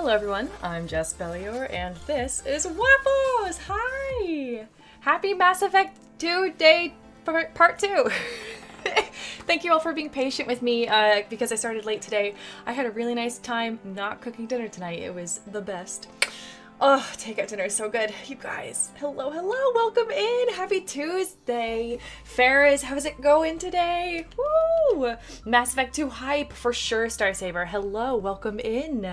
Hello everyone, I'm Jaspellior, and this is Waffles! Hi! Happy Mass Effect 2 Day Part 2! Thank you all for being patient with me, because I started late today. I had a really nice time not cooking dinner tonight. It was the best. Oh, takeout dinner is so good. You guys, hello, welcome in. Happy Tuesday. Ferris, how's it going today? Woo! Mass Effect 2 hype for sure, Starsaber. Hello, welcome in.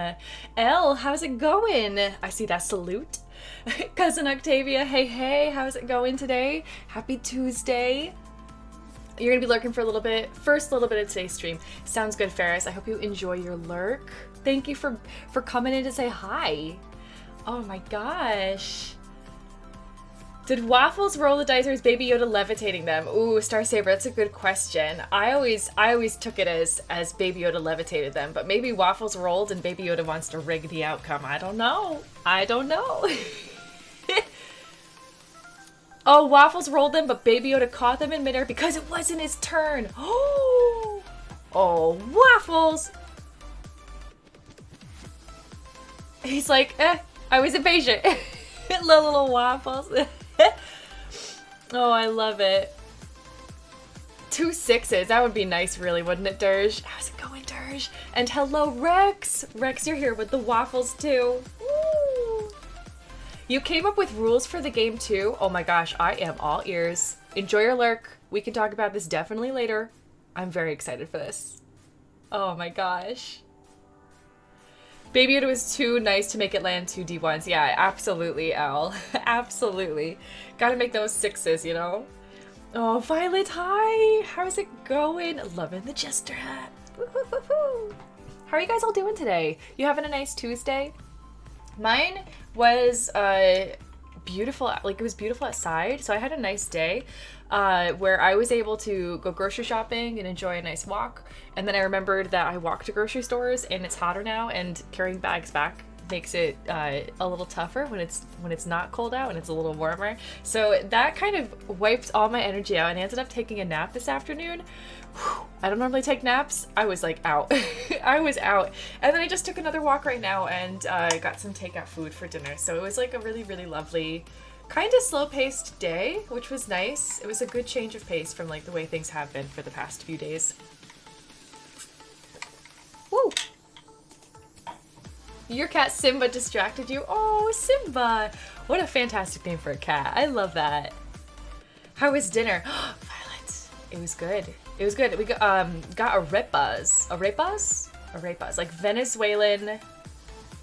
Elle, how's it going? I see that salute. Cousin Octavia, hey, how's it going today? Happy Tuesday. You're gonna be lurking for a little bit. First little bit of today's stream. Sounds good, Ferris. I hope you enjoy your lurk. Thank you for coming in to say hi. Oh my gosh. Did Waffles roll the dice or is Baby Yoda levitating them? Ooh, Starsaber, that's a good question. I always took it as Baby Yoda levitated them, but maybe Waffles rolled and Baby Yoda wants to rig the outcome. I don't know. Oh, Waffles rolled them, but Baby Yoda caught them in midair because it wasn't his turn. Oh, Waffles. He's like, I was impatient. little Waffles. Oh, I love it. 2 6s. That would be nice, really, wouldn't it, Dirge? How's it going, Dirge? And hello, Rex. Rex, you're here with the Waffles, too. Woo. You came up with rules for the game, too? Oh my gosh, I am all ears. Enjoy your lurk. We can talk about this definitely later. I'm very excited for this. Oh my gosh. Baby Yoda was too nice to make it land 2 D1s. Yeah, absolutely, Elle. Absolutely. Gotta make those 6s, you know? Oh, Violet, hi! How's it going? Loving the Jester hat. Woo-hoo-hoo-hoo. How are you guys all doing today? You having a nice Tuesday? Mine was beautiful. Like, it was beautiful outside, so I had a nice day where I was able to go grocery shopping and enjoy a nice walk. And then I remembered that I walk to grocery stores and it's hotter now, and carrying bags back makes it a little tougher when it's not cold out and it's a little warmer. So that kind of wiped all my energy out, and I ended up taking a nap this afternoon. Whew. I don't normally take naps. I was like out. I was out. And then I just took another walk right now and got some takeout food for dinner. So it was like a really, really lovely, kind of slow-paced day, which was nice. It was a good change of pace from like the way things have been for the past few days. Woo! Your cat Simba distracted you. Oh, Simba! What a fantastic name for a cat. I love that. How was dinner? Violet. It was good. It was good. We got arepas, like Venezuelan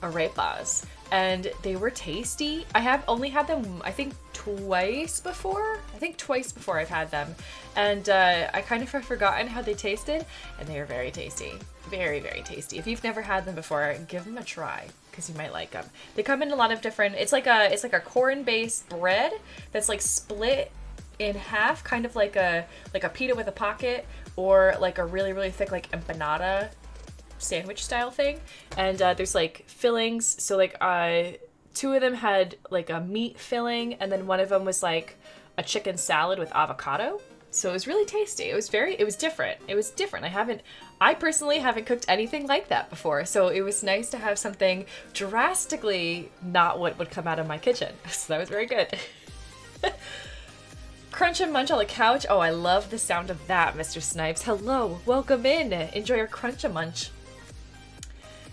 arepas, and they were tasty. I have only had them, I think, twice before. I've had them, and I kind of have forgotten how they tasted, and they are very tasty. Very, very tasty. If you've never had them before, give them a try because you might like them. They come in a lot of different. It's like a corn-based bread that's like split in half, kind of like a pita with a pocket, or like a really, really thick like empanada sandwich style thing. And there's like fillings. So like 2 of them had like a meat filling, and then one of them was like a chicken salad with avocado. So it was really tasty. It was different. It was different. I personally haven't cooked anything like that before. So it was nice to have something drastically not what would come out of my kitchen. So that was very good. Crunch and munch on the couch. Oh, I love the sound of that, Mr. Snipes. Hello, welcome in. Enjoy your crunch and munch.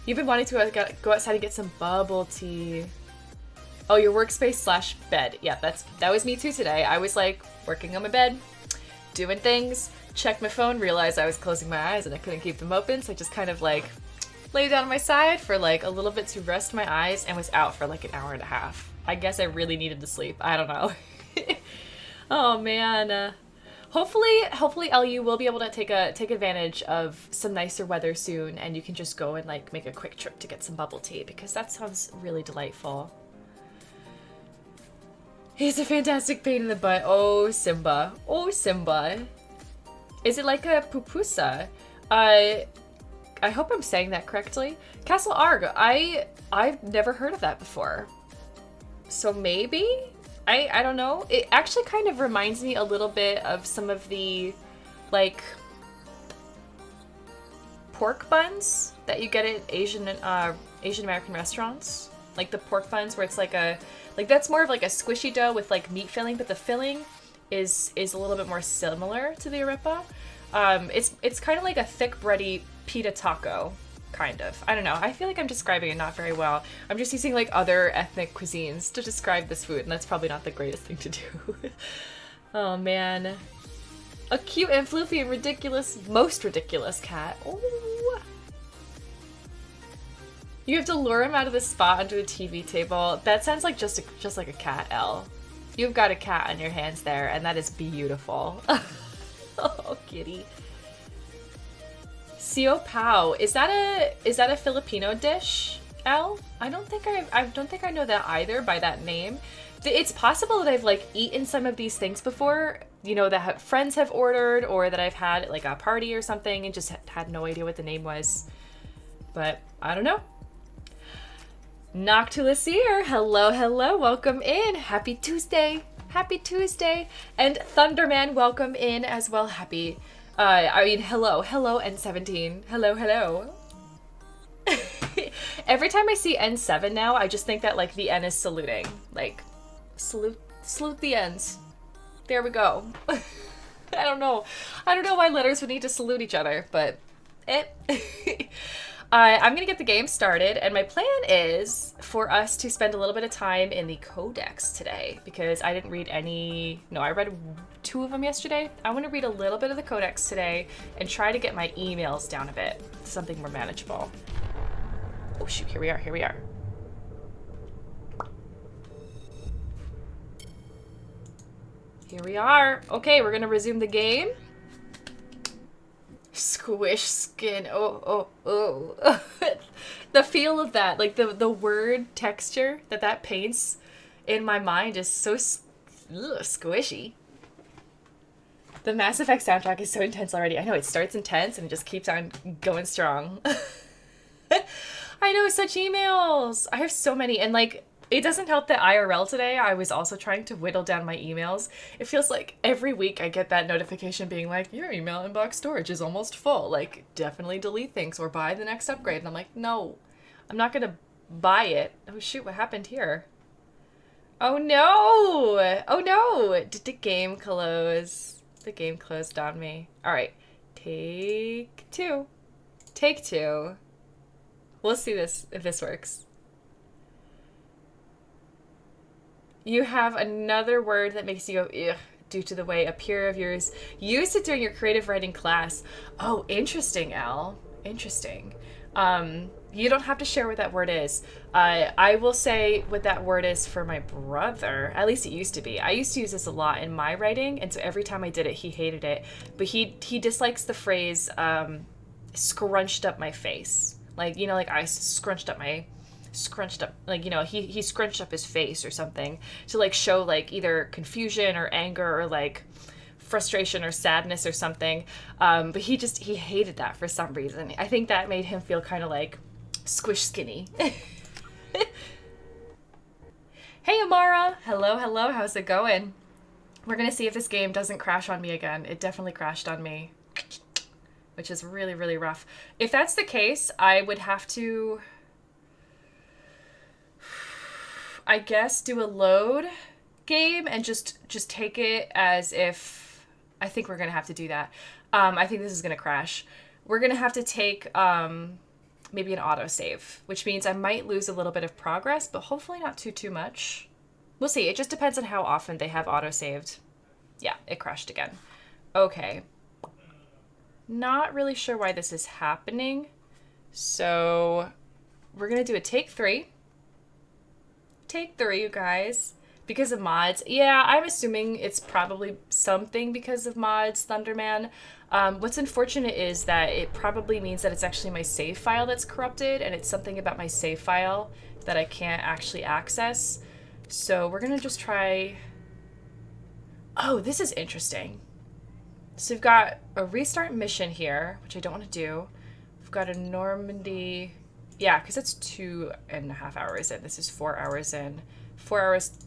You've been wanting to go outside and get some bubble tea. Oh, your workspace / bed. Yeah, that was me too today. I was like working on my bed, doing things, checked my phone, realized I was closing my eyes and I couldn't keep them open, so I just kind of like lay down on my side for like a little bit to rest my eyes and was out for like an hour and a half. I guess I really needed to sleep. I don't know. Oh man. Hopefully LU will be able to take advantage of some nicer weather soon, and you can just go and like make a quick trip to get some bubble tea, because that sounds really delightful. He's a fantastic pain in the butt. Oh, Simba. Oh, Simba. Is it like a pupusa? I hope I'm saying that correctly. Castle Arg. I've never heard of that before. So maybe? I don't know. It actually kind of reminds me a little bit of some of the, like, pork buns that you get at Asian Asian American restaurants. Like the pork buns where it's like that's more of like a squishy dough with like meat filling, but the filling is a little bit more similar to the arepa. It's kind of like a thick bready pita taco, kind of. I don't know. I feel like I'm describing it not very well. I'm just using like other ethnic cuisines to describe this food, and that's probably not the greatest thing to do. Oh man. A cute and floofy and ridiculous, most ridiculous cat. Ooh. You have to lure him out of the spot under the TV table. That sounds like just like a cat, Elle. You've got a cat on your hands there, and that is beautiful. Oh, kitty. Sio Pao. Is that a Filipino dish, Elle? I don't think I know that either by that name. It's possible that I've like eaten some of these things before, you know, that friends have ordered, or that I've had at like a party or something and just had no idea what the name was. But I don't know. Noctulusir, hello, hello, welcome in. Happy Tuesday. Happy Tuesday. And Thunderman, welcome in as well. Happy, hello, N17. Hello. Every time I see N7 now, I just think that like the N is saluting. Like, salute the N's. There we go. I don't know why letters would need to salute each other, but I'm gonna get the game started, and my plan is for us to spend a little bit of time in the codex today, because I didn't read I read 2 of them yesterday. I want to read a little bit of the codex today and try to get my emails down a bit, something more manageable. Oh shoot, here we are. Here we are. Okay, we're gonna resume the game. Squish skin. Oh. The feel of that, like the word texture that paints in my mind is so squishy. The Mass Effect soundtrack is so intense already. I know, it starts intense and it just keeps on going strong. I know, such emails. I have so many, and like, it doesn't help that IRL today, I was also trying to whittle down my emails. It feels like every week I get that notification being like, your email inbox storage is almost full. Like, definitely delete things or buy the next upgrade. And I'm like, no, I'm not gonna buy it. Oh shoot, what happened here? Oh no! Did the game close? The game closed on me. All right, take two. We'll see if this works. You have another word that makes you go, ugh, due to the way a peer of yours used it during your creative writing class. Oh, interesting, Elle. Interesting. You don't have to share what that word is. I will say what that word is for my brother. At least it used to be. I used to use this a lot in my writing, and so every time I did it, he hated it. But he dislikes the phrase, scrunched up my face. Like, you know, like I scrunched up, like, you know, he scrunched up his face or something to like show like either confusion or anger or like frustration or sadness or something. But he hated that for some reason. I think that made him feel kind of like squish skinny. Hey Amara, hello, how's it going? We're gonna see if this game doesn't crash on me again. It definitely crashed on me, which is really, really rough. If that's the case, I would have to, I guess, do a load game and just take it as if, I think we're going to have to do that. I think this is going to crash. We're going to have to take maybe an autosave, which means I might lose a little bit of progress, but hopefully not too much. We'll see. It just depends on how often they have autosaved. Yeah, it crashed again. Okay. Not really sure why this is happening. So we're going to do a take 3. Take 3, you guys, because of mods. Yeah, I'm assuming it's probably something because of mods, Thunderman. What's unfortunate is that it probably means that it's actually my save file that's corrupted, and it's something about my save file that I can't actually access. So we're gonna just try. Oh, this is interesting. So we've got a restart mission here, which I don't want to do. We've got a Normandy. Yeah, because it's 2.5 hours in. This is 4 hours in. 4 hours,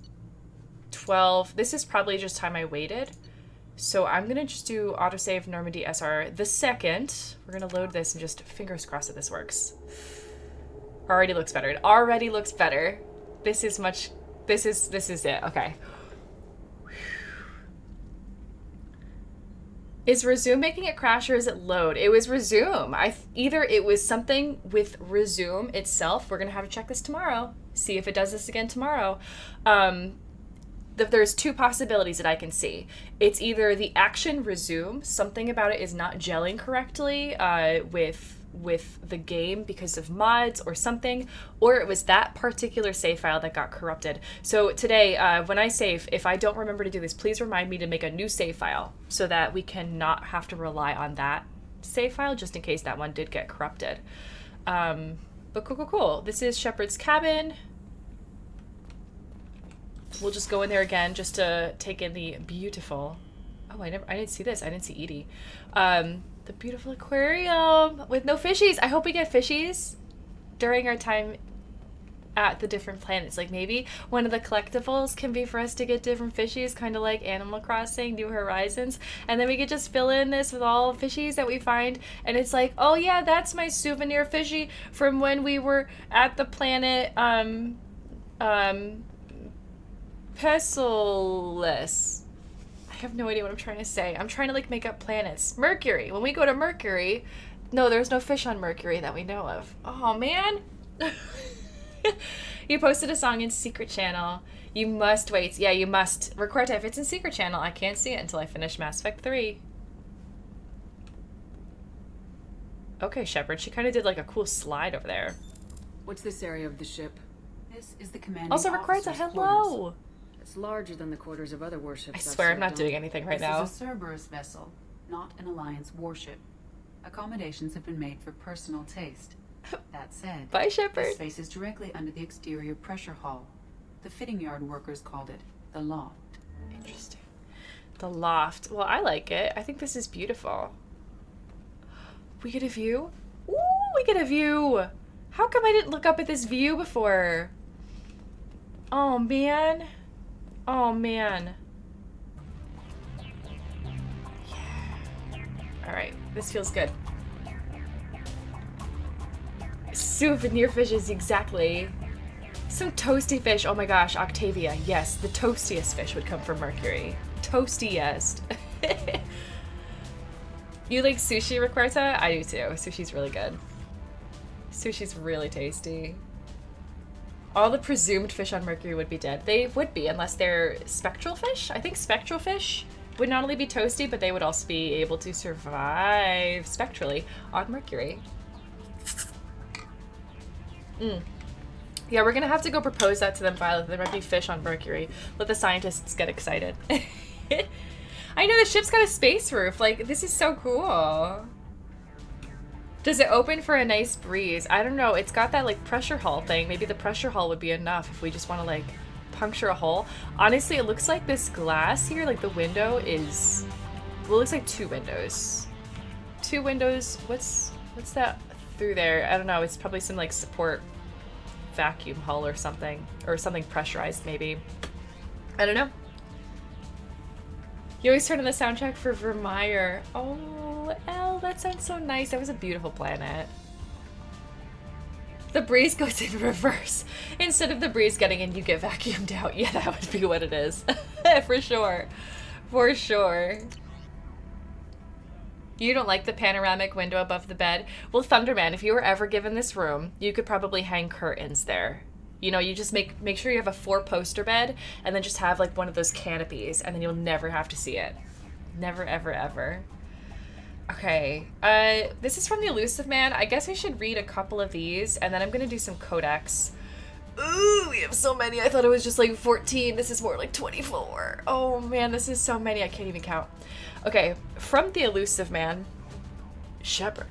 12. This is probably just time I waited. So I'm going to just do autosave Normandy SR the second. We're going to load this and just fingers crossed that this works. Already looks better. It already looks better. This is much, this is it. Okay. Is resume making it crash or is it load? It was resume. Either it was something with resume itself. We're going to have to check this tomorrow. See if it does this again tomorrow. There's two possibilities that I can see. It's either the action resume, something about it is not gelling correctly with the game because of mods or something, or it was that particular save file that got corrupted. So today, when I save, if I don't remember to do this, please remind me to make a new save file so that we cannot have to rely on that save file just in case that one did get corrupted. But cool. This is Shepherd's cabin. We'll just go in there again just to take in the beautiful... Oh, I didn't see this. I didn't see Edie. The beautiful aquarium with no fishies. I hope we get fishies during our time at the different planets. Like maybe one of the collectibles can be for us to get different fishies, kind of like Animal Crossing, New Horizons. And then we could just fill in this with all fishies that we find. And it's like, oh yeah, that's my souvenir fishy from when we were at the planet, Pestilus. I have no idea what I'm trying to say. I'm trying to like make up planets. Mercury. When we go to Mercury, no, there's no fish on Mercury that we know of. Oh man. You posted a song in Secret Channel. You must wait. Yeah, you must. Record if it's in Secret Channel. I can't see it until I finish Mass Effect 3. Okay, Shepard. She kind of did like a cool slide over there. What's this area of the ship? This is the commanding also records a hello. Quarters. It's larger than the quarters of other warships. I swear I'm not doing anything right now. This is a Cerberus vessel, not an Alliance warship. Accommodations have been made for personal taste. That said, bye, Shepard. This space is directly under the exterior pressure hull. The fitting yard workers called it the loft. Interesting. The loft. Well, I like it. I think this is beautiful. We get a view? Ooh, we get a view. How come I didn't look up at this view before? Oh, man. Oh, man. Yeah. All right. This feels good. Souvenir fishes, exactly. Some toasty fish. Oh my gosh, Octavia. Yes, the toastiest fish would come from Mercury. Toastiest. You like sushi, Requerta? I do too. Sushi's really good. Sushi's really tasty. All the presumed fish on Mercury would be dead. They would be, unless they're spectral fish. I think spectral fish would not only be toasty, but they would also be able to survive spectrally on Mercury. Yeah, we're gonna have to go propose that to them, Violet. There might be fish on Mercury. Let the scientists get excited. I know, the ship's got a space roof. Like, this is so cool. Does it open for a nice breeze? I don't know. It's got that, like, pressure hull thing. Maybe the pressure hull would be enough if we just want to, like, puncture a hole. Honestly, it looks like this glass here, like, the window is... Well, it looks like two windows. Two windows. What's that through there? I don't know. It's probably some, like, support vacuum hull or something pressurized, maybe. I don't know. You always turn on the soundtrack for Vermeer. Oh, Elle, that sounds so nice. That was a beautiful planet. The breeze goes in reverse. Instead of the breeze getting in, you get vacuumed out. Yeah, that would be what it is. For sure. For sure. You don't like the panoramic window above the bed? Well, Thunderman, if you were ever given this room, you could probably hang curtains there. You know, you just make sure you have a 4-poster bed and then just have like one of those canopies and then you'll never have to see it. Never, ever, ever. Okay, this is from the Elusive Man. I guess I should read a couple of these and then I'm gonna do some codex. Ooh, we have so many. I thought it was just like 14. This is more like 24. Oh man, this is so many. I can't even count. Okay, from the Elusive Man, Shepard.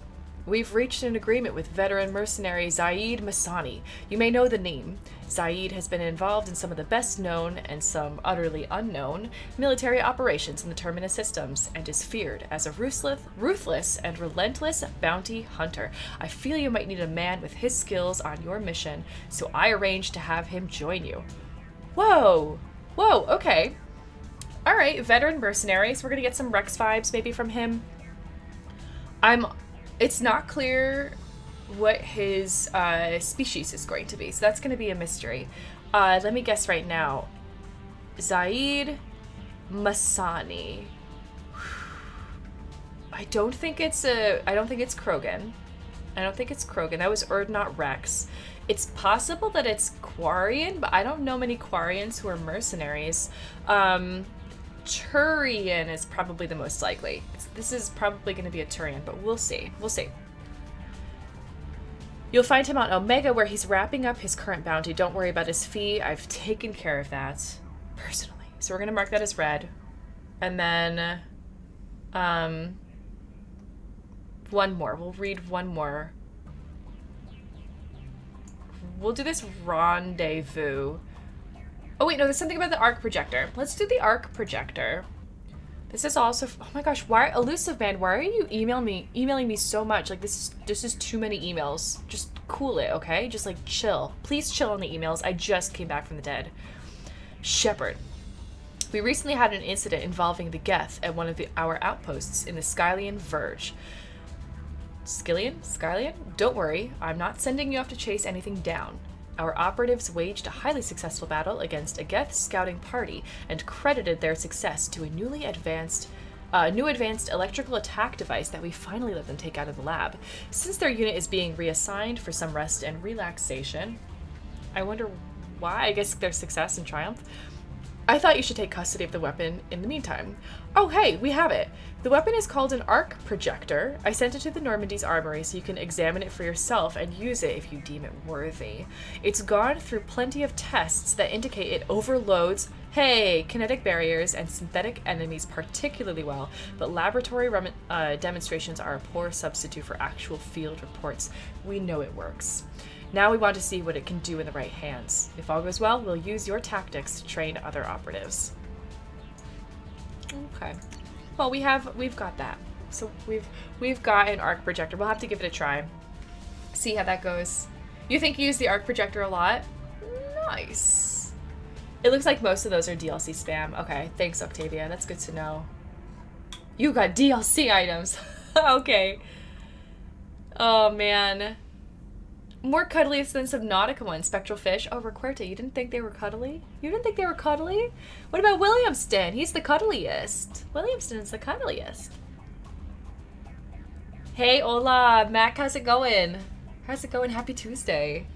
We've reached an agreement with veteran mercenary Zaid Masani. You may know the name. Zaid has been involved in some of the best known and some utterly unknown military operations in the Terminus systems and is feared as a ruthless and relentless bounty hunter. I feel you might need a man with his skills on your mission, so I arranged to have him join you. Whoa! Whoa, okay. Alright, veteran mercenary, so we're gonna get some Rex vibes maybe from him. It's not clear what his species is going to be. So that's going to be a mystery. Let me guess right now. Zaid Masani. I don't think it's Krogan. I don't think it's Krogan. That was Urdnot Rex. It's possible that it's Quarian, but I don't know many Quarians who are mercenaries. Turian is probably the most likely. This is probably going to be a Turian, but we'll see. We'll see. You'll find him on Omega, where he's wrapping up his current bounty. Don't worry about his fee. I've taken care of that personally. So we're going to mark that as red. And then one more. We'll read one more. We'll do this rendezvous. Oh wait, no, there's something about the arc projector. Let's do the arc projector. This is also, oh my gosh, why, Elusive Man, why are you emailing me so much? Like, this is too many emails. Just cool it, okay? Just like chill. Please chill on the emails. I just came back from the dead. Shepard. We recently had an incident involving the Geth at one of our outposts in the Skylian Verge. Skylian? Don't worry, I'm not sending you off to chase anything down. Our operatives waged a highly successful battle against a Geth scouting party and credited their success to a new advanced electrical attack device that we finally let them take out of the lab. Since their unit is being reassigned for some rest and relaxation, I wonder why. I guess their success and triumph. I thought you should take custody of the weapon in the meantime. Oh, hey, we have it. The weapon is called an arc projector. I sent it to the Normandy's armory so you can examine it for yourself and use it if you deem it worthy. It's gone through plenty of tests that indicate it overloads, kinetic barriers and synthetic enemies particularly well, but laboratory demonstrations are a poor substitute for actual field reports. We know it works. Now we want to see what it can do in the right hands. If all goes well, we'll use your tactics to train other operatives. Okay. Well, we've got that. So we've got an arc projector. We'll have to give it a try. See how that goes. You think you use the arc projector a lot? Nice. It looks like most of those are DLC spam. Okay, thanks Octavia. That's good to know. You got DLC items. Okay. Oh man. More cuddly than Subnautica one. Spectral fish. Oh, Requerta, you didn't think they were cuddly? You didn't think they were cuddly? What about Williamston? He's the cuddliest. Williamston's the cuddliest. Hey, hola. Mac, how's it going? How's it going? Happy Tuesday.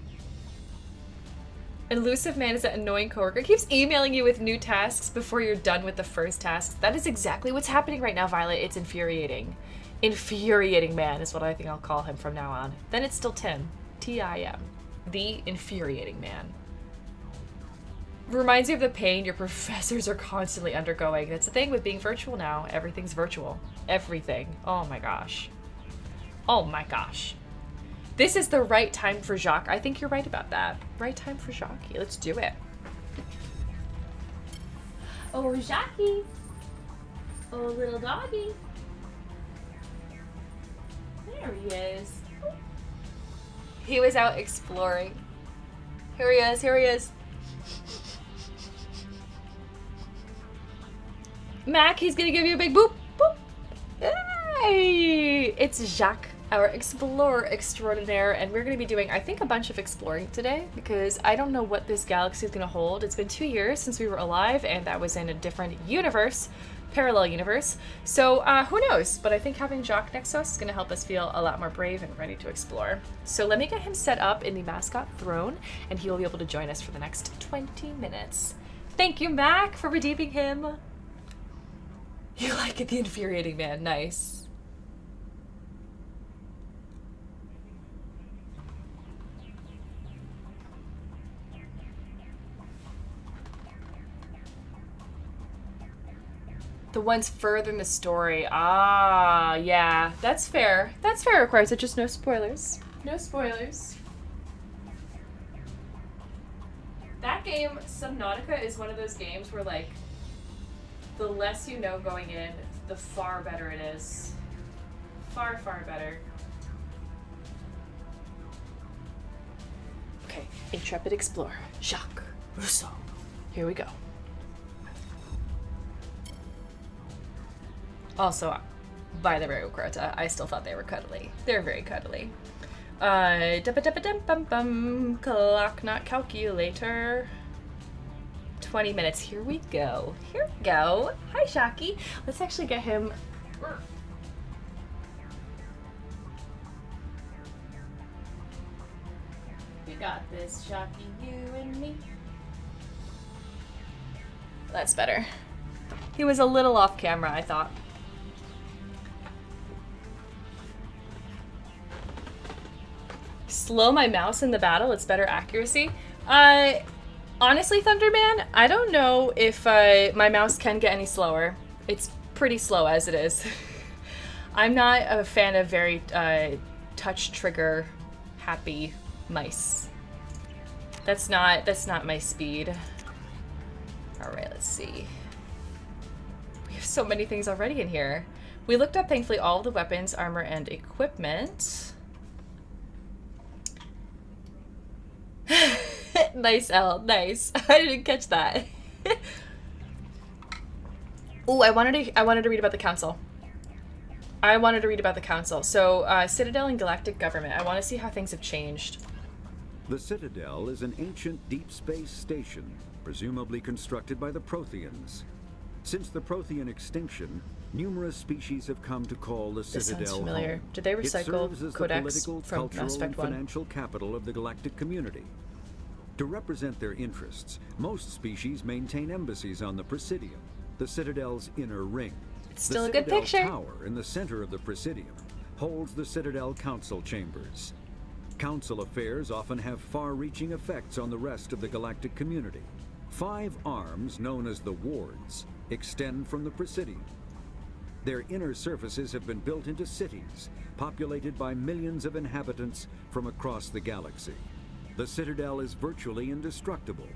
Elusive Man is that annoying coworker. Keeps emailing you with new tasks before you're done with the first task. That is exactly what's happening right now, Violet. It's infuriating. Infuriating Man is what I think I'll call him from now on. Then it's still Tim. T-I-M. The infuriating man. Reminds you of the pain your professors are constantly undergoing. That's the thing with being virtual now. Everything's virtual. Everything. Oh my gosh. Oh my gosh. This is the right time for Jacques. I think you're right about that. Right time for Jacques. Let's do it. Oh, Jacques. Oh, little doggy. There he is. He was out exploring. Here he is, here he is. Mac, he's gonna give you a big boop, boop. Hey! It's Jacques, our explorer extraordinaire, and we're gonna be doing, I think, a bunch of exploring today, because I don't know what this galaxy is gonna hold. It's been 2 years since we were alive, and that was in a different universe. Parallel universe. So who knows, but I think having Jacques next to us is going to help us feel a lot more brave and ready to explore. So let me get him set up in the mascot throne and he will be able to join us for the next 20 minutes. Thank you, Mac, for redeeming him. You like it, the infuriating man. Nice. The ones further in the story. Ah, yeah. That's fair. That's fair, requires it. Just no spoilers. No spoilers. That game, Subnautica, is one of those games where, like, the less you know going in, the far better it is. Far, far better. Okay, Intrepid Explorer, Jacques Rousseau. Here we go. Also, by the way, Requerta, I still thought they were cuddly. They're very cuddly. Dum-ba-dum-bum-bum. Clock not calculator. 20 minutes. Here we go. Here we go. Hi, Shaki. Let's actually get him. We got this, Shaki, you and me. That's better. He was a little off camera, I thought. Slow my mouse in the battle, it's better accuracy. Honestly, Thunderman, I don't know if my mouse can get any slower. It's pretty slow as it is. I'm not a fan of very touch trigger happy mice. That's not my speed. All right, let's see. We have so many things already in here. We looked up, thankfully, all of the weapons, armor, and equipment. Nice, Elle. Nice. I didn't catch that. Oh, I wanted to read about the council. So, Citadel and Galactic Government. I want to see how things have changed. The Citadel is an ancient deep space station, presumably constructed by the Protheans. Since the Prothean extinction, numerous species have come to call the Citadel This sounds familiar. home. Did they It recycle serves as the codex political, from cultural, Mass and Effect 1? financial capital of the galactic community. To represent their interests, most species maintain embassies on the Presidium, the Citadel's inner ring. It's still the a good Citadel picture. Tower in the center of the Presidium holds the Citadel Council chambers. Council affairs often have far-reaching effects on the rest of the galactic community. 5 arms, known as the wards, extend from the Presidium. Their inner surfaces have been built into cities, populated by millions of inhabitants from across the galaxy. The Citadel is virtually indestructible.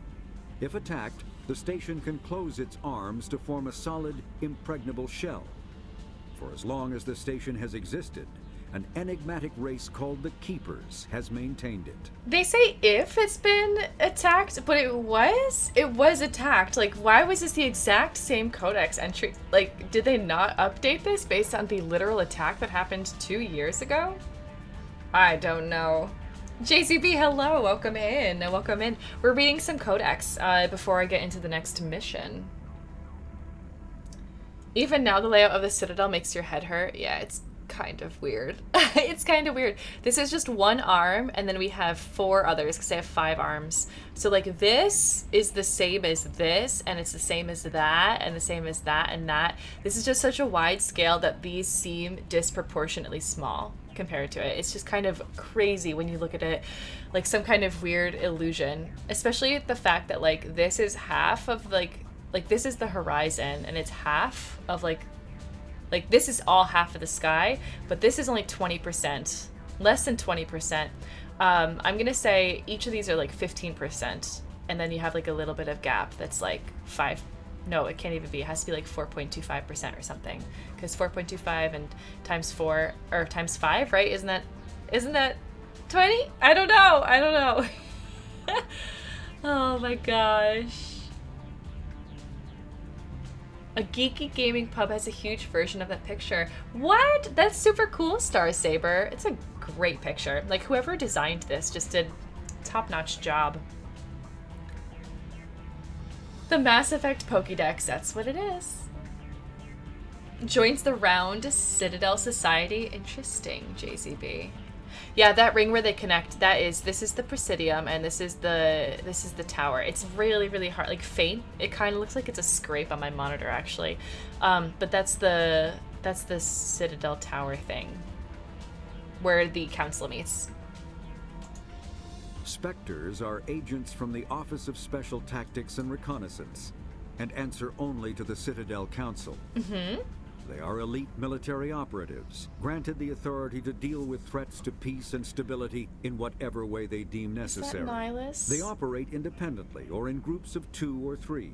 If attacked, the station can close its arms to form a solid, impregnable shell. For as long as the station has existed, an enigmatic race called the Keepers has maintained it. They say if it's been attacked, but it was attacked. Like, why was this the exact same codex entry? Like, did they not update this based on the literal attack that happened 2 years ago? I don't know. JCB, hello, welcome in, welcome in. We're reading some codex before I get into the next mission. Even now, the layout of the Citadel makes your head hurt. Yeah, it's kind of weird. It's kind of weird. This is just one arm, and then we have 4 others because they have 5 arms. So like this is the same as this, and it's the same as that, and the same as that and that. This is just such a wide scale that these seem disproportionately small compared to it. It's just kind of crazy when you look at it like some kind of weird illusion, especially the fact that like this is half of like this is the horizon, and it's half of like this is all half of the sky, but this is only 20%, less than 20%. I'm gonna say each of these are like 15%, and then you have like a little bit of gap that's like 5. No, it can't even be. It has to be like 4.25% or something, because 4.25 and times 4 or times 5, right? Isn't that 20? I don't know. Oh my gosh. A geeky gaming pub has a huge version of that picture. What? That's super cool, Star Saber. It's a great picture. Like, whoever designed this just did a top-notch job. The Mass Effect Pokédex, that's what it is. Joins the round Citadel Society. Interesting, JCB. Yeah, that ring where they connect, this is the Presidium, and this is the tower. It's really, really hard, like faint. It kind of looks like it's a scrape on my monitor, actually. But that's the Citadel Tower thing, where the council meets. Spectres are agents from the Office of Special Tactics and Reconnaissance, and answer only to the Citadel Council. Mm-hmm. They are elite military operatives, granted the authority to deal with threats to peace and stability in whatever way they deem necessary. Is that Nihilus? They operate independently or in groups of 2 or 3.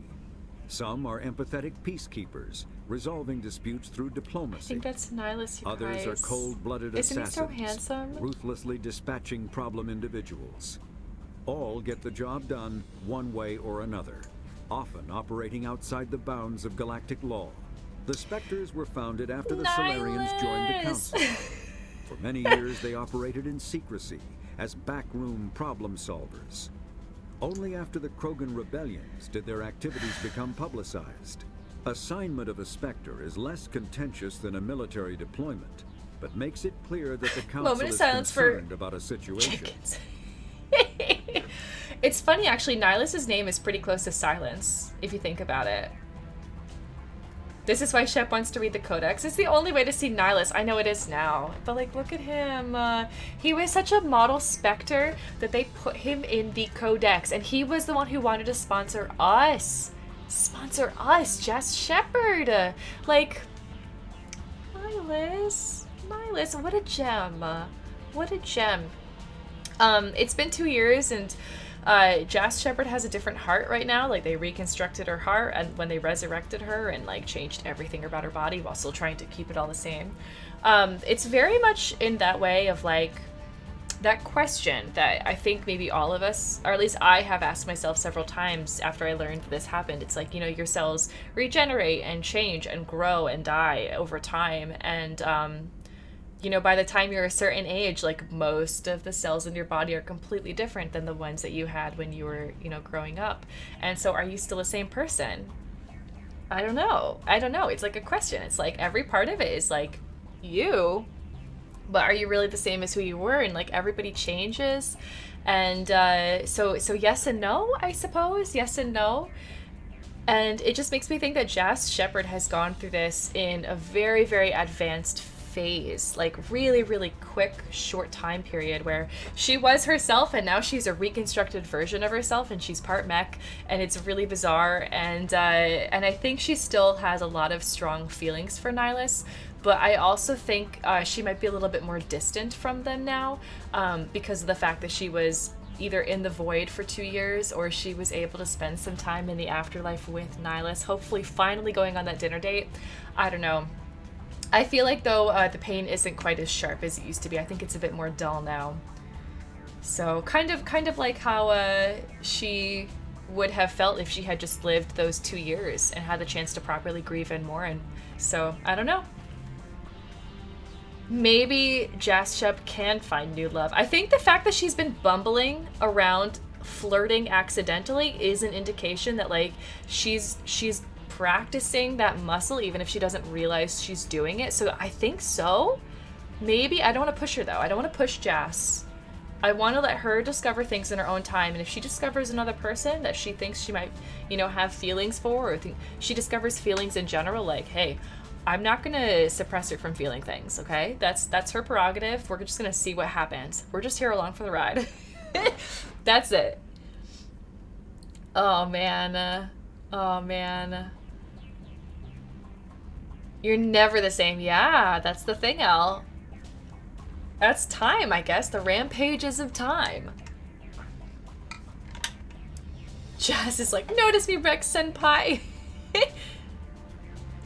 Some are empathetic peacekeepers, resolving disputes through diplomacy. I think that's Nihilus, you Others guys. are cold-blooded Isn't he assassins, so handsome? ruthlessly dispatching problem individuals. All get the job done one way or another, often operating outside the bounds of galactic law. The Spectres were founded after the Solarians joined the Council. For many years, they operated in secrecy as backroom problem solvers. Only after the Krogan rebellions did their activities become publicized. Assignment of a Spectre is less contentious than a military deployment, but makes it clear that the Council is concerned about a situation. It's funny, actually, Nihilus' name is pretty close to Silence, if you think about it. This is why Shep wants to read the Codex. It's the only way to see Nihilus. I know it is now. But, like, look at him. He was such a model Spectre that they put him in the Codex. And he was the one who wanted to sponsor us. Sponsor us, Jess Shepard. Like, Nihilus. Nihilus, what a gem. What a gem. It's been 2 years, and Jas Shepard has a different heart right now. Like, they reconstructed her heart and when they resurrected her and like changed everything about her body while still trying to keep it all the same. It's very much in that way of like that question that I think maybe all of us, or at least I have asked myself several times after I learned this happened. It's like, you know, your cells regenerate and change and grow and die over time. And you know, by the time you're a certain age, like most of the cells in your body are completely different than the ones that you had when you were, you know, growing up. And so are you still the same person? I don't know. It's like a question. It's like every part of it is like you, but are you really the same as who you were? And like everybody changes. And so yes and no, I suppose. Yes and no. And it just makes me think that Jas Shepard has gone through this in a very, very advanced phase, like really quick short time period where she was herself and now she's a reconstructed version of herself and she's part mech, and it's really bizarre. And I think she still has a lot of strong feelings for Nihilus, but I also think she might be a little bit more distant from them now, because of the fact that she was either in the void for 2 years or she was able to spend some time in the afterlife with Nihilus, hopefully finally going on that dinner date. I don't know. I feel like, though, the pain isn't quite as sharp as it used to be. I think it's a bit more dull now. So kind of like how she would have felt if she had just lived those 2 years and had the chance to properly grieve and mourn. So I don't know. Maybe Jas Shep can find new love. I think the fact that she's been bumbling around flirting accidentally is an indication that like she's practicing that muscle even if she doesn't realize she's doing it. So I think so. Maybe. I don't want to push her though. I don't want to push Jas. I want to let her discover things in her own time, and if she discovers another person that she thinks she might, you know, have feelings for, or she discovers feelings in general, like, hey, I'm not gonna suppress her from feeling things, okay? That's her prerogative. We're just gonna see what happens. We're just here along for the ride. That's it. Oh man. Oh man. You're never the same. Yeah, that's the thing, Elle. That's time, I guess. The rampages of time. Jas is like, notice me, Rex Senpai.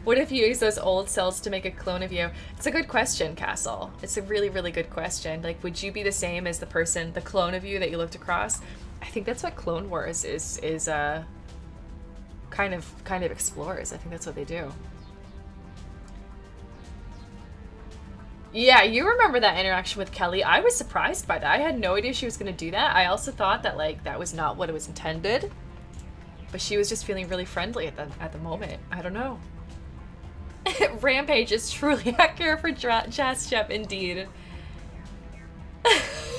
What if you use those old cells to make a clone of you? It's a good question, Castle. It's a really, really good question. Like, would you be the same as the person, the clone of you that you looked across? I think that's what Clone Wars is kind of explores. I think that's what they do. Yeah, you remember that interaction with Kelly. I was surprised by that. I had no idea she was going to do that. I also thought that, like, that was not what it was intended. But she was just feeling really friendly at the moment. I don't know. Rampage is truly accurate for Jas Shep, indeed.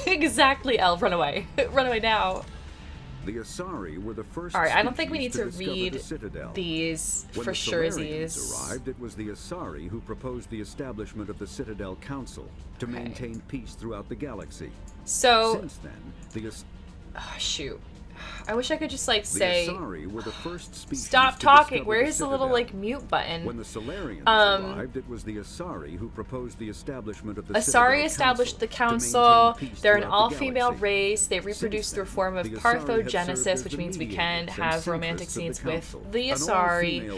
Exactly, Elle. Run away. Run away now. The Asari were the first. All right, I don't think we need to read the these when for the surezies. Solarians arrived, it was the Asari who proposed the establishment of the Citadel Council to maintain peace throughout the galaxy. So since then, the shoot. I wish I could just like say the Asari were the first species stop to talking. discover Where's the the little Citadel. like mute button? When the Solarians arrived, it was the Asari who proposed the establishment of the Asari established the council. They're an all-female race. They reproduce through a form of parthenogenesis, which means we can have romantic scenes with the Asari.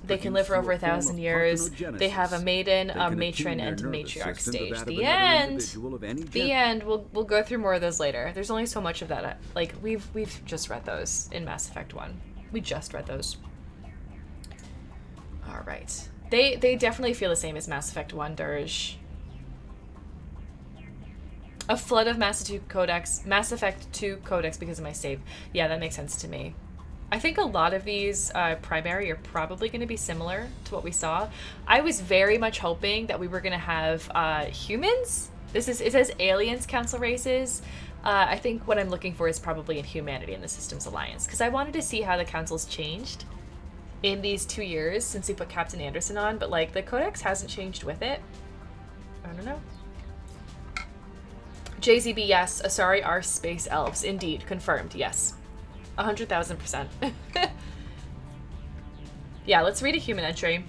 They can live for over 1,000 years. They have a maiden, a matron, and a matriarch stage. The end. The end. We'll go through more of those later. There's only so much of that. Like we've just read those in Mass Effect 1. We just read those. All right. They definitely feel the same as Mass Effect 1, Dirge. A flood of Mass Effect 2 codex because of my save. Yeah, that makes sense to me. I think a lot of these primary are probably going to be similar to what we saw. I was very much hoping that we were going to have humans. It says aliens, council races. I think what I'm looking for is probably in humanity in the Systems Alliance, because I wanted to see how the council's changed in these 2 years since we put Captain Anderson on, but like the codex hasn't changed with it. I don't know. JZB, yes. Asari are space elves. Indeed. Confirmed. Yes. 100,000%. Yeah, let's read a human entry.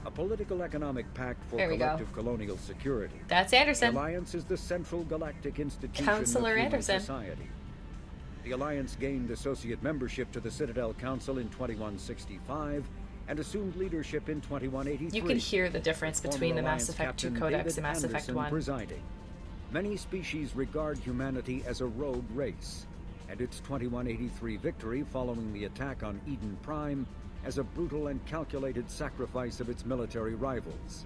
A political economic pact for collective colonial security. That's Anderson. The Alliance is the central galactic institution Counselor of human Anderson. society. The Alliance gained associate membership to the Citadel Council in 2165 and assumed leadership in 2183. You can hear the difference between the Mass Effect 2 Codex and Mass Effect 1. Presiding. Many species regard humanity as a rogue race, and its 2183 victory following the attack on Eden Prime as a brutal and calculated sacrifice of its military rivals.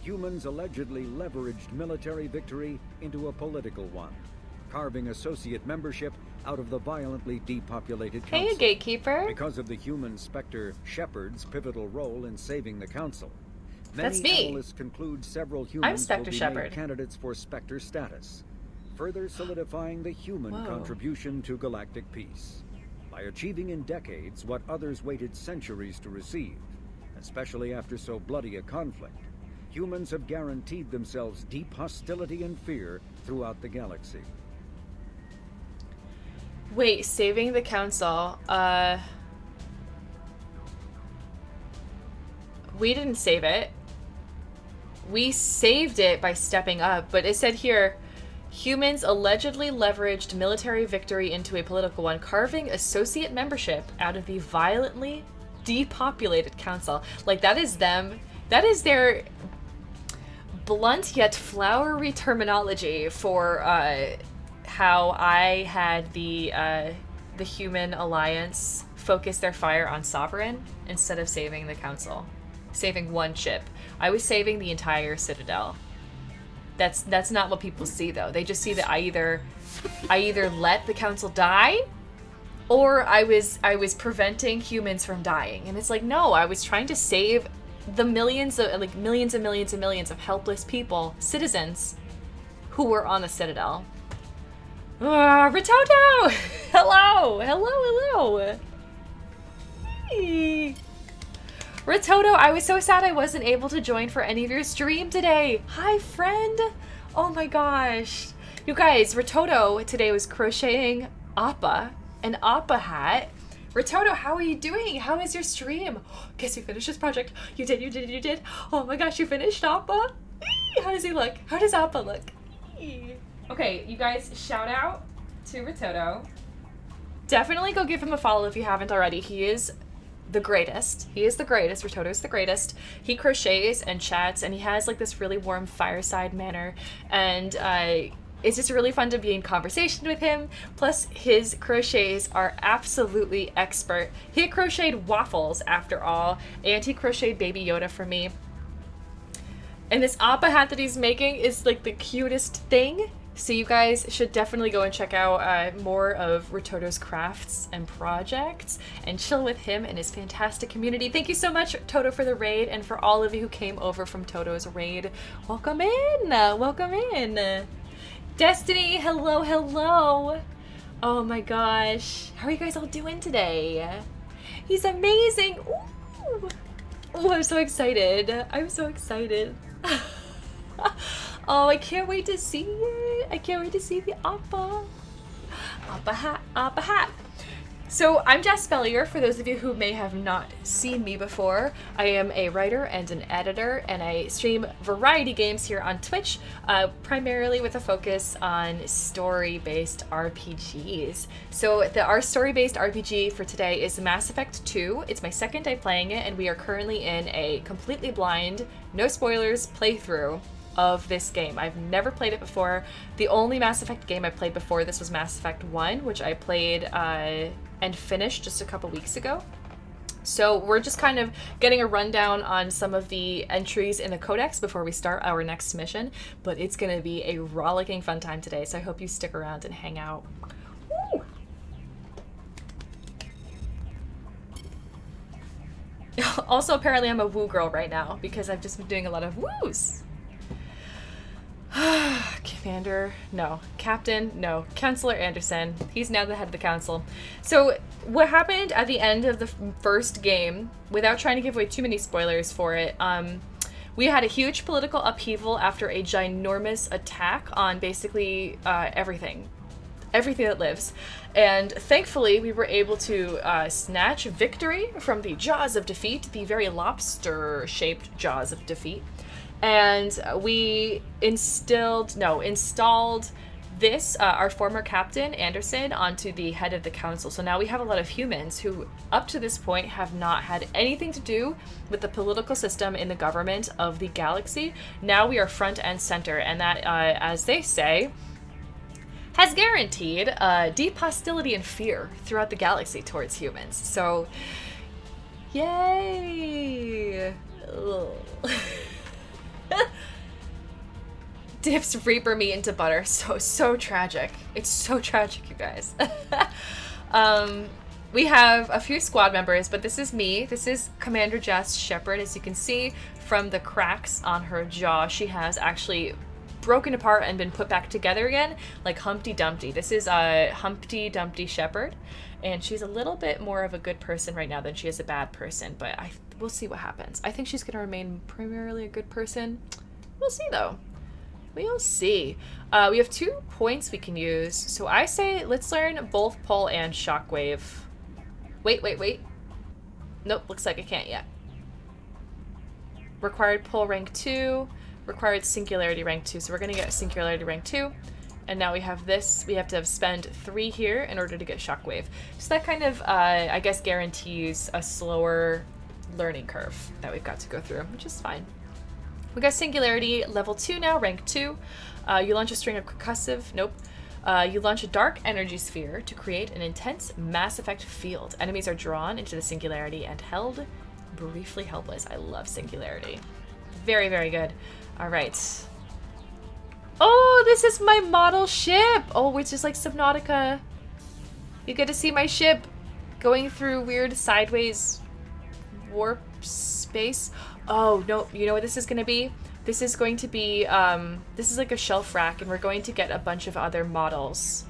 Humans allegedly leveraged military victory into a political one, carving associate membership out of the violently depopulated council. Hey, Gatekeeper. Because of the human Spectre Shepard's pivotal role in saving the council, That's many me. analysts conclude several humans Spectre will be Shepard. made candidates for Spectre status, further solidifying the human contribution to galactic peace. By achieving in decades what others waited centuries to receive, especially after so bloody a conflict, humans have guaranteed themselves deep hostility and fear throughout the galaxy. Wait, saving the council. We didn't save it. We saved it by stepping up, but it said here, humans allegedly leveraged military victory into a political one, carving associate membership out of the violently depopulated council. Like, that is them. That is their blunt yet flowery terminology for how I had the human alliance focus their fire on Sovereign instead of saving the council. Saving one ship. I was saving the entire Citadel. That's not what people see, though. They just see that I either let the council die, or I was preventing humans from dying. And it's like, no, I was trying to save the millions and millions of helpless people, citizens, who were on the Citadel. Ritoto! Hello! Hey. Ritoto, I was so sad I wasn't able to join for any of your stream today. Hi, friend. Oh my gosh. You guys, Ritoto today was crocheting Appa, an Appa hat. Ritoto, how are you doing? How is your stream? Guess you finished this project. You did. Oh my gosh, you finished Appa? How does he look? How does Appa look? Okay, you guys, shout out to Ritoto. Definitely go give him a follow if you haven't already. He is the greatest. Ritoto's the greatest. He crochets and chats, and he has like this really warm fireside manner, and it's just really fun to be in conversation with him. Plus, his crochets are absolutely expert. He crocheted waffles, after all, and he crocheted Baby Yoda for me. And this Appa hat that he's making is like the cutest thing. So you guys should definitely go and check out more of Ritoto's crafts and projects and chill with him and his fantastic community. Thank you so much, Toto, for the raid, and for all of you who came over from Toto's raid. Welcome in. Destiny, hello. Oh my gosh. How are you guys all doing today? He's amazing. Ooh, I'm so excited. Oh, I can't wait to see it. I can't wait to see the Appa hat. So I'm Jaspellior, for those of you who may have not seen me before. I am a writer and an editor, and I stream variety games here on Twitch, primarily with a focus on story-based RPGs. So our story-based RPG for today is Mass Effect 2. It's my second day playing it, and we are currently in a completely blind, no spoilers playthrough of this game. I've never played it before. The only Mass Effect game I played before this was Mass Effect 1, which I played and finished just a couple weeks ago. So we're just kind of getting a rundown on some of the entries in the codex before we start our next mission, but it's going to be a rollicking fun time today, so I hope you stick around and hang out. Woo! Also, apparently I'm a woo girl right now because I've just been doing a lot of woos. Commander, no. Captain, no. Counselor Anderson, he's now the head of the council. So what happened at the end of the first game, without trying to give away too many spoilers for it, we had a huge political upheaval after a ginormous attack on basically everything that lives. And thankfully, we were able to snatch victory from the jaws of defeat, the very lobster-shaped jaws of defeat. And we installed this, our former captain, Anderson, onto the head of the council. So now we have a lot of humans who, up to this point, have not had anything to do with the political system in the government of the galaxy. Now we are front and center, and that, as they say, has guaranteed deep hostility and fear throughout the galaxy towards humans. So, yay! Dips Reaper meat into butter. So tragic. It's so tragic, you guys. We have a few squad members, but this is me. This is Commander Jaspellior. As you can see from the cracks on her jaw, she has actually broken apart and been put back together again, like Humpty Dumpty. This is Humpty Dumpty Shepherd, and she's a little bit more of a good person right now than she is a bad person, but we'll see what happens. I think she's going to remain primarily a good person. We'll see, though. We'll see. We have 2 points we can use. So I say let's learn both pull and shockwave. Wait. Nope, looks like I can't yet. Required pull rank 2. Required singularity rank 2. So we're going to get singularity rank 2. And now we have this. We have to spend 3 here in order to get shockwave. So that kind of, I guess, guarantees a slower learning curve that we've got to go through, which is fine. We got Singularity level 2 now, rank 2. You launch a string of concussive. Nope. You launch a dark energy sphere to create an intense Mass Effect field. Enemies are drawn into the Singularity and held briefly helpless. I love Singularity. Very, very good. All right. Oh, this is my model ship. Oh, it's just like Subnautica. You get to see my ship going through weird sideways warp space. Oh, no, you know what this is going to be? This is going to be, this is like a shelf rack, and we're going to get a bunch of other models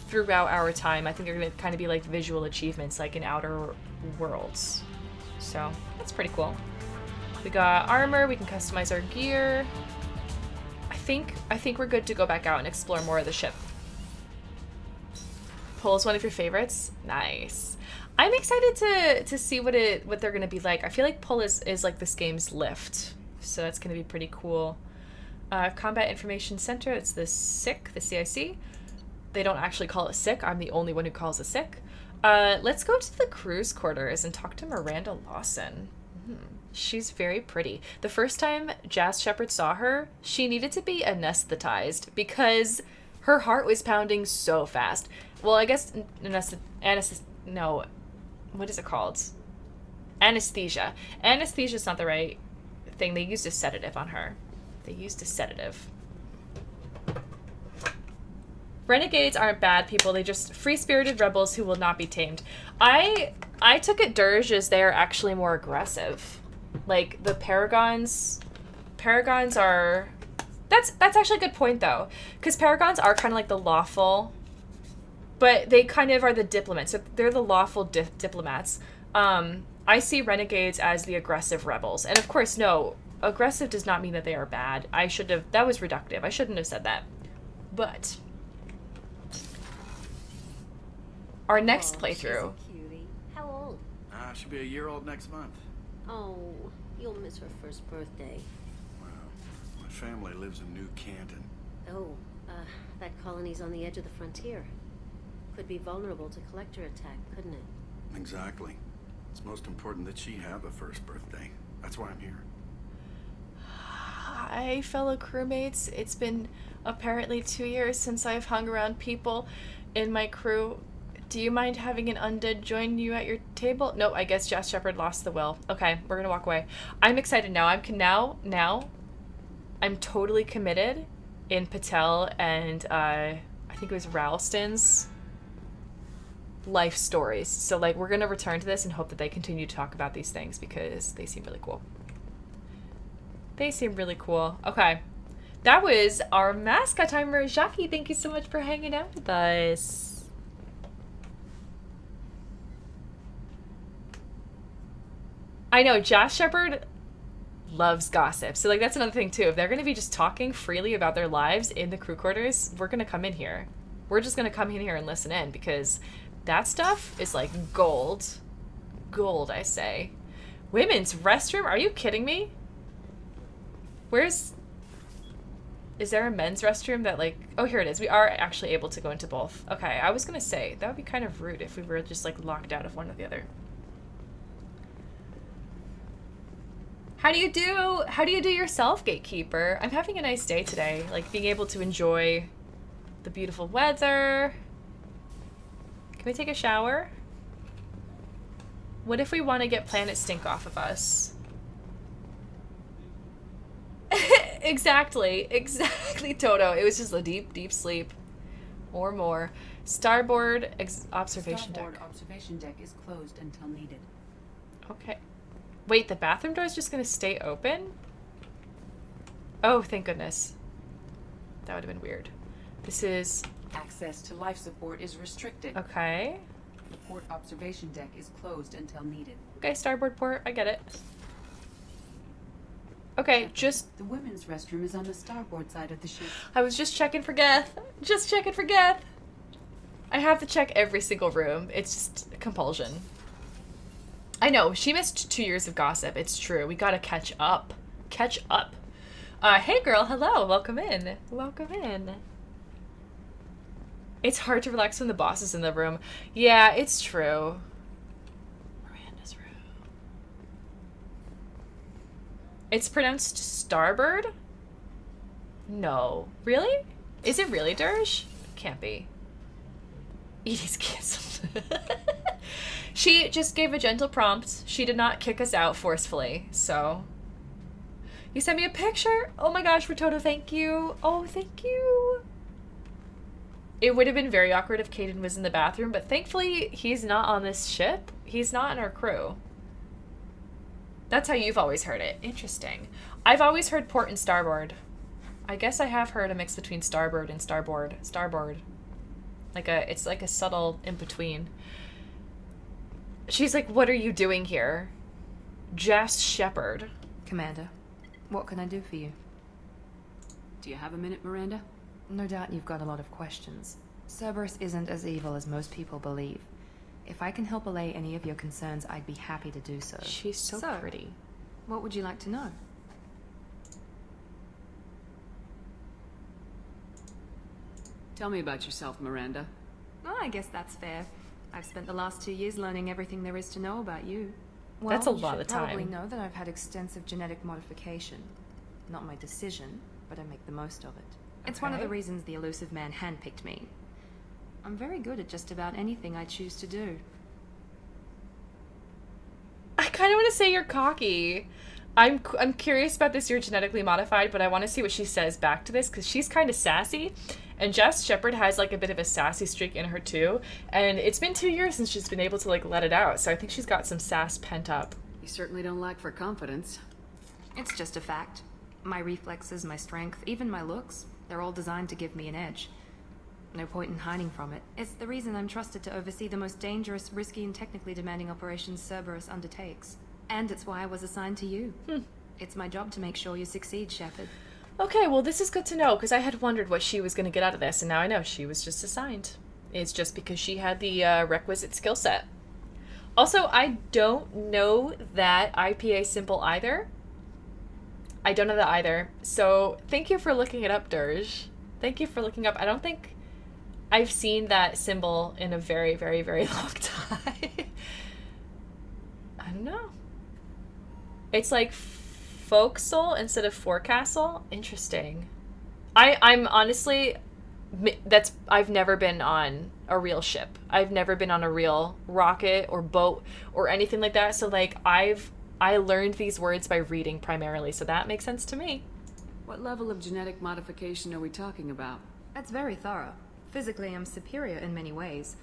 throughout our time. I think they're going to kind of be like visual achievements, like in Outer Worlds. So, that's pretty cool. We got armor, we can customize our gear. I think we're good to go back out and explore more of the ship. Pull is one of your favorites? Nice. I'm excited to see what they're gonna be like. I feel like Pull is like this game's lift, so that's gonna be pretty cool. Combat Information Center. It's the SIC, the CIC. They don't actually call it SIC. I'm the only one who calls it SIC. Let's go to the crew's quarters and talk to Miranda Lawson. She's very pretty. The first time Jaspellior saw her, she needed to be anesthetized because her heart was pounding so fast. Well, I guess no. What is it called? Anesthesia. Anesthesia's not the right thing. They used a sedative on her. They used a sedative. Renegades aren't bad people. They just free-spirited rebels who will not be tamed. I took it dirge as they're actually more aggressive. Like the Paragons are. That's actually a good point though, because Paragons are kind of like the lawful. But they kind of are the diplomats. So they're the lawful diplomats. I see renegades as the aggressive rebels. And of course, no, aggressive does not mean that they are bad. That was reductive. I shouldn't have said that. But our next playthrough. She's a cutie. How old? She'll be a year old next month. Oh, you'll miss her first birthday. Wow. My family lives in New Canton. Oh, that colony's on the edge of the frontier. Could be vulnerable to collector attack, couldn't it? Exactly. It's most important that she have a first birthday. That's why I'm here. Hi, fellow crewmates. It's been apparently 2 years since I've hung around people in my crew. Do you mind having an undead join you at your table? No, I guess Jess Shepherd lost the will. Okay, we're gonna walk away. I'm excited now. I'm totally committed in Patel and I think it was Ralston's life stories. So like we're gonna return to this and hope that they continue to talk about these things because they seem really cool. They seem really cool. Okay. That was our mascot timer. Jackie, thank you so much for hanging out with us. I know, Josh Shepard loves gossip. So, like, that's another thing, too. If they're going to be just talking freely about their lives in the crew quarters, we're going to come in here. We're just going to come in here and listen in because that stuff is, like, gold. Gold, I say. Women's restroom? Are you kidding me? Is there a men's restroom that, like... Oh, here it is. We are actually able to go into both. Okay, I was going to say, that would be kind of rude if we were just, like, locked out of one or the other. How do you do yourself, Gatekeeper? I'm having a nice day today. Like, being able to enjoy the beautiful weather. Can we take a shower? What if we want to get Planet Stink off of us? Exactly, Toto. It was just a deep, deep sleep. Or more. Starboard observation deck. Starboard observation deck is closed until needed. Okay. Wait, the bathroom door is just going to stay open? Oh, thank goodness. That would have been weird. This is... Access to life support is restricted. Okay. The port observation deck is closed until needed. Okay, starboard port. I get it. Okay, just... The women's restroom is on the starboard side of the ship. I was just checking for Geth. Just checking for Geth. I have to check every single room. It's just a compulsion. I know, she missed 2 years of gossip. It's true. We gotta catch up. Catch up. Hey girl, hello. Welcome in. Welcome in. It's hard to relax when the boss is in the room. Yeah, it's true. Miranda's room. It's pronounced starboard? No. Really? Is it really, Dirge? Can't be. Edie's canceled. She just gave a gentle prompt. She did not kick us out forcefully, so... You sent me a picture? Oh my gosh, Rototo, thank you. Oh, thank you. It would have been very awkward if Caden was in the bathroom, but thankfully he's not on this ship. He's not in our crew. That's how you've always heard it. Interesting. I've always heard port and starboard. I guess I have heard a mix between starboard and starboard. Starboard. It's like a subtle in-between. She's like, what are you doing here? Jess Shepherd. Commander, what can I do for you? Do you have a minute, Miranda? No doubt you've got a lot of questions. Cerberus isn't as evil as most people believe. If I can help allay any of your concerns, I'd be happy to do so. She's so pretty. What would you like to know? Tell me about yourself, Miranda. Oh, I guess that's fair. I've spent the last 2 years learning everything there is to know about you. Well, That's a lot you of should probably time. know that I've had extensive genetic modification. Not my decision, but I make the most of it. It's one of Okay. the reasons the elusive man handpicked me. I'm very good at just about anything I choose to do. I kind of want to say you're cocky. I'm curious about this you're genetically modified, but I want to see what she says back to this because she's kind of sassy. And Jess Shepherd has like a bit of a sassy streak in her too. And it's been 2 years since she's been able to like let it out. So I think she's got some sass pent up. You certainly don't lack for confidence. It's just a fact. My reflexes, my strength, even my looks, they're all designed to give me an edge. No point in hiding from it. It's the reason I'm trusted to oversee the most dangerous, risky, and technically demanding operations Cerberus undertakes. And it's why I was assigned to you. It's my job to make sure you succeed, Shepard. Okay, well this is good to know because I had wondered what she was going to get out of this. And now I know she was just assigned. It's just because she had the requisite skill set. Also, I don't know that IPA symbol either. I don't know that either. So thank you for looking it up, Dirge. Thank you for looking up. I don't think I've seen that symbol in a very, very, very long time. I don't know. It's like Folksel instead of Forecastle. Interesting. I'm honestly, I've never been on a real ship. I've never been on a real rocket or boat or anything like that. So like I learned these words by reading primarily, so that makes sense to me. What level of genetic modification are we talking about? That's very thorough. Physically, I'm superior in many ways.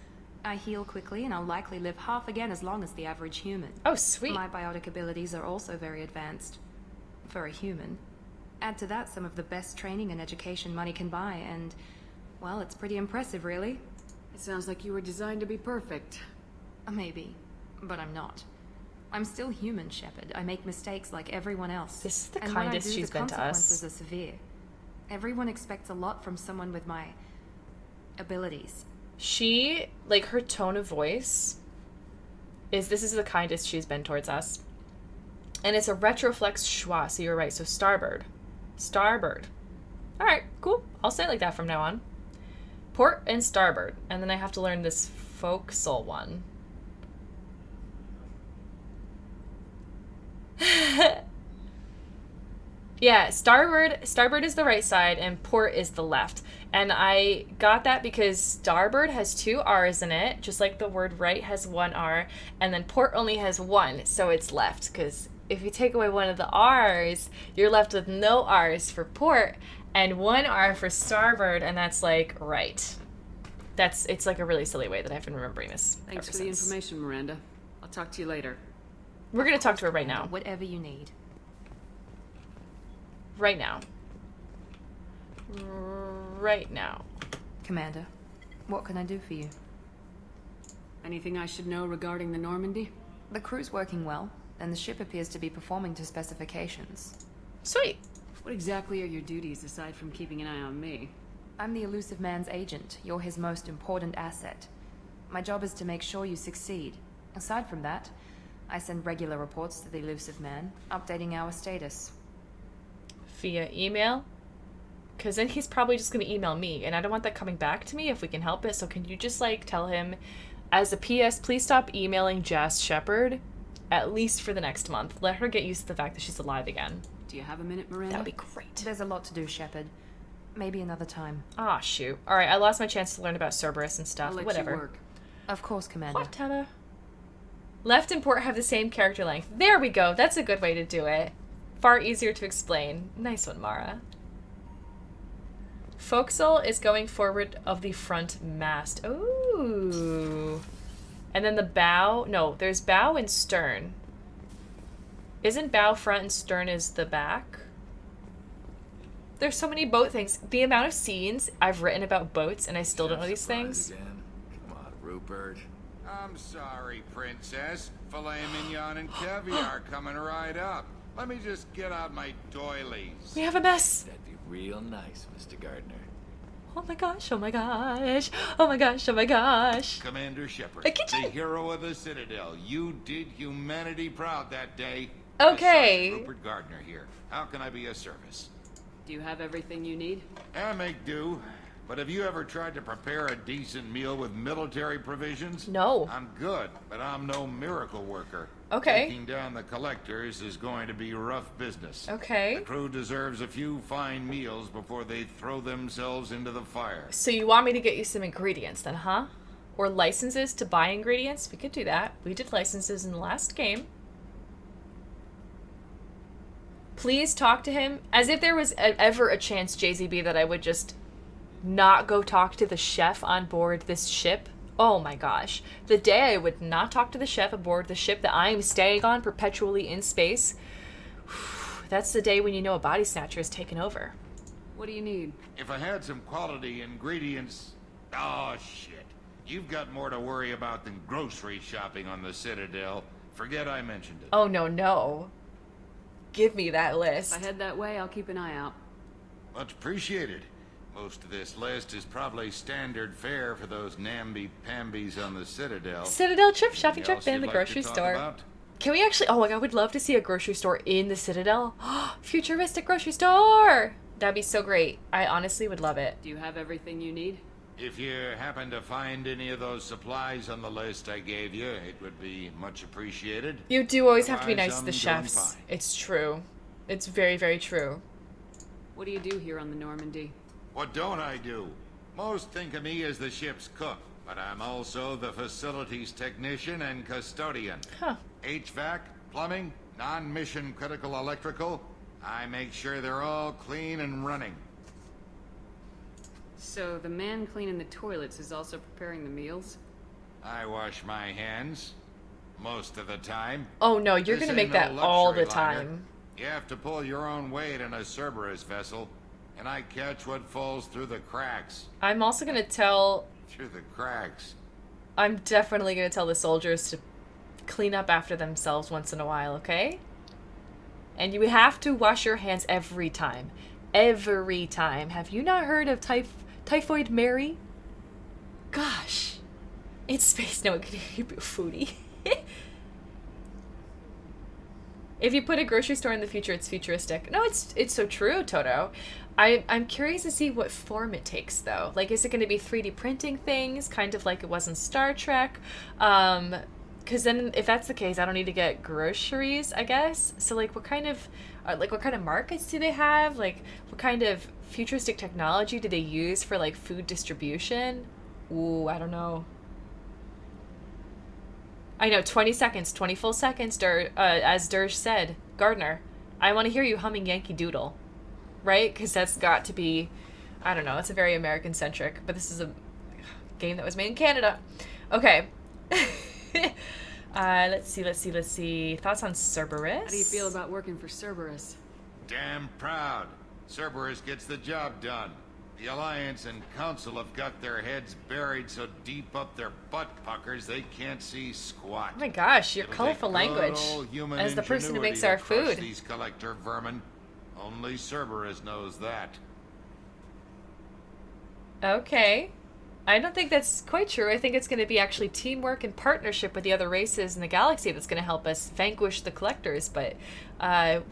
I heal quickly, and I'll likely live half again as long as the average human. Oh, sweet. My biotic abilities are also very advanced. For a human. Add to that some of the best training and education money can buy, and, well, it's pretty impressive, really. It sounds like you were designed to be perfect. Maybe, but I'm not. I'm still human, Shepard. I make mistakes like everyone else. This is the and kindest when I do, she's the been to us. consequences are severe. Everyone expects a lot from someone with my abilities. She, like, her tone of voice this is the kindest she's been towards us. And it's a retroflex schwa, so you're right. So starboard. Starboard. All right, cool. I'll say it like that from now on. Port and starboard. And then I have to learn this forecastle one. Yeah, starboard is the right side and port is the left. And I got that because starboard has 2 R's in it, just like the word right has 1 R, and then port only has 1, so it's left. Because if you take away one of the R's, you're left with no R's for port and 1 R for starboard, and that's like right. It's like a really silly way that I've been remembering this. Thanks ever for the since. information, Miranda. I'll talk to you later. We're gonna talk to her right now. Whatever you need. Right now. Right now. Commander, what can I do for you? Anything I should know regarding the Normandy? The crew's working well, and the ship appears to be performing to specifications. Sweet. What exactly are your duties aside from keeping an eye on me? I'm the elusive man's agent. You're his most important asset. My job is to make sure you succeed. Aside from that, I send regular reports to the elusive man, updating our status. Via email? Because then he's probably just going to email me, and I don't want that coming back to me if we can help it. So can you just, like, tell him, as a PS, please stop emailing Jess Shepard, at least for the next month. Let her get used to the fact that she's alive again. Do you have a minute, Miranda? That would be great. There's a lot to do, Shepard. Maybe another time. Ah, shoot. All right, I lost my chance to learn about Cerberus and stuff. I'll let Whatever. you work. Of course, Commander. Whatever. Left and port have the same character length. There we go. That's a good way to do it. Far easier to explain. Nice one, Mara. Forecastle is going forward of the front mast. Ooh. And then the bow. No, there's bow and stern. Isn't bow front and stern is the back? There's so many boat things. The amount of scenes I've written about boats and I still don't know these things. Again. Come on, Rupert. I'm sorry, Princess. Filet mignon and caviar coming right up. Let me just get out my doilies. We have a mess. That'd be real nice, Mr. Gardner. Oh my gosh, oh my gosh. Oh my gosh, oh my gosh. Commander Shepard, A kitchen. the hero of the Citadel. You did humanity proud that day. Okay. Sergeant Rupert Gardner here. How can I be of service? Do you have everything you need? I make do. But have you ever tried to prepare a decent meal with military provisions? No. I'm good, but I'm no miracle worker. Okay. Taking down the collectors is going to be rough business. Okay. The crew deserves a few fine meals before they throw themselves into the fire. So you want me to get you some ingredients then, huh? Or licenses to buy ingredients? We could do that. We did licenses in the last game. Please talk to him. As if there was ever a chance, JZB, that I would just not go talk to the chef on board this ship. Oh my gosh. The day I would not talk to the chef aboard the ship that I am staying on perpetually in space, that's the day when you know a body snatcher is taken over. What do you need? If I had some quality ingredients... Oh, shit. You've got more to worry about than grocery shopping on the Citadel. Forget I mentioned it. Oh no, no. Give me that list. If I head that way, I'll keep an eye out. Much appreciated. Most of this list is probably standard fare for those namby-pambies on the Citadel. Citadel trip, shopping Anything trip, else and you'd the like grocery to talk store. about? Can we actually... Oh my god, I would love to see a grocery store in the Citadel. Futuristic grocery store! That'd be so great. I honestly would love it. Do you have everything you need? If you happen to find any of those supplies on the list I gave you, it would be much appreciated. You do always have to be Otherwise, nice to the I'm doing chefs. fine. It's true. It's very, very true. What do you do here on the Normandy? What don't I do? Most think of me as the ship's cook, but I'm also the facilities technician and custodian. Huh. HVAC, plumbing, non-mission critical electrical. I make sure they're all clean and running. So the man cleaning the toilets is also preparing the meals? I wash my hands most of the time. Oh no, you're This gonna make ain't no that all the luxury liner. time. You have to pull your own weight in a Cerberus vessel, and I catch what falls through the cracks. I'm also gonna tell... Through the cracks. I'm definitely gonna tell the soldiers to clean up after themselves once in a while, okay? And you have to wash your hands every time. Every time. Have you not heard of Typhoid Mary? Gosh. It's space. No, it could be a foodie. If you put a grocery store in the future, it's futuristic. No, it's so true, Toto. I'm curious to see what form it takes, though. Like, is it going to be 3D printing things, kind of like it was in Star Trek? Because then, if that's the case, I don't need to get groceries, I guess. So, like, what kind of markets do they have? Like, what kind of futuristic technology do they use for, like, food distribution? Ooh, I don't know. I know, 20 seconds, 20 full seconds, as Dersh said. Gardner, I want to hear you humming Yankee Doodle. Right? Because that's got to be, I don't know, it's a very American-centric, but this is a game that was made in Canada. Okay. Let's see. Thoughts on Cerberus? How do you feel about working for Cerberus? Damn proud. Cerberus gets the job done. The Alliance and Council have got their heads buried so deep up their butt puckers they can't see squat. Oh my gosh, your It'll colorful take good language. old human As the person who ingenuity makes to our crush food. These collector vermin. Only Cerberus knows that. Okay. I don't think that's quite true. I think it's going to be actually teamwork and partnership with the other races in the galaxy that's going to help us vanquish the collectors, but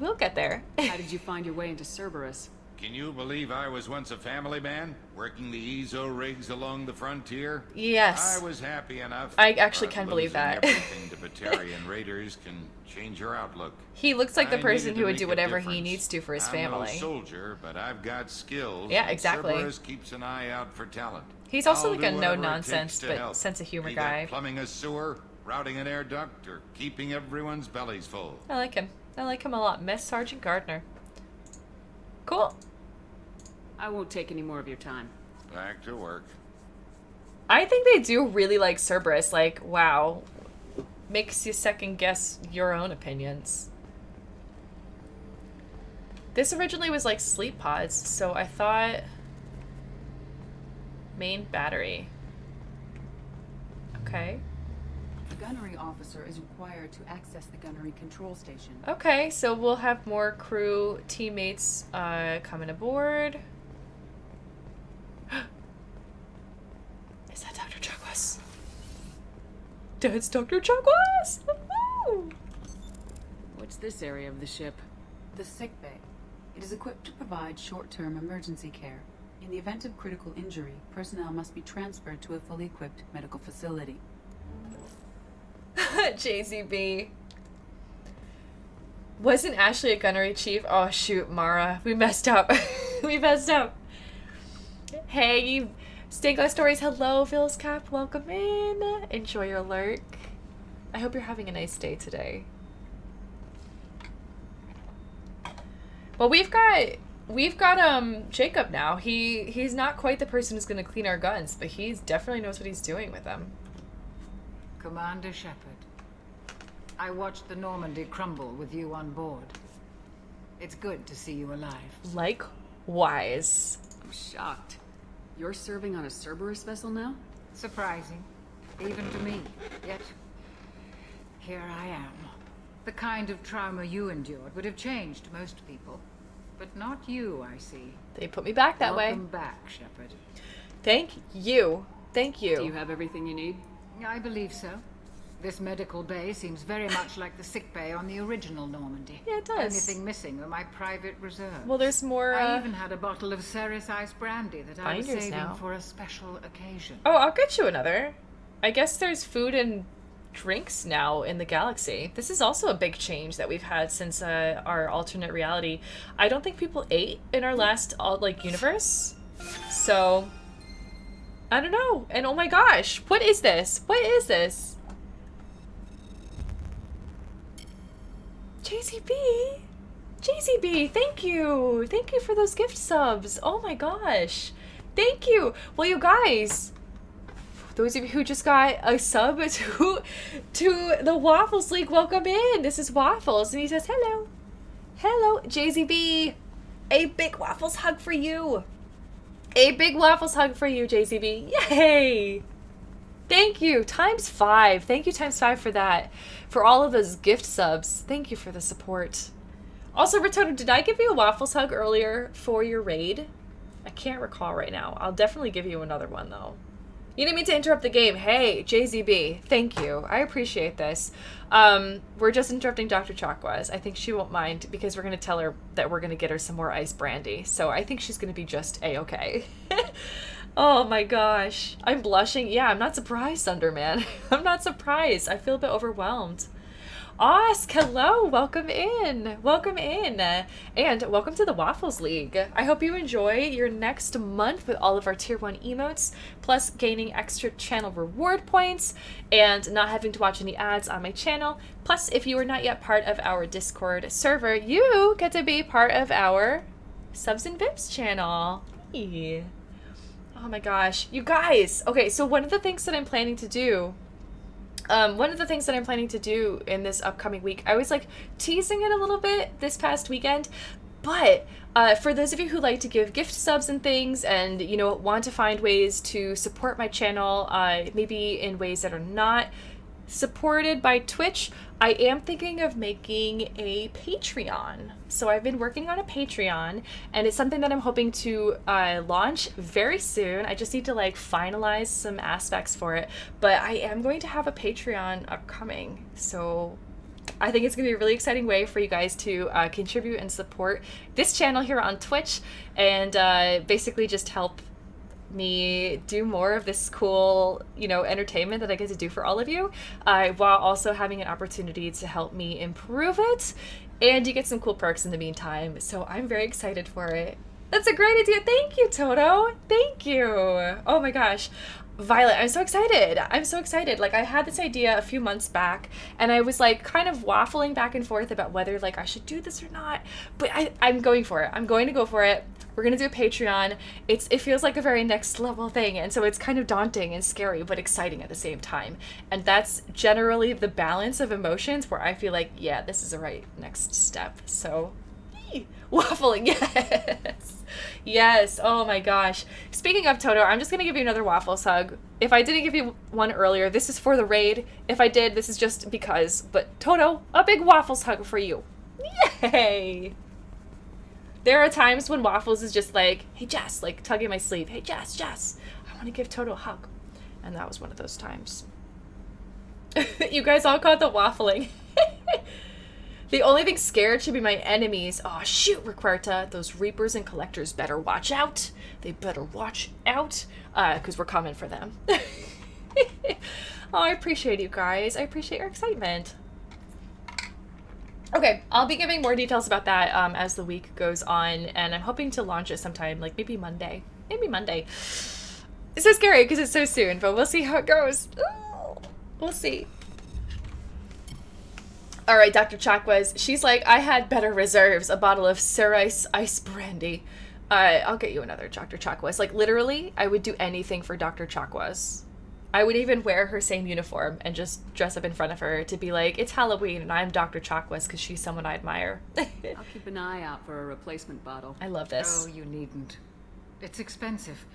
we'll get there. How did you find your way into Cerberus? Can you believe I was once a family man, working the EZO rigs along the frontier? Yes. I was happy enough. I actually but can believe losing that. Everything to Batarian raiders can change your outlook. He looks like the I person needed who to would do make a whatever he difference. needs to for his I'm family. no soldier, but I've got skills. Yeah, and exactly. Cerberus keeps an eye out for talent. He's also I'll like a do whatever it no-nonsense takes to but help. sense of humor Be that guy. plumbing a sewer, routing an air duct, or keeping everyone's bellies full. I like him. I like him a lot. Miss Sergeant Gardner. Cool. I won't take any more of your time. Back to work. I think they do really like Cerberus. Like, wow. Makes you second guess your own opinions. This originally was like sleep pods, so I thought... Main battery. Okay. The gunnery officer is required to access the gunnery control station. Okay, so we'll have more crew teammates coming aboard. Is that Dr. Chakwas? That's Dr. Chakwas! Woo-hoo! What's this area of the ship? The sick bay. It is equipped to provide short-term emergency care. In the event of critical injury, personnel must be transferred to a fully equipped medical facility. JZB. Wasn't Ashley a gunnery chief? Oh shoot, Mara. We messed up. We messed up. Hey, you Stained Stories, hello, Phil's Cap. Welcome in. Enjoy your lurk. I hope you're having a nice day today. Well, we've got Jacob now. He's not quite the person who's gonna clean our guns, but he definitely knows what he's doing with them. Commander Shepard, I watched the Normandy crumble with you on board. It's good to see you alive. Likewise. I'm shocked. You're serving on a Cerberus vessel now? Surprising, even to me. Yet, here I am. The kind of trauma you endured would have changed most people. But not you, I see. They put me back that way. Welcome back, Shepard. Thank you. Thank you. Do you have everything you need? I believe so. This medical bay seems very much like the sick bay on the original Normandy. Yeah, it does. Only thing missing were my private reserves. Well, there's more, I even had a bottle of Ceres Ice brandy that I was binders saving now. for a special occasion. Oh, I'll get you another. I guess there's food and drinks now in the galaxy. This is also a big change that we've had since our alternate reality. I don't think people ate in our last universe. So I don't know. And oh my gosh, what is this? What is this? JCB? JCB, thank you. Thank you for those gift subs. Oh my gosh. Thank you. Well, you guys, those of you who just got a sub to the Waffles League, welcome in. This is Waffles, and he says, hello. Hello, JZB. A big Waffles hug for you. A big Waffles hug for you, JZB. Yay. Thank you. ×5. Thank you ×5 for that. For all of those gift subs. Thank you for the support. Also, Ritoto, did I give you a Waffles hug earlier for your raid? I can't recall right now. I'll definitely give you another one, though. You didn't mean to interrupt the game. Hey, JZB, thank you. I appreciate this. We're just interrupting Dr. Chakwas. I think she won't mind because we're going to tell her that we're going to get her some more ice brandy. So I think she's going to be just A-okay. Oh my gosh. I'm blushing. Yeah, I'm not surprised, Thunderman. I'm not surprised. I feel a bit overwhelmed. Osk, hello, welcome in, and welcome to the Waffles League. I hope you enjoy your next month with all of our tier 1 emotes, plus gaining extra channel reward points, and not having to watch any ads on my channel. Plus, if you are not yet part of our Discord server, you get to be part of our Subs and Vips channel. Hey. Oh my gosh, you guys. Okay, so one of the things that I'm planning to do in this upcoming week, I was like teasing it a little bit this past weekend, but for those of you who like to give gift subs and things and, you know, want to find ways to support my channel, maybe in ways that are not supported by Twitch, I am thinking of making a Patreon. So I've been working on a Patreon, and it's something that I'm hoping to launch very soon. I just need to like finalize some aspects for it, but I am going to have a Patreon upcoming. So I think it's going to be a really exciting way for you guys to contribute and support this channel here on Twitch, and basically just help me do more of this cool, you know, entertainment that I get to do for all of you, while also having an opportunity to help me improve it, and you get some cool perks in the meantime. So I'm very excited for it. That's a great idea. Thank you, Toto. Thank you. Oh my gosh. Violet, I'm so excited. I'm so excited. Like, I had this idea a few months back, and I was like kind of waffling back and forth about whether like I should do this or not, but I'm going for it. I'm going to go for it. We're gonna do a Patreon. It feels like a very next level thing, and so it's kind of daunting and scary, but exciting at the same time. And that's generally the balance of emotions where I feel like, yeah, this is the right next step. So, waffling, yes. Yes, oh my gosh. Speaking of Toto, I'm just gonna give you another Waffles hug. If I didn't give you one earlier, this is for the raid. If I did, this is just because. But Toto, a big Waffles hug for you. Yay! There are times when Waffles is just like, hey Jess, like tugging my sleeve. Hey Jess, I want to give Toto a hug. And that was one of those times. You guys all caught the waffling. The only thing scared should be my enemies. Oh shoot, Requerta. Those Reapers and Collectors better watch out. They better watch out. Because we're coming for them. Oh, I appreciate you guys. I appreciate your excitement. Okay, I'll be giving more details about that as the week goes on, and I'm hoping to launch it sometime, like maybe Monday. Maybe Monday. It's so scary because it's so soon, but we'll see how it goes. Ooh, we'll see. All right, Dr. Chakwas. She's like, I had better reserves. A bottle of Cerise Ice Brandy. I'll get you another, Dr. Chakwas. Like, literally, I would do anything for Dr. Chakwas. I would even wear her same uniform and just dress up in front of her to be like, it's Halloween and I'm Dr. Chakwas because she's someone I admire. I'll keep an eye out for a replacement bottle. I love this. Oh, you needn't. It's expensive,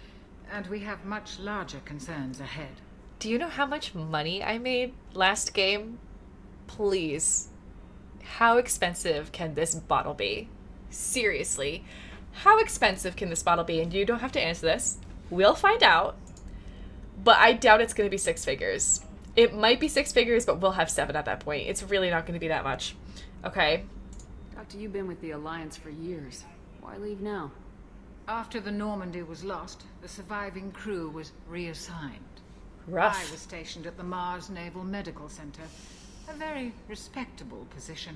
and we have much larger concerns ahead. Do you know how much money I made last game? Please. How expensive can this bottle be? Seriously. How expensive can this bottle be? And you don't have to answer this. We'll find out. But I doubt it's going to be 6 figures. It might be 6 figures, but we'll have 7 at that point. It's really not going to be that much. Okay. Doctor, you've been with the Alliance for years. Why leave now? After the Normandy was lost, the surviving crew was reassigned. Rough. I was stationed at the Mars Naval Medical Center. A very respectable position,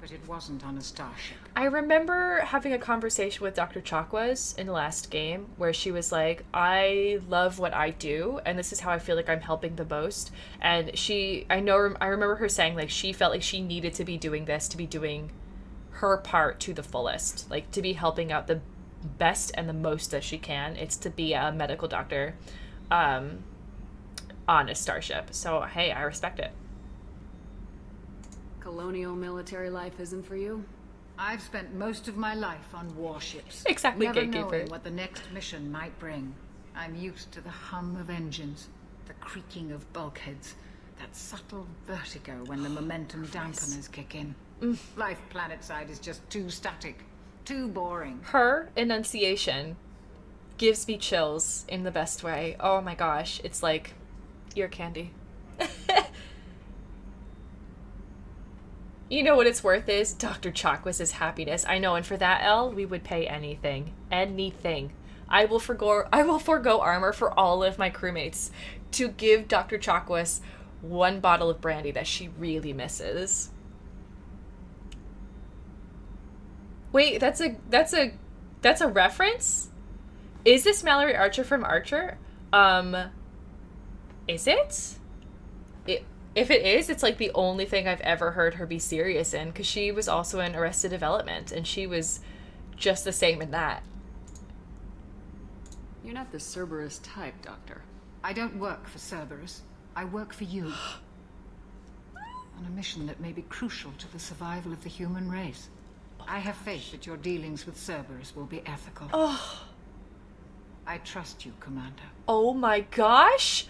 but it wasn't on a starship. I remember having a conversation with Dr. Chakwas in the last game where she was like, I love what I do, and this is how I feel like I'm helping the most. And I remember her saying, like, she felt like she needed to be doing this, to be doing her part to the fullest, like, to be helping out the best and the most that she can. It's to be a medical doctor on a starship. So, hey, I respect it. Colonial military life isn't for you? I've spent most of my life on warships. Exactly, never gatekeeper. knowing what the next mission might bring. I'm used to the hum of engines, the creaking of bulkheads, that subtle vertigo when the momentum dampeners kick in. Life planetside is just too static, too boring. Her enunciation gives me chills in the best way. Oh my gosh, it's like ear candy. You know what it's worth is Dr. Chakwas' happiness. I know, and for that, Elle, we would pay anything. Anything. I will forgo armor for all of my crewmates to give Dr. Chakwas one bottle of brandy that she really misses. Wait, that's a reference? Is this Mallory Archer from Archer? Is it? If it is, it's like the only thing I've ever heard her be serious in, because she was also in Arrested Development, and she was just the same in that. You're not the Cerberus type, Doctor. I don't work for Cerberus. I work for you. On a mission that may be crucial to the survival of the human race. I have faith that your dealings with Cerberus will be ethical. Oh. I trust you, Commander. Oh my gosh!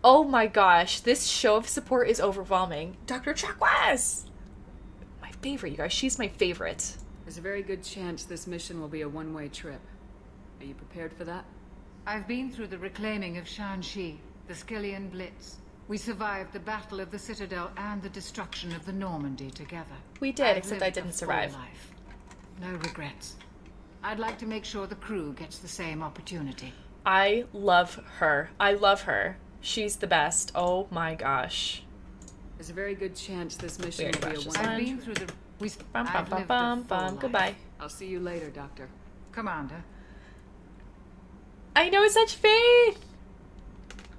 Oh my gosh, this show of support is overwhelming. Dr. Chakwas! My favorite, you guys. She's my favorite. There's a very good chance this mission will be a one-way trip. Are you prepared for that? I've been through the reclaiming of Shanxi, the Skillian Blitz. We survived the Battle of the Citadel and the destruction of the Normandy together. We did, except I didn't survive. Life. No regrets. I'd like to make sure the crew gets the same opportunity. I love her. I love her. She's the best. Oh my gosh. There's a very good chance this mission will be a one-way I've been trip. through the... Bum, bum, bum, bum. Goodbye. I'll see you later, Doctor. Commander. I know such faith!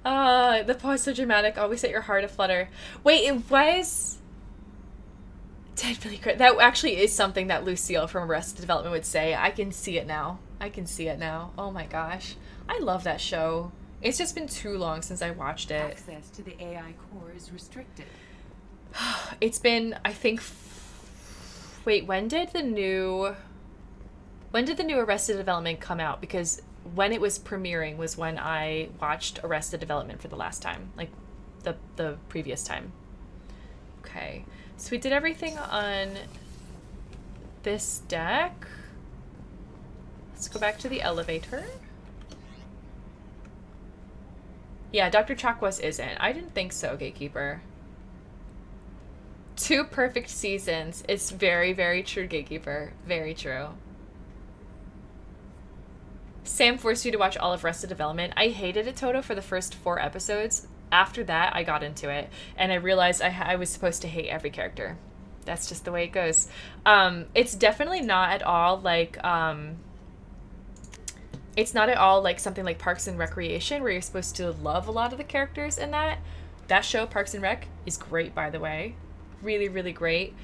The pause so dramatic, always set your heart aflutter. Wait, it was... Dead Billy Crit. That actually is something that Lucille from Arrested Development would say. I can see it now. I can see it now. Oh my gosh. I love that show. It's just been too long since I watched it. Access to the AI core is restricted. It's been, I think... Wait, when did the new Arrested Development come out? Because when it was premiering was when I watched Arrested Development for the last time. Like, the previous time. Okay. So we did everything on this deck. Let's go back to the elevator. Yeah, Dr. Chakwas isn't. I didn't think so, Gatekeeper. 2 perfect seasons. It's very, very true, Gatekeeper. Very true. Sam forced you to watch all of Arrested Development. I hated it, Toto, for the first 4 episodes. After that, I got into it, and I realized I was supposed to hate every character. That's just the way it goes. It's definitely not at all like... It's not at all like something like Parks and Recreation, where you're supposed to love a lot of the characters in that. That show, Parks and Rec, is great, by the way. Really, really great.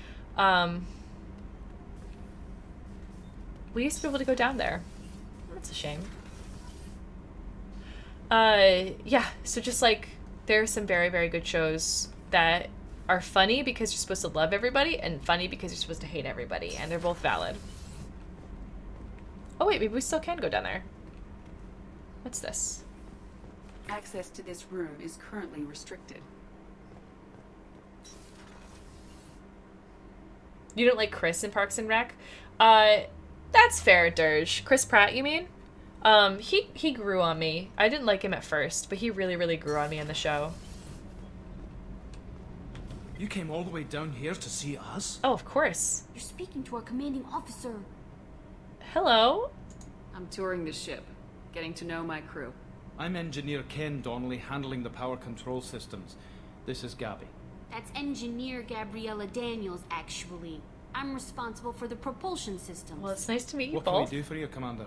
We used to be able to go down there. That's a shame. Yeah, so just like, there are some very, very good shows that are funny because you're supposed to love everybody, and funny because you're supposed to hate everybody, and they're both valid. Oh wait, maybe we still can go down there. What's this? Access to this room is currently restricted. You don't like Chris in Parks and Rec? That's fair, Dirge. Chris Pratt, you mean? He grew on me. I didn't like him at first, but he really, really grew on me in the show. You came all the way down here to see us? Oh, of course. You're speaking to our commanding officer. Hello? I'm touring the ship, getting to know my crew. I'm Engineer Ken Donnelly, handling the power control systems. This is Gabby. That's Engineer Gabriella Daniels, actually. I'm responsible for the propulsion systems. Well, it's nice to meet you What both. can we do for you, Commander?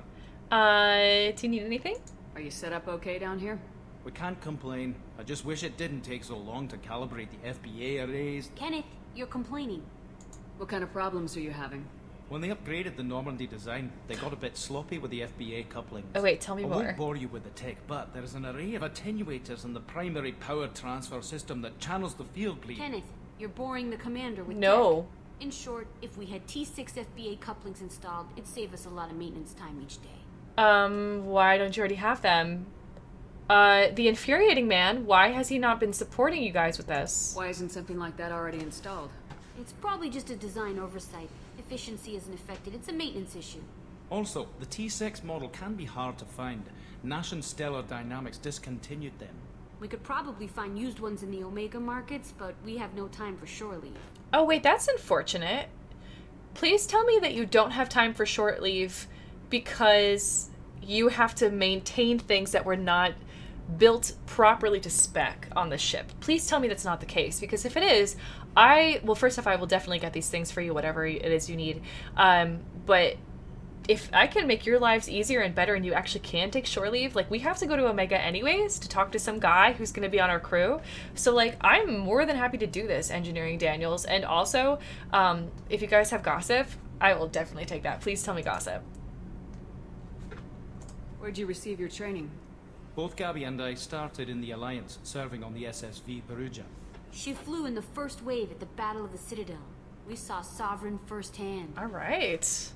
Do you need anything? Are you set up okay down here? We can't complain. I just wish it didn't take so long to calibrate the FBA arrays. Kenneth, you're complaining. What kind of problems are you having? When they upgraded the Normandy design, they got a bit sloppy with the FBA couplings. Oh wait, tell me I more. won't bore you with the tech, but there is an array of attenuators in the primary power transfer system that channels the field bleed. Kenneth, you're boring the commander with No. tech. In short, if we had T6 FBA couplings installed, it'd save us a lot of maintenance time each day. Why don't you already have them? The infuriating man, why has he not been supporting you guys with this? Why isn't something like that already installed? It's probably just a design oversight. Efficiency isn't affected. It's a maintenance issue. Also, the T6 model can be hard to find. Nash and Stellar Dynamics discontinued them. We could probably find used ones in the Omega markets, but we have no time for shore leave. Oh wait, that's unfortunate. Please tell me that you don't have time for short leave because you have to maintain things that were not built properly to spec on the ship. Please tell me that's not the case, because if it is, well, first off, I will definitely get these things for you, whatever it is you need. But if I can make your lives easier and better and you actually can take shore leave, like, we have to go to Omega anyways to talk to some guy who's going to be on our crew. So, like, I'm more than happy to do this, Engineering Daniels. And also, if you guys have gossip, I will definitely take that. Please tell me gossip. Where'd you receive your training? Both Gabby and I started in the Alliance, serving on the SSV Perugia. She flew in the first wave at the Battle of the Citadel. We saw Sovereign firsthand. All right.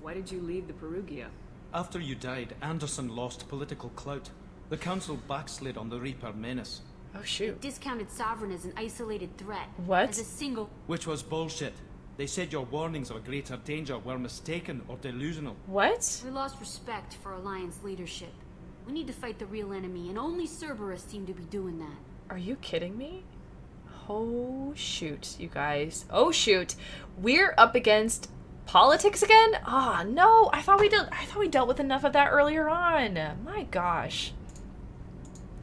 Why did you leave the Perugia? After you died, Anderson lost political clout. The Council backslid on the Reaper menace. Oh, shoot. They discounted Sovereign as an isolated threat. What? As a single... Which was bullshit. They said your warnings of a greater danger were mistaken or delusional. What? We lost respect for Alliance leadership. We need to fight the real enemy, and only Cerberus seem to be doing that. Are you kidding me? Oh, shoot, you guys. Oh, shoot. We're up against politics again? Ah, no. I thought we dealt with enough of that earlier on. My gosh.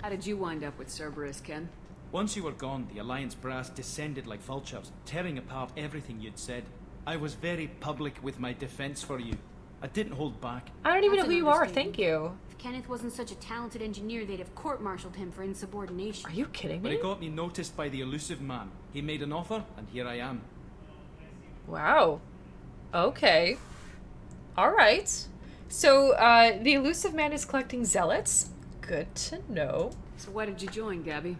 How did you wind up with Cerberus, Ken? Once you were gone, the Alliance brass descended like vultures, tearing apart everything you'd said. I was very public with my defense for you. I didn't hold back. I don't even That's know who an you are. understatement. Thank you. If Kenneth wasn't such a talented engineer, they'd have court-martialed him for insubordination. Are you kidding But me? it got me noticed by the elusive man. He made an offer, and here I am. Wow. Okay. All right. So, the elusive man is collecting zealots. Good to know. So why did you join, Gabby?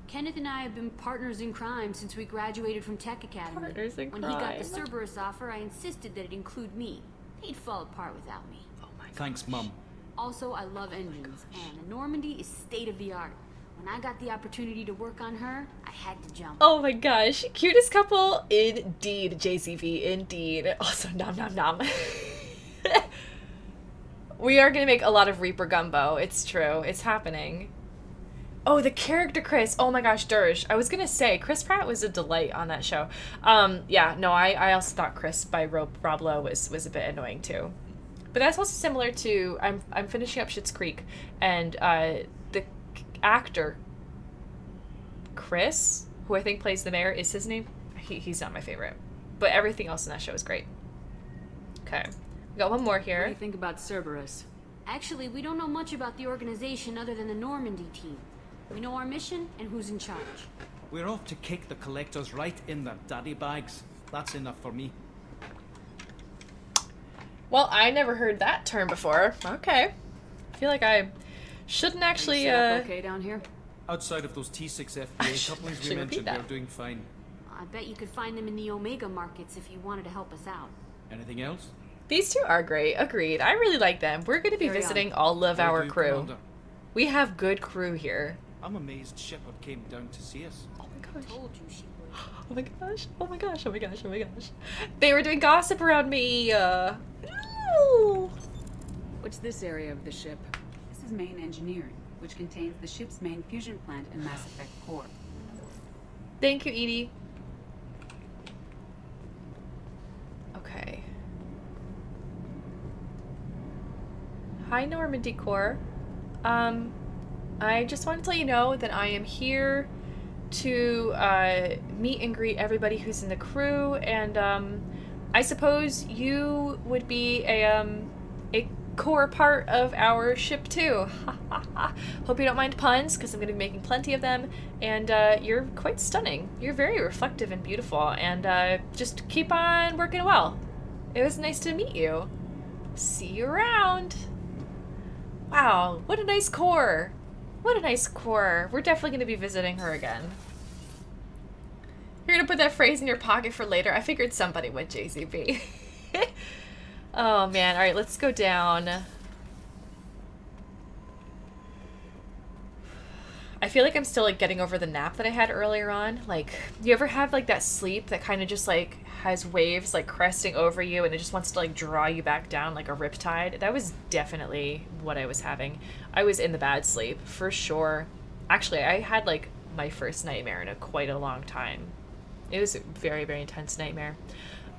Kenneth and I have been partners in crime since we graduated from Tech Academy. Partners in When he got crime. the Cerberus offer, I insisted that it include me. He'd fall apart without me. Oh my Thanks, Mum. Also, I love engines, and the Normandy is state-of-the-art. When I got the opportunity to work on her, I had to jump. Oh my gosh. Cutest couple. Indeed, JCV. Indeed. Also, nom nom nom. We are going to make a lot of Reaper gumbo. It's true. It's happening. Oh, the character Chris. Oh my gosh, Dirge. I was going to say, Chris Pratt was a delight on that show. Yeah, no, I also thought Chris by Rob Lowe was a bit annoying too. But that's also similar to, I'm finishing up Schitt's Creek, and the actor Chris, who I think plays the mayor, is his name? He's not my favorite. But everything else in that show is great. Okay. We got one more What do here. you think about Cerberus? Actually, we don't know much about the organization other than the Normandy team. We know our mission and who's in charge. We're off to kick the collectors right in their daddy bags. That's enough for me. Well, I never heard that term before. Okay. I feel like I shouldn't actually, You set up okay down here? Outside of those T6 I FBA should couplings we actually repeat mentioned, that. we're doing fine. I bet you could find them in the Omega markets if you wanted to help us out. Anything else? These two are great. Agreed. I really like them. We're going to be Carry on. visiting all of Will our do, crew. Commander. We have good crew here. I'm amazed Shepard came down to see us. Oh my gosh. Told you she would. Oh my gosh. Oh my gosh. Oh my gosh. Oh my gosh. They were doing gossip around me. Ooh. What's this area of the ship? This is main engineering, which contains the ship's main fusion plant and Mass Effect core. Thank you, Edie. Okay. Hi, Normandy Corps. I just wanted to let you know that I am here to meet and greet everybody who's in the crew, and I suppose you would be a core part of our ship too. Hope you don't mind puns, because I'm going to be making plenty of them, and you're quite stunning. You're very reflective and beautiful, and just keep on working well. It was nice to meet you. See you around. Wow, what a nice core. What a nice core. We're definitely going to be visiting her again. You're going to put that phrase in your pocket for later. I figured somebody would, JZB. Oh, man. All right, let's go down. I feel like I'm still, like, getting over the nap that I had earlier on. Like, you ever have, like, that sleep that kind of just, like, has waves, like, cresting over you, and it just wants to, like, draw you back down like a riptide? That was definitely what I was having. I was in the bad sleep, for sure. Actually, I had, like, my first nightmare in quite a long time. It was a very, very intense nightmare.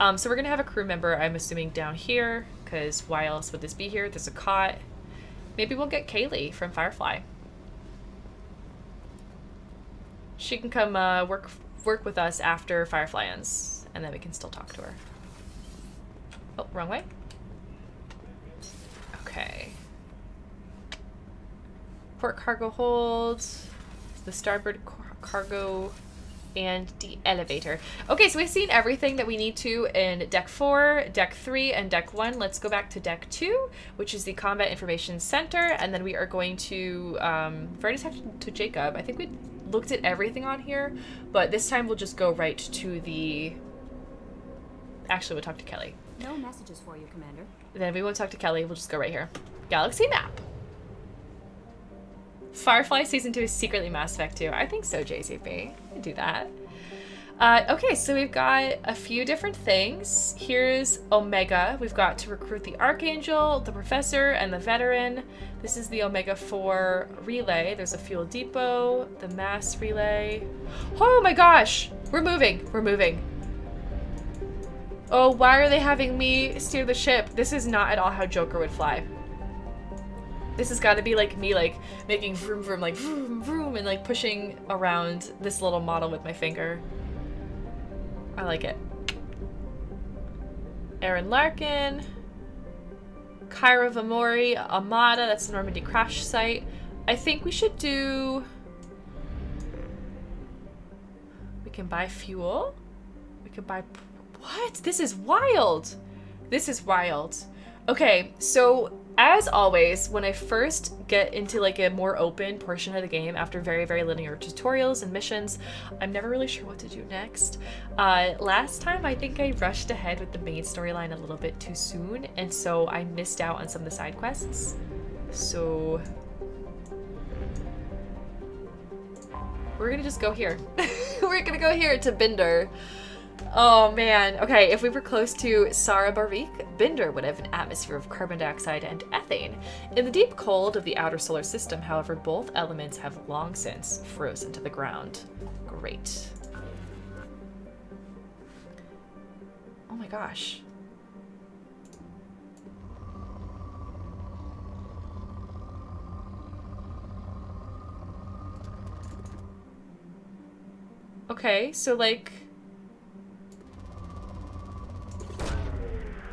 So we're going to have a crew member, I'm assuming, down here, because why else would this be here? There's a cot. Maybe we'll get Kaylee from Firefly. She can come work with us after Firefly ends, and then we can still talk to her. Oh, wrong way? Okay. Port cargo hold, the starboard cargo, and the elevator. Okay, so we've seen everything that we need to in Deck 4, Deck 3, and Deck 1. Let's go back to Deck 2, which is the Combat Information Center, and then we are going to, very talk to Jacob. I think we looked at everything on here, but this time we'll just go right to the... Actually, we'll talk to Kelly. No messages for you, Commander. Then we won't talk to Kelly, we'll just go right here. Galaxy map. Firefly Season 2 is secretly Mass Effect 2. I think so, JCP. We can do that. Okay, so we've got a few different things. Here's Omega. We've got to recruit the Archangel, the Professor, and the Veteran. This is the Omega 4 relay. There's a fuel depot, the mass relay. Oh my gosh! We're moving. We're moving. Oh, why are they having me steer the ship? This is not at all how Joker would fly. This has got to be like me, like making vroom vroom, like vroom vroom, and like pushing around this little model with my finger. I like it. Aaron Larkin, Kyra Vamori, Amada, that's the Normandy crash site. I think we should do... We can buy fuel. We could buy... What? This is wild. This is wild. Okay, so as always, when I first get into like a more open portion of the game after very, very linear tutorials and missions, I'm never really sure what to do next. Last time, I think I rushed ahead with the main storyline a little bit too soon, and so I missed out on some of the side quests. So we're gonna just go here. We're gonna go here to Binder. Oh man, okay, if we were close to Sara Barvik, Binder would have an atmosphere of carbon dioxide and ethane. In the deep cold of the outer solar system, however, both elements have long since frozen to the ground. Great. Oh my gosh. Okay, so like...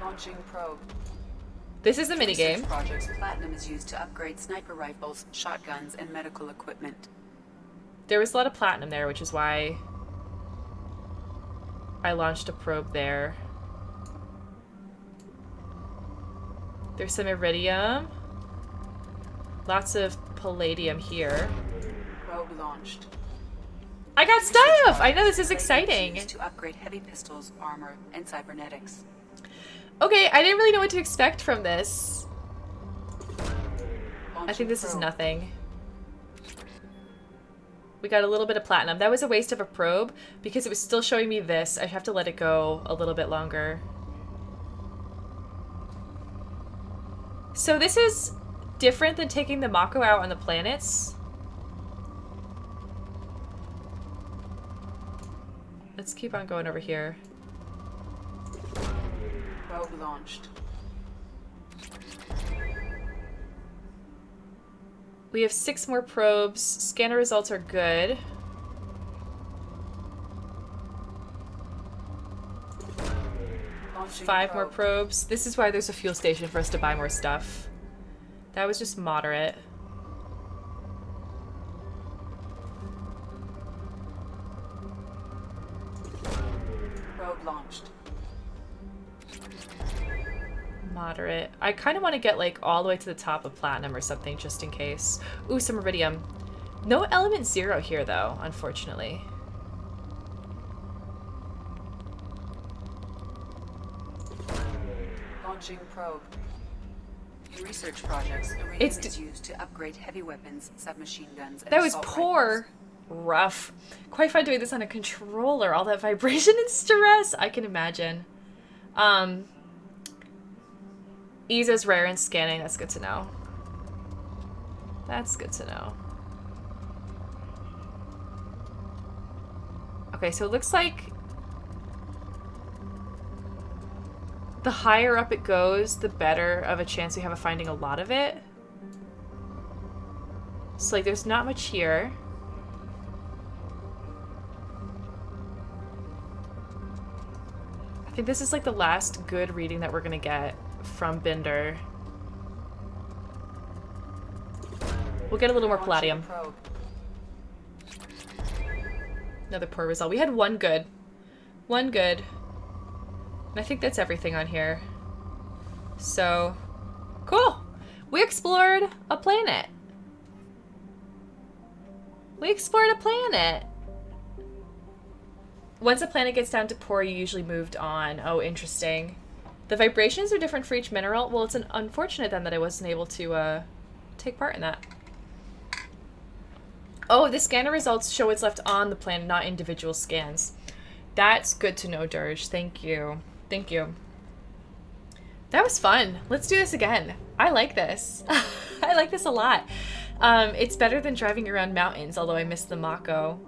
Launching probe. This is a minigame. Projects platinum is used to upgrade sniper rifles, shotguns, and medical equipment. There was a lot of platinum there, which is why I launched a probe there. There's some iridium. Lots of palladium here. Probe launched. I got stuff! I know, this is exciting. Used to upgrade heavy pistols, armor, and cybernetics. Okay, I didn't really know what to expect from this. I think this is nothing. We got a little bit of platinum. That was a waste of a probe because it was still showing me this. I have to let it go a little bit longer. So this is different than taking the Mako out on the planets. Let's keep on going over here. Probe launched. We have 6 more probes. Scanner results are good. 5 more probes. This is why there's a fuel station for us to buy more stuff. That was just moderate. Probe launched. Moderate. I kind of want to get like all the way to the top of platinum or something just in case. Ooh, some iridium. No element 0 here though, unfortunately. Launching probe. In research projects, iridium is used to upgrade heavy weapons, submachine guns, and that was assault poor. Rough. Quite fun doing this on a controller. All that vibration and stress. I can imagine. ESO's rare in scanning. That's good to know. That's good to know. Okay, so it looks like the higher up it goes, the better of a chance we have of finding a lot of it. So, like, there's not much here. I think this is, like, the last good reading that we're gonna get from Binder. We'll get a little more palladium. Another poor result. We had one good. One good. And I think that's everything on here. So, cool. We explored a planet. We explored a planet. Once a planet gets down to poor, you usually moved on. Oh, interesting. The vibrations are different for each mineral. Well, it's unfortunate then that I wasn't able to take part in that. Oh, the scanner results show what's left on the planet, not individual scans. That's good to know, Dirge. Thank you. Thank you. That was fun. Let's do this again. I like this. I like this a lot. It's better than driving around mountains, although I miss the Mako.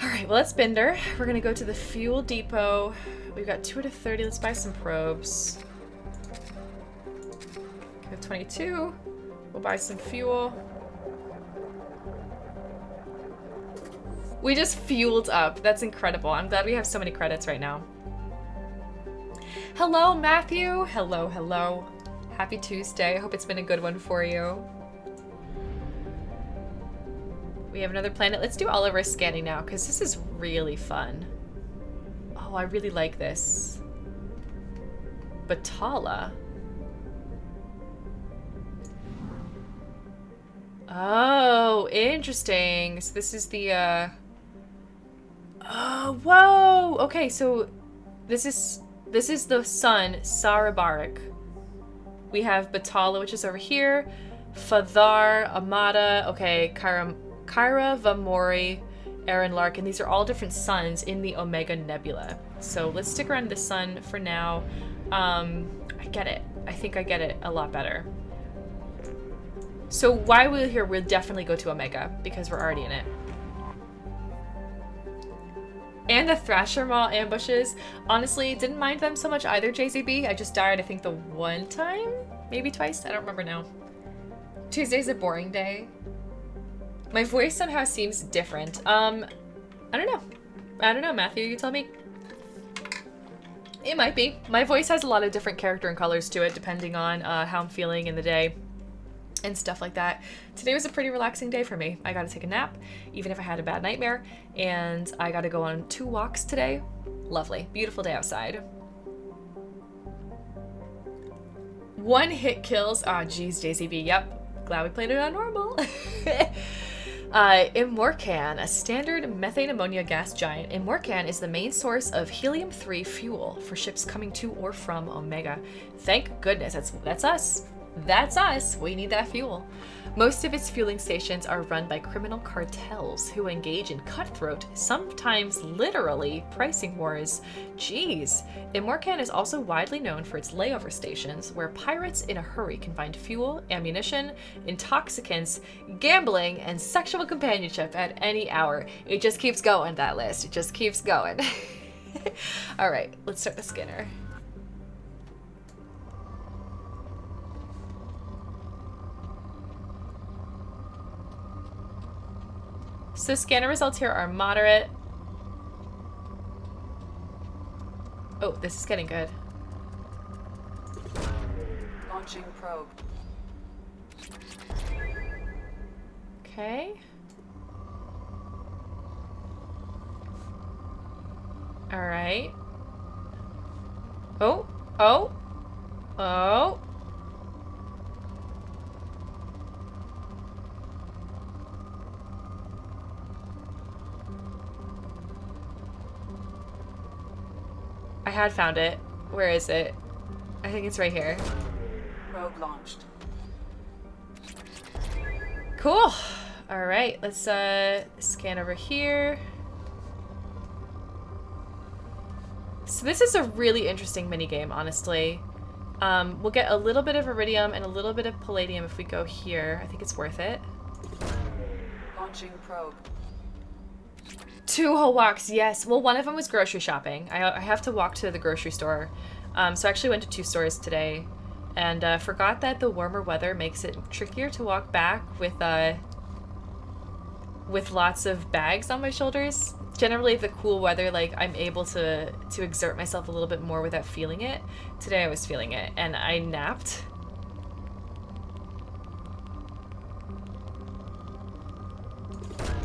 Alright, well, let's Binder. We're gonna go to the fuel depot. We've got 2 out of 30. Let's buy some probes. We have 22. We'll buy some fuel. We just fueled up. That's incredible. I'm glad we have so many credits right now. Hello, Matthew. Hello, hello. Happy Tuesday. I hope it's been a good one for you. We have another planet. Let's do all of our scanning now, because this is really fun. Oh, I really like this. Batala. Oh, interesting. So this is the, oh, whoa! Okay, so this is the sun, Sarabarik. We have Batala, which is over here. Fadar, Amada, okay, Kyra Vamori, Aaron Larkin. These are all different suns in the Omega Nebula. So let's stick around the sun for now. I get it. I think I get it a lot better. So while we're here, we'll definitely go to Omega, because we're already in it. And the Thrasher Maw ambushes. Honestly, didn't mind them so much either, JZB. I just died, I think, the one time? Maybe twice? I don't remember now. Tuesday's a boring day. My voice somehow seems different. I don't know. I don't know, Matthew, you tell me. It might be. My voice has a lot of different character and colors to it, depending on how I'm feeling in the day. And stuff like that. Today was a pretty relaxing day for me. I got to take a nap, even if I had a bad nightmare, and I got to go on 2 walks today. Lovely. Beautiful day outside. 1 hit kills. Ah, geez, JCB. Yep. Glad we played it on normal. Immorcan, a standard methane ammonia gas giant. Immorcan is the main source of helium-3 fuel for ships coming to or from Omega. Thank goodness. That's us. That's us. We need that fuel. Most of its fueling stations are run by criminal cartels who engage in cutthroat, sometimes literally, pricing wars. Jeez. Immorcan is also widely known for its layover stations, where pirates in a hurry can find fuel, ammunition, intoxicants, gambling, and sexual companionship at any hour. It just keeps going, that list. It just keeps going. Alright, let's start the scanner. So scanner results here are moderate. Oh, this is getting good. Launching probe. Okay. All right. Oh, oh, oh. I had found it. Where is it? I think it's right here. Probe launched. Cool. All right, let's scan over here. So this is a really interesting minigame, honestly. We'll get a little bit of iridium and a little bit of palladium if we go here. I think it's worth it. Launching probe. 2 whole walks, yes. Well, one of them was grocery shopping. I have to walk to the grocery store. So I actually went to 2 stores today and forgot that the warmer weather makes it trickier to walk back with lots of bags on my shoulders. Generally, the cool weather, like, I'm able to exert myself a little bit more without feeling it. Today I was feeling it, and I napped.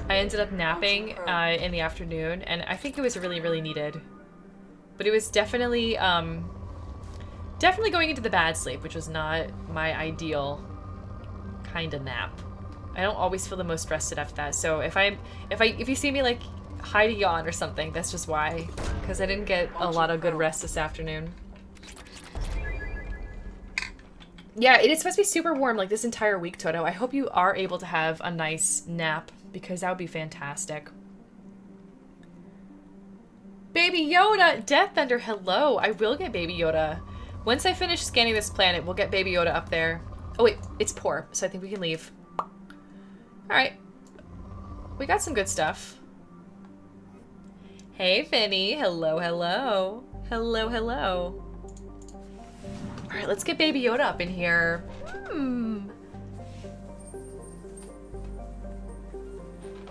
I ended up napping in the afternoon, and I think it was really, really needed. But it was definitely, definitely going into the bad sleep, which was not my ideal kind of nap. I don't always feel the most rested after that. So if you see me like hide a yawn or something, that's just why, because I didn't get a lot of good rest this afternoon. Yeah, it is supposed to be super warm like this entire week, Toto. I hope you are able to have a nice nap, because that would be fantastic. Baby Yoda! Deathbender, hello! I will get Baby Yoda. Once I finish scanning this planet, we'll get Baby Yoda up there. Oh wait, it's poor, so I think we can leave. Alright. We got some good stuff. Hey, Finny. Hello, hello. Hello, hello. Alright, let's get Baby Yoda up in here.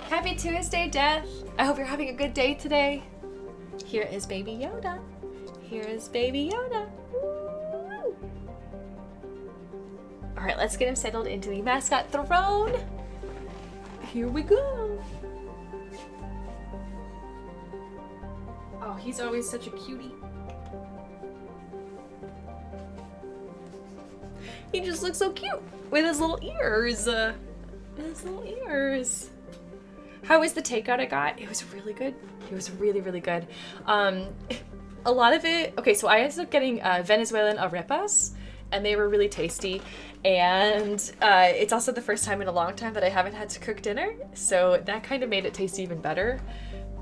Happy Tuesday, Death. I hope you're having a good day today. Here is Baby Yoda. Here is Baby Yoda. Woo! Alright, let's get him settled into the mascot throne. Here we go. Oh, he's always such a cutie. He just looks so cute with his little ears. How was the takeout I got? It was really good. It was really, really good. A lot of it... Okay, so I ended up getting Venezuelan arepas, and they were really tasty. And it's also the first time in a long time that I haven't had to cook dinner, so that kind of made it taste even better.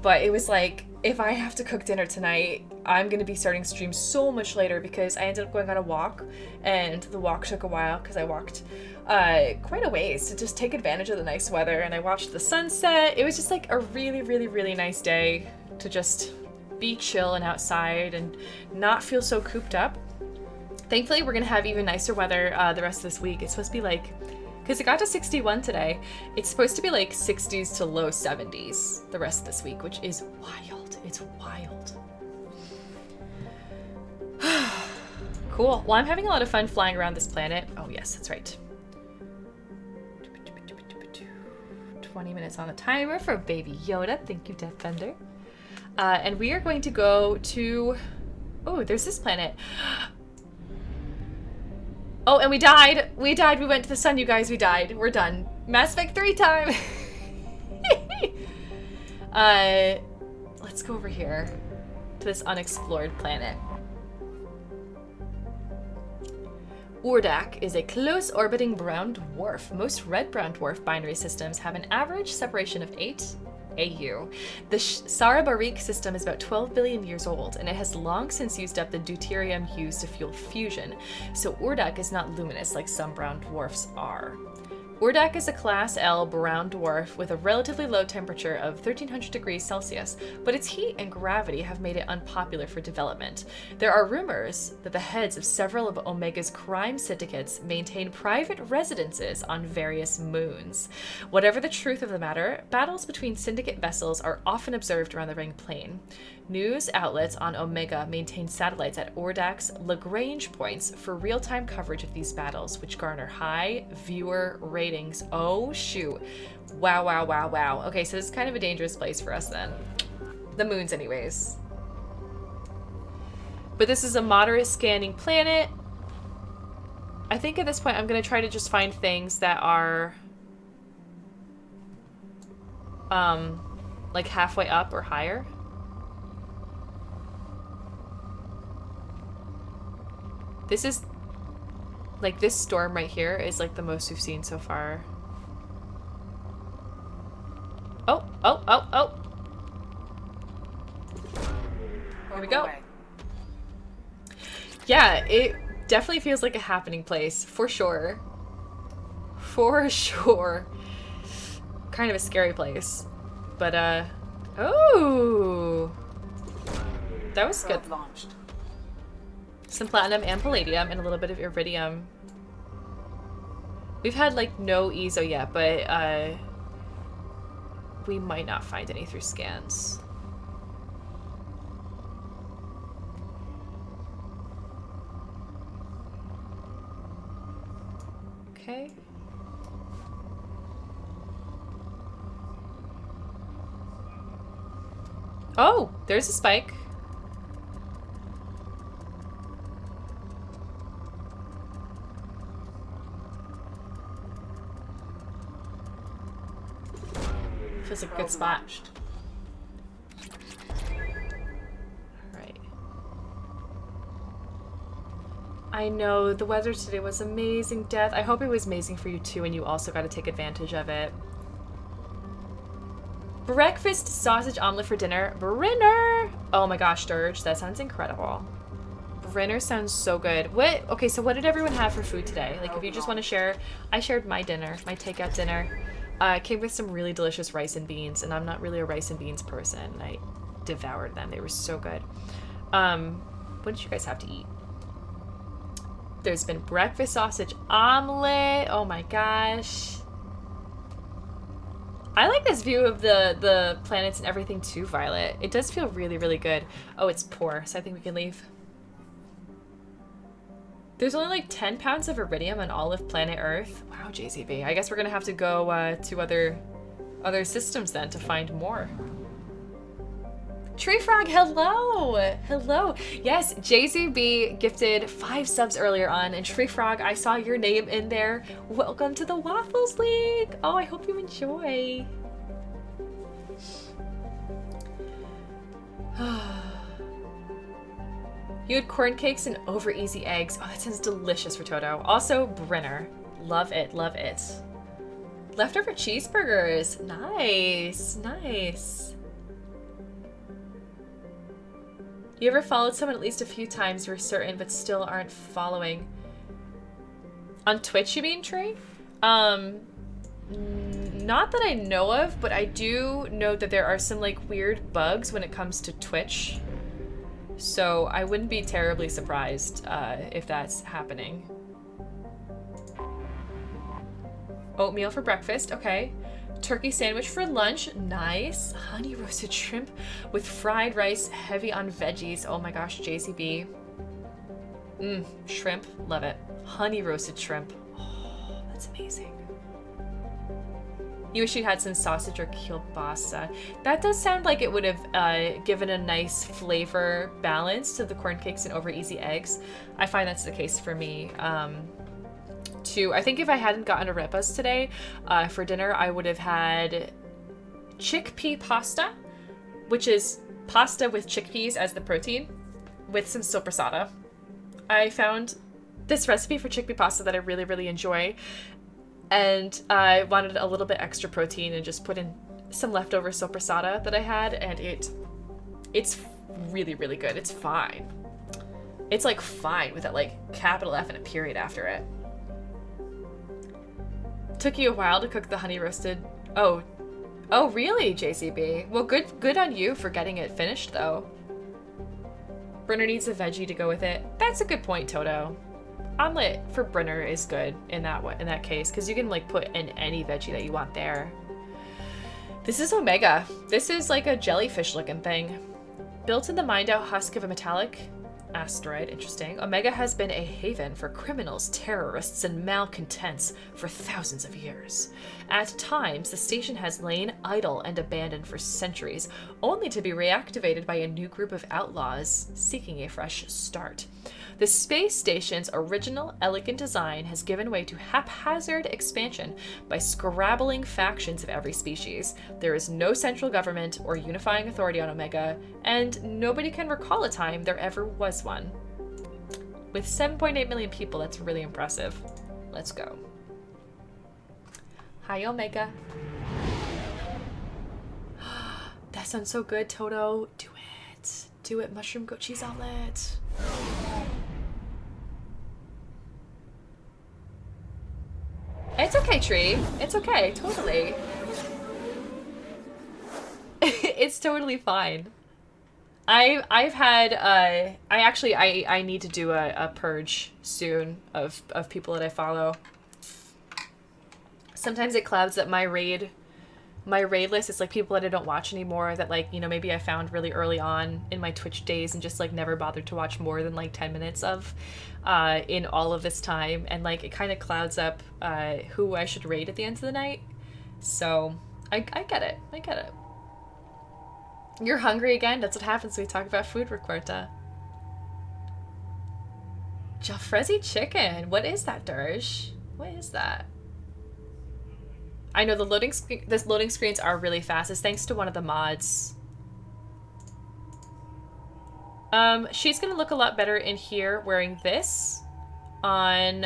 But it was like, if I have to cook dinner tonight, I'm going to be starting stream so much later because I ended up going on a walk, and the walk took a while because I walked quite a ways to just take advantage of the nice weather, and I watched the sunset. It was just like a really, really, really nice day to just be chill and outside and not feel so cooped up. Thankfully, we're going to have even nicer weather the rest of this week. It's supposed to be like, because it got to 61 today, it's supposed to be like 60s to low 70s the rest of this week, which is wild. It's wild. Cool. Well, I'm having a lot of fun flying around this planet. Oh, yes, that's right. 20 minutes on the timer for Baby Yoda. Thank you, Deathbender. And we are going to go to... Oh, there's this planet. Oh, and we died. We died. We went to the sun, you guys. We died. We're done. Mass Effect 3 time. Let's go over here to this unexplored planet. Urdak is a close-orbiting brown dwarf. Most red-brown dwarf binary systems have an average separation of 8 AU. The Sarabarik system is about 12 billion years old, and it has long since used up the deuterium used to fuel fusion, so Urdak is not luminous like some brown dwarfs are. Urdak is a Class L brown dwarf with a relatively low temperature of 1300 degrees Celsius, but its heat and gravity have made it unpopular for development. There are rumors that the heads of several of Omega's crime syndicates maintain private residences on various moons. Whatever the truth of the matter, battles between syndicate vessels are often observed around the ring plane. News outlets on Omega maintain satellites at Urdak's Lagrange points for real-time coverage of these battles, which garner high viewer ratings. Oh, shoot. Wow, wow, wow, wow. Okay, so this is kind of a dangerous place for us then. The moons, anyways. But this is a moderate scanning planet. I think at this point I'm going to try to just find things that are like halfway up or higher. This is like, this storm right here is like the most we've seen so far. Oh, oh, oh, oh. Here we go. Yeah, it definitely feels like a happening place, for sure. For sure. Kind of a scary place. But, oh! That was good. Launched. Some platinum and palladium and a little bit of iridium. We've had, like, no ESO yet, but, we might not find any through scans. Okay. Oh, there's a spike. Feels like a good spot. Alright. I know, the weather today was amazing, Death. I hope it was amazing for you too, and you also got to take advantage of it. Breakfast sausage omelet for dinner. Brinner! Oh my gosh, Dirge, that sounds incredible. Brinner sounds so good. What? Okay, so what did everyone have for food today? Like, if you just want to share, I shared my dinner, my takeout dinner. Came with some really delicious rice and beans, and I'm not really a rice and beans person. I devoured them. They were so good. What did you guys have to eat? There's been breakfast sausage omelet. Oh my gosh. I like this view of the planets and everything too, Violet. It does feel really, really good. Oh, it's poor, so I think we can leave. There's only like 10 pounds of iridium on all of planet Earth. Wow, JCB. I guess we're gonna have to go to other systems then to find more. Tree Frog, hello! Hello. Yes, JZB gifted 5 subs earlier on, and Tree Frog, I saw your name in there. Welcome to the Waffles League! Oh, I hope you enjoy. You had corn cakes and over easy eggs. Oh, that sounds delicious for Toto. Also, Brenner. Love it, love it. Leftover cheeseburgers. Nice, nice. You ever followed someone at least a few times you're certain but still aren't following? On Twitch, you mean, Trey? Not that I know of, but I do know that there are some like weird bugs when it comes to Twitch. So I wouldn't be terribly surprised if that's happening. Oatmeal for breakfast, okay. Turkey sandwich for lunch, nice. Honey roasted shrimp with fried rice, heavy on veggies. Oh my gosh, JCB. Shrimp, love it. Honey roasted shrimp. Oh, that's amazing. You wish you had some sausage or kielbasa. That does sound like it would have given a nice flavor balance to the corn cakes and over easy eggs. I find that's the case for me. I think if I hadn't gotten arepas today for dinner, I would have had chickpea pasta, which is pasta with chickpeas as the protein, with some soppressata. I found this recipe for chickpea pasta that I really, really enjoy, and I wanted a little bit extra protein and just put in some leftover soppressata that I had, and it's really, really good. It's fine. It's like fine with that like capital F and a period after it. Took you a while to cook the honey roasted. Oh. Oh, really, JCB? Well, good on you for getting it finished, though. Brynner needs a veggie to go with it. That's a good point, Toto. Omelet for Brynner is good in that case, because you can like put in any veggie that you want there. This is Omega. This is like a jellyfish looking thing. Built in the mined out husk of a metallic asteroid, interesting. Omega has been a haven for criminals, terrorists, and malcontents for thousands of years. At times, the station has lain idle and abandoned for centuries, only to be reactivated by a new group of outlaws seeking a fresh start. The space station's original, elegant design has given way to haphazard expansion by scrabbling factions of every species. There is no central government or unifying authority on Omega, and nobody can recall a time there ever was one. With 7.8 million people, that's really impressive. Let's go. Hi, Omega. That sounds so good, Toto. Do it. Do it, mushroom goat cheese omelet. It's okay, Tree. It's okay, totally. It's totally fine. I've had I need to do a purge soon of people that I follow. Sometimes it clouds up my raid list. It's like people that I don't watch anymore that, like, you know, maybe I found really early on in my Twitch days and just like never bothered to watch more than like 10 minutes of in all of this time, and like it kind of clouds up who I should raid at the end of the night. So I get it. I get it. You're hungry again? That's what happens when we talk about food, Recorta. Jalfrezi chicken. What is that, Dersh? What is that? I know the loading screens are really fast. It's thanks to one of the mods. She's gonna look a lot better in here wearing this on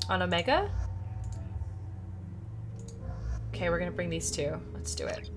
Omega. Okay, we're gonna bring these two. Let's do it.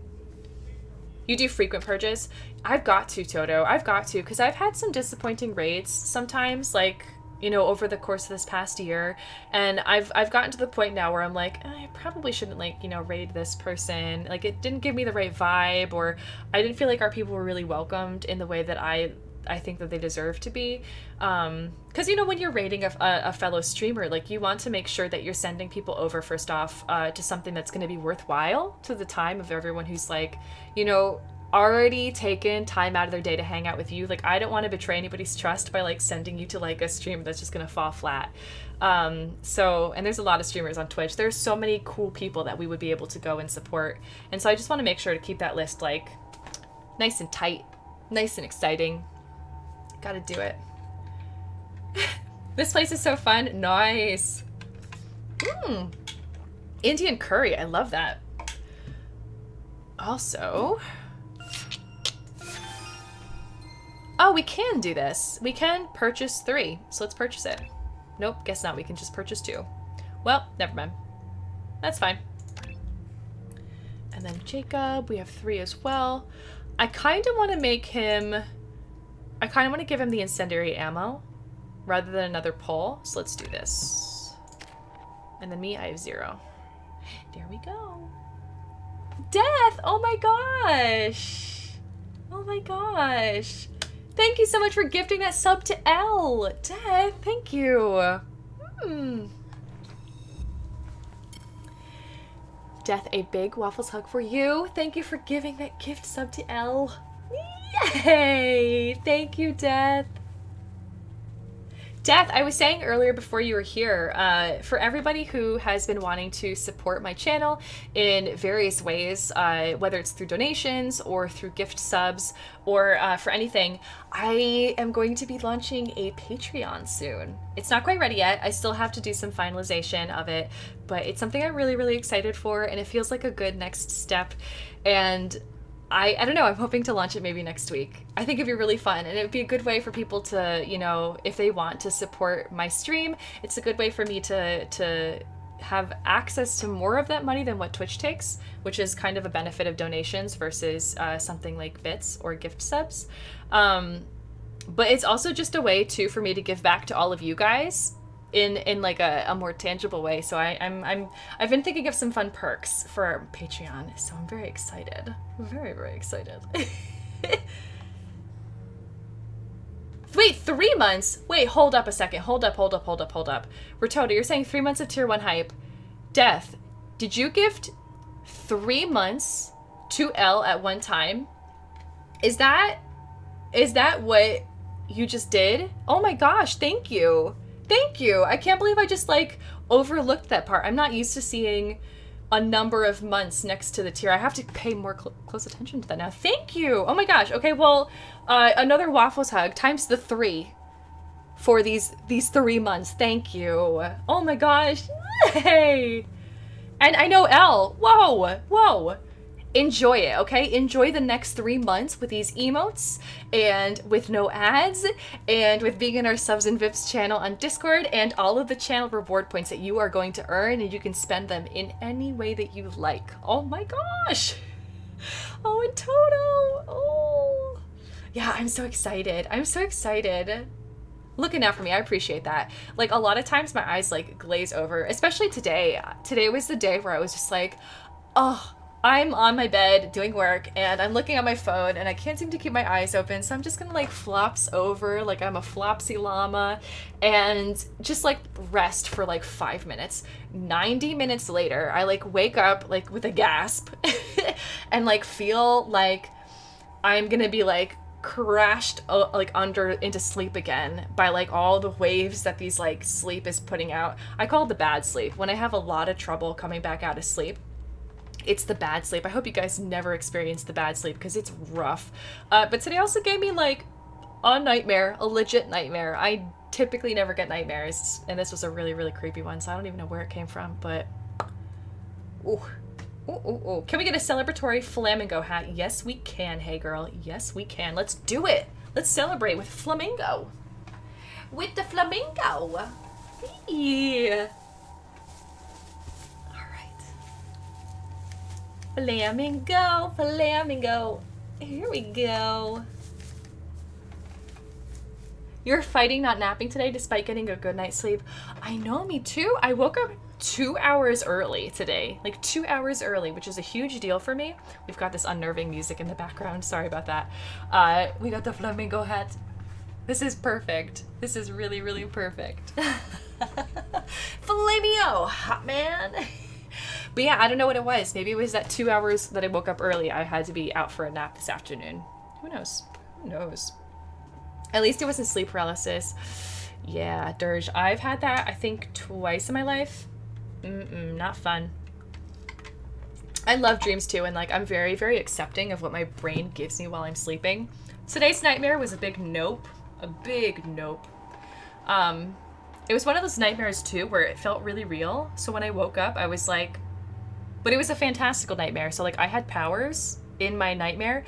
You do frequent purges? I've got to, Toto. I've got to, because I've had some disappointing raids sometimes, like, you know, over the course of this past year, and I've gotten to the point now where I'm like, I probably shouldn't, like, you know, raid this person. Like, it didn't give me the right vibe, or I didn't feel like our people were really welcomed in the way that I think that they deserve to be. Because, you know, when you're raiding a fellow streamer, like, you want to make sure that you're sending people over, first off, to something that's going to be worthwhile to the time of everyone who's, like, you know, already taken time out of their day to hang out with you. Like, I don't want to betray anybody's trust by, like, sending you to, like, a stream that's just going to fall flat. So, and there's a lot of streamers on Twitch. There's so many cool people that we would be able to go and support. And so I just want to make sure to keep that list, like, nice and tight, nice and exciting. Gotta do it. This place is so fun. Nice. Indian curry. I love that. Also, oh, we can do this. We can purchase 3. So let's purchase it. Nope, guess not. We can just purchase 2. Well, never mind. That's fine. And then Jacob, we have 3 as well. I kind of want to make him... I kind of want to give him the incendiary ammo rather than another pole. So let's do this. And then me, I have 0. There we go. Death! Oh my gosh! Oh my gosh! Thank you so much for gifting that sub to L! Death, thank you! Death, a big Waffles hug for you. Thank you for giving that gift sub to L. Yay! Thank you, Death. Death, I was saying earlier before you were here, for everybody who has been wanting to support my channel in various ways, whether it's through donations or through gift subs or for anything, I am going to be launching a Patreon soon. It's not quite ready yet. I still have to do some finalization of it, but it's something I'm really, really excited for, and it feels like a good next step. And I don't know, I'm hoping to launch it maybe next week. I think it'd be really fun, and it'd be a good way for people to, you know, if they want to support my stream, it's a good way for me to have access to more of that money than what Twitch takes, which is kind of a benefit of donations versus something like bits or gift subs. But it's also just a way, too, for me to give back to all of you guys in like a more tangible way. So I've been thinking of some fun perks for Patreon, so I'm very excited. Very, very excited. Wait, 3 months? Wait, hold up a second. Hold up. Rotota, you're saying 3 months of tier 1 hype. Death, did you gift 3 months to L at one time? Is that what you just did? Oh my gosh, thank you. Thank you. I can't believe I just like overlooked that part. I'm not used to seeing a number of months next to the tier. I have to pay more close attention to that now. Thank you. Oh my gosh. Okay, well, another Waffles hug times the 3 for these 3 months. Thank you. Oh my gosh. Yay. And I know L. Whoa. Enjoy it, okay? Enjoy the next 3 months with these emotes and with no ads and with being in our subs and VIPs channel on Discord and all of the channel reward points that you are going to earn, and you can spend them in any way that you like. Oh my gosh. Oh, and Toto. Oh. Yeah, I'm so excited. Looking out for me. I appreciate that. Like, a lot of times my eyes like glaze over, especially today. Today was the day where I was just like, oh, I'm on my bed doing work and I'm looking at my phone and I can't seem to keep my eyes open. So I'm just gonna like flops over like I'm a flopsy llama and just like rest for like 5 minutes. 90 minutes later, I like wake up like with a gasp and like feel like I'm gonna be like crashed like under into sleep again by like all the waves that these like sleep is putting out. I call it the bad sleep. When I have a lot of trouble coming back out of sleep, it's the bad sleep. I hope you guys never experience the bad sleep because it's rough. But today also gave me like a nightmare, a legit nightmare. I typically never get nightmares, and this was a really, really creepy one, so I don't even know where it came from, but ooh. Ooh. Can we get a celebratory flamingo hat? Yes, we can. Hey, girl. Yes, we can. Let's do it. Let's celebrate with flamingo. With the flamingo. Yeah. Flamingo. Here we go. You're fighting not napping today despite getting a good night's sleep. I know, me too. I woke up 2 hours early today. Like 2 hours early, which is a huge deal for me. We've got this unnerving music in the background. Sorry about that. We got the flamingo hat. This is perfect. This is really, really perfect. Flamio, hot man. But yeah, I don't know what it was. Maybe it was that 2 hours that I woke up early. I had to be out for a nap this afternoon. Who knows? At least it wasn't sleep paralysis. Yeah, Dirge. I've had that, I think, twice in my life. Not fun. I love dreams too, and like I'm very, very accepting of what my brain gives me while I'm sleeping. Today's nightmare was a big nope. It was one of those nightmares too where it felt really real. So when I woke up, I was like, but it was a fantastical nightmare. So like I had powers in my nightmare,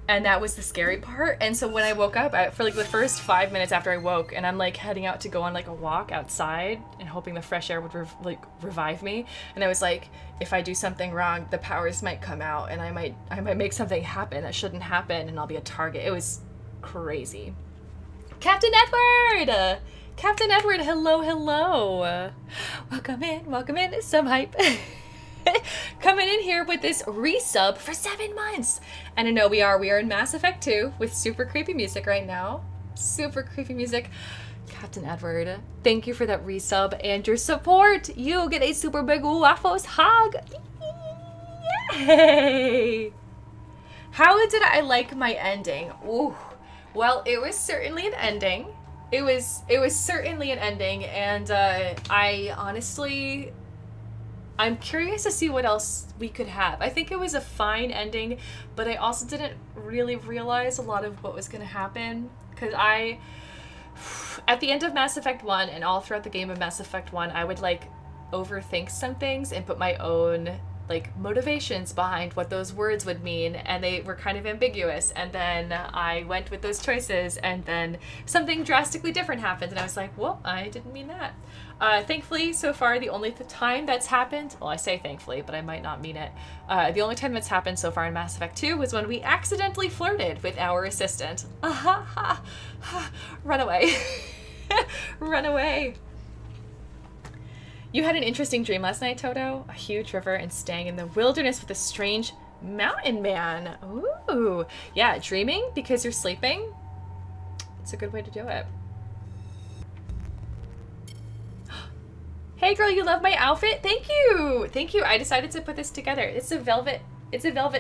and that was the scary part. And so when I woke up, for like the first 5 minutes after I woke, and I'm like heading out to go on like a walk outside and hoping the fresh air would revive me. And I was like, if I do something wrong, the powers might come out and I might make something happen that shouldn't happen, and I'll be a target. It was crazy. Captain Edward! Captain Edward, hello. Welcome in, some hype. Coming in here with this resub for 7 months. And I know we are in Mass Effect 2 with super creepy music right now. Super creepy music. Captain Edward, thank you for that resub and your support. You get a super big waffles hug. Yay! How did I like my ending? Ooh. Well, it was certainly an ending. It was certainly an ending, and I honestly, I'm curious to see what else we could have. I think it was a fine ending, but I also didn't really realize a lot of what was going to happen, because at the end of Mass Effect 1 and all throughout the game of Mass Effect 1, I would like overthink some things and put my own like motivations behind what those words would mean, and they were kind of ambiguous, and then I went with those choices, and then something drastically different happened, and I was like, well, I didn't mean that. Thankfully, so far, the only time that's happened, well, I say thankfully, but I might not mean it, the only time that's happened so far in Mass Effect 2 was when we accidentally flirted with our assistant. Run away. Run away. You had an interesting dream last night, Toto. A huge river and staying in the wilderness with a strange mountain man. Ooh. Yeah, dreaming because you're sleeping. It's a good way to do it. Hey girl, you love my outfit? Thank you. Thank you. I decided to put this together. It's a velvet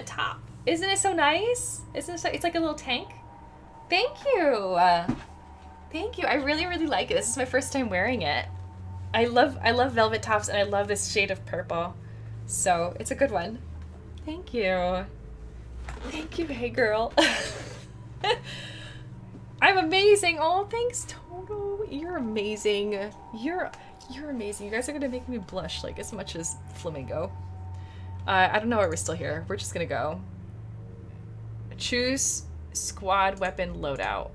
top. Isn't it so nice? Isn't it so, it's like a little tank? Thank you. Thank you. I really, really like it. This is my first time wearing it. I love velvet tops, and I love this shade of purple. So it's a good one. Thank you. Thank you, hey girl. I'm amazing. Oh, thanks, Toto. You're amazing. You're amazing. You guys are gonna make me blush like as much as Flamingo. I don't know why we're still here. We're just gonna go. Choose squad weapon loadout.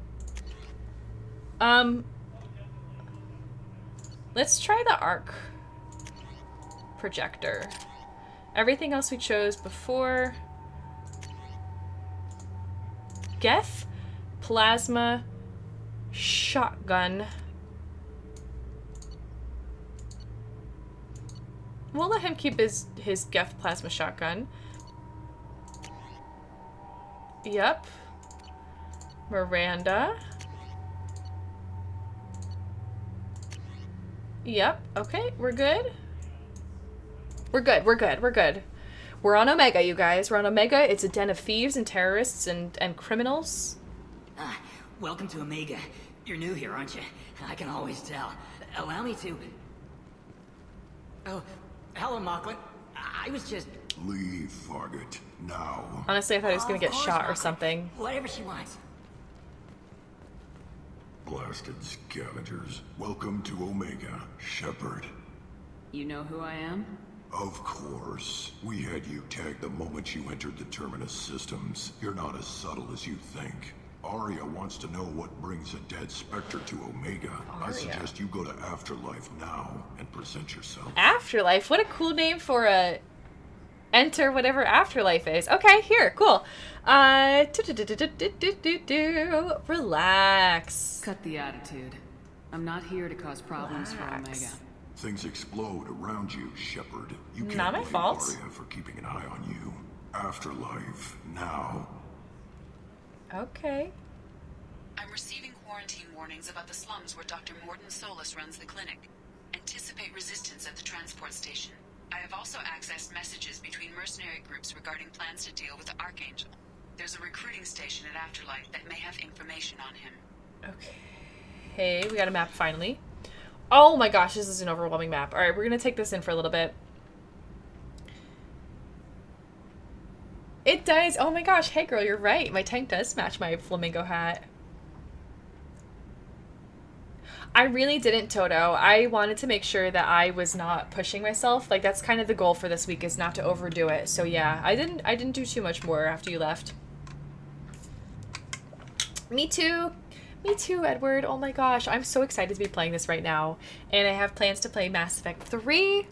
Let's try the arc projector. Everything else we chose before. Geth, plasma, shotgun. We'll let him keep his Geth plasma shotgun. Yep. Miranda. Yep. Okay, we're good. We're good. We're on Omega, you guys. We're on Omega. It's a den of thieves and terrorists and criminals. Welcome to Omega. You're new here, aren't you? I can always tell. Allow me to... Oh, hello, Mocklin. I was just... Leave, Fargate, now. Honestly, I thought he was gonna get shot or something. Whatever she wants. Blasted scavengers. Welcome to Omega, Shepard. You know who I am? Of course. We had you tagged the moment you entered the Terminus systems. You're not as subtle as you think. Arya wants to know what brings a dead Spectre to Omega. Arya. I suggest you go to Afterlife now and present yourself. Afterlife? What a cool name for a... Enter whatever Afterlife is. Okay, here, cool. Relax. Cut the attitude. I'm not here to cause problems for Omega. Things explode around you, Shepard. You can't Not my blame fault. Arya for keeping an eye on you. Afterlife, now. Okay. I'm receiving quarantine warnings about the slums where Dr. Morden Solus runs the clinic. Anticipate resistance at the transport station. I have also accessed messages between mercenary groups regarding plans to deal with the Archangel. There's a recruiting station at Afterlife that may have information on him. Okay. Hey, we got a map finally. Oh my gosh, this is an overwhelming map. Alright, we're gonna take this in for a little bit. It does. Oh my gosh, hey girl, you're right. My tank does match my flamingo hat. I really didn't, Toto. I wanted to make sure that I was not pushing myself. Like, that's kind of the goal for this week, is not to overdo it. So yeah, I didn't do too much more after you left. Me too. Me too, Edward. Oh my gosh, I'm so excited to be playing this right now. And I have plans to play Mass Effect 3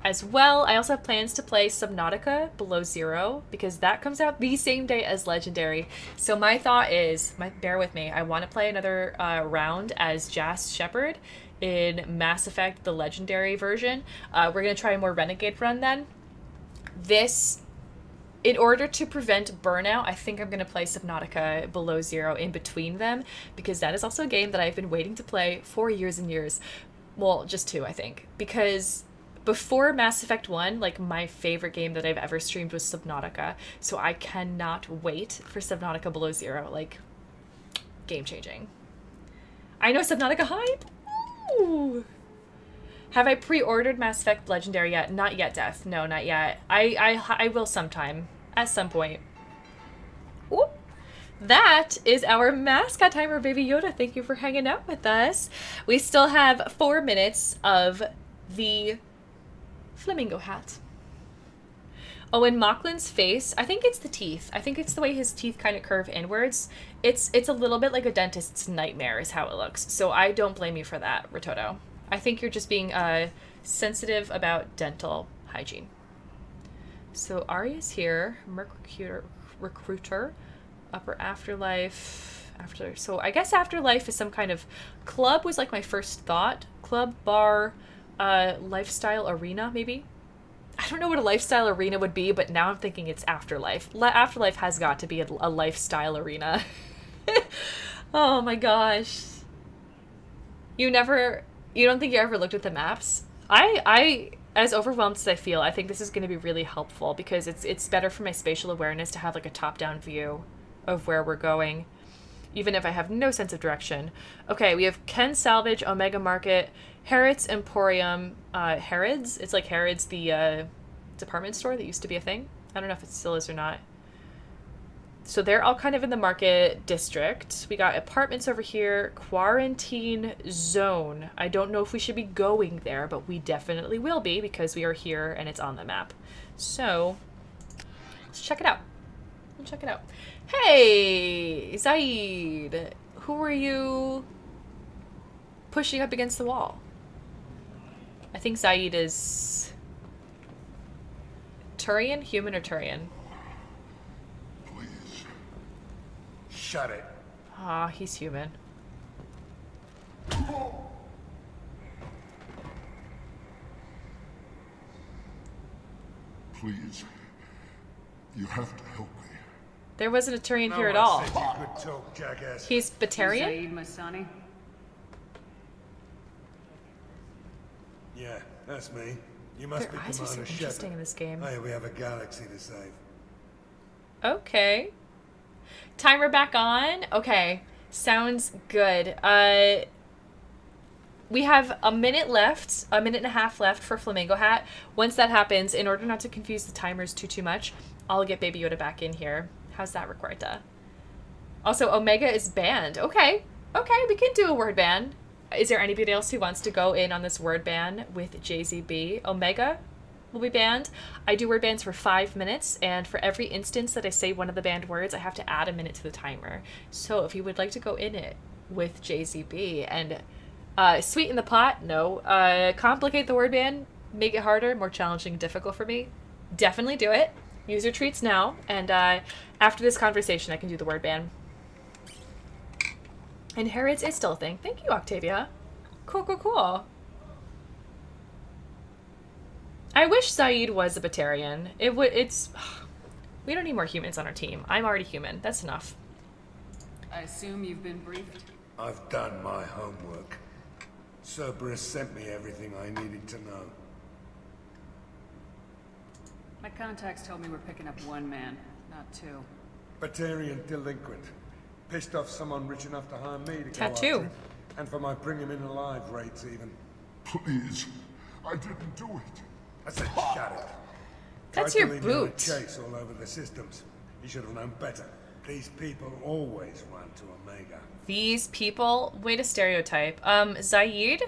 as well. I also have plans to play Subnautica Below Zero, because that comes out the same day as Legendary. So my thought is, bear with me, I want to play another round as Jas Shepard in Mass Effect, the Legendary version. We're going to try a more Renegade run then. In order to prevent burnout, I think I'm going to play Subnautica Below Zero in between them, because that is also a game that I've been waiting to play for years and years. Well, just 2, I think. Because before Mass Effect 1, like, my favorite game that I've ever streamed was Subnautica. So I cannot wait for Subnautica Below Zero. Like, game-changing. I know, Subnautica hype! Ooh. Have I pre-ordered Mass Effect Legendary yet? Not yet, Death. No, not yet. I will sometime. At some point. Ooh. That is our mascot timer, Baby Yoda. Thank you for hanging out with us. We still have 4 minutes of the flamingo hat. Oh, and Mocklin's face, I think it's the teeth. I think it's the way his teeth kind of curve inwards. It's a little bit like a dentist's nightmare is how it looks. So I don't blame you for that, Rototo. I think you're just being sensitive about dental hygiene. So Arya's here. Merc recruiter. Upper Afterlife. So I guess Afterlife is some kind of club was like my first thought. Club, bar, lifestyle arena, maybe? I don't know what a lifestyle arena would be, but now I'm thinking it's Afterlife. Afterlife has got to be a lifestyle arena. Oh my gosh. You don't think you ever looked at the maps? I as overwhelmed as I feel, I think this is going to be really helpful because it's better for my spatial awareness to have like a top-down view of where we're going, even if I have no sense of direction. Okay, we have Ken Salvage, Omega Market, Harrods Emporium. Harrods? It's like Harrods, the department store that used to be a thing. I don't know if it still is or not. So they're all kind of in the market district. We got apartments over here, quarantine zone. I don't know if we should be going there, but we definitely will be because we are here and it's on the map. So let's check it out. Let's check it out. Hey, Zaid, who are you pushing up against the wall? I think Zaid is Turian, human or Turian? Shut it. Ah, he's human. Please. You have to help me. There wasn't a Turian here at all. Good talk, jackass. He's Batarian? Zaid Masani? Yeah, that's me. You must Their be eyes are so Commander interesting Shepard. in this game. Hey, we have a galaxy to save. Okay. Timer back on. Okay. Sounds good. We have a minute left, a minute and a half left for Flamingo Hat. Once that happens, in order not to confuse the timers too much, I'll get Baby Yoda back in here. How's that, Recuerda? Also, Omega is banned. Okay. Okay, we can do a word ban. Is there anybody else who wants to go in on this word ban with JZB? Omega will be banned. I do word bans for 5 minutes, and for every instance that I say one of the banned words, I have to add a minute to the timer. So if you would like to go in it with JZB and sweeten the pot, no, complicate the word ban, make it harder, more challenging, difficult for me, definitely do it. Use your treats now, and after this conversation, I can do the word ban. And Harrods is still a thing. Thank you, Octavia. Cool, cool, cool. I wish Zaid was a Batarian. We don't need more humans on our team. I'm already human. That's enough. I assume you've been briefed? I've done my homework. Cerberus sent me everything I needed to know. My contacts told me we're picking up one man, not two. Batarian delinquent. Pissed off someone rich enough to hire me to Tattoo. go after him. And for my bring him in alive rates even. Please. I didn't do it. I said shut it. That's Tried your to leave me on a boot. chase all over the systems. You should have known better. These people always run to Omega. These people? Way to stereotype. Zaid?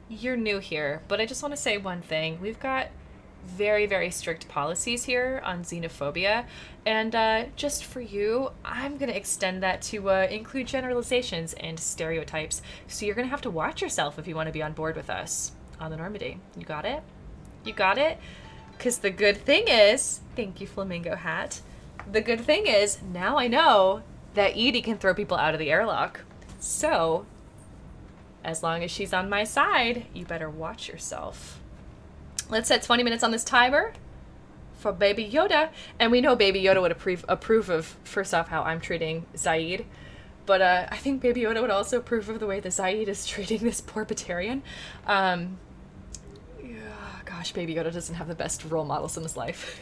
You're new here, but I just want to say one thing. We've got very, very strict policies here on xenophobia, and just for you, I'm going to extend that to include generalizations and stereotypes, so you're going to have to watch yourself if you want to be on board with us on the Normandy. You got it? You got it? Because the good thing is, thank you, Flamingo Hat, the good thing is, now I know that Edie can throw people out of the airlock. So, as long as she's on my side, you better watch yourself. Let's set 20 minutes on this timer for Baby Yoda. And we know Baby Yoda would approve of, first off, how I'm treating Zaid. But I think Baby Yoda would also approve of the way that Zaid is treating this poor Batarian. Gosh, Baby Yoda doesn't have the best role models in his life.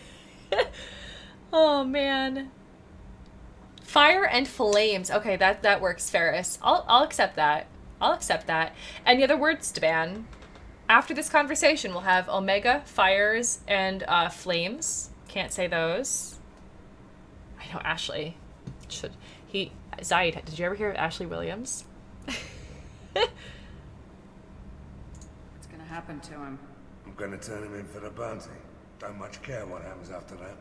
Oh, man. Fire and flames. Okay, that works, Ferris. I'll accept that. I'll accept that. Any other words to ban? After this conversation, we'll have Omega, fires, and flames. Can't say those. I know Ashley should. Zaid, did you ever hear of Ashley Williams? What's gonna happen to him? I'm gonna turn him in for the bounty. Don't much care what happens after that.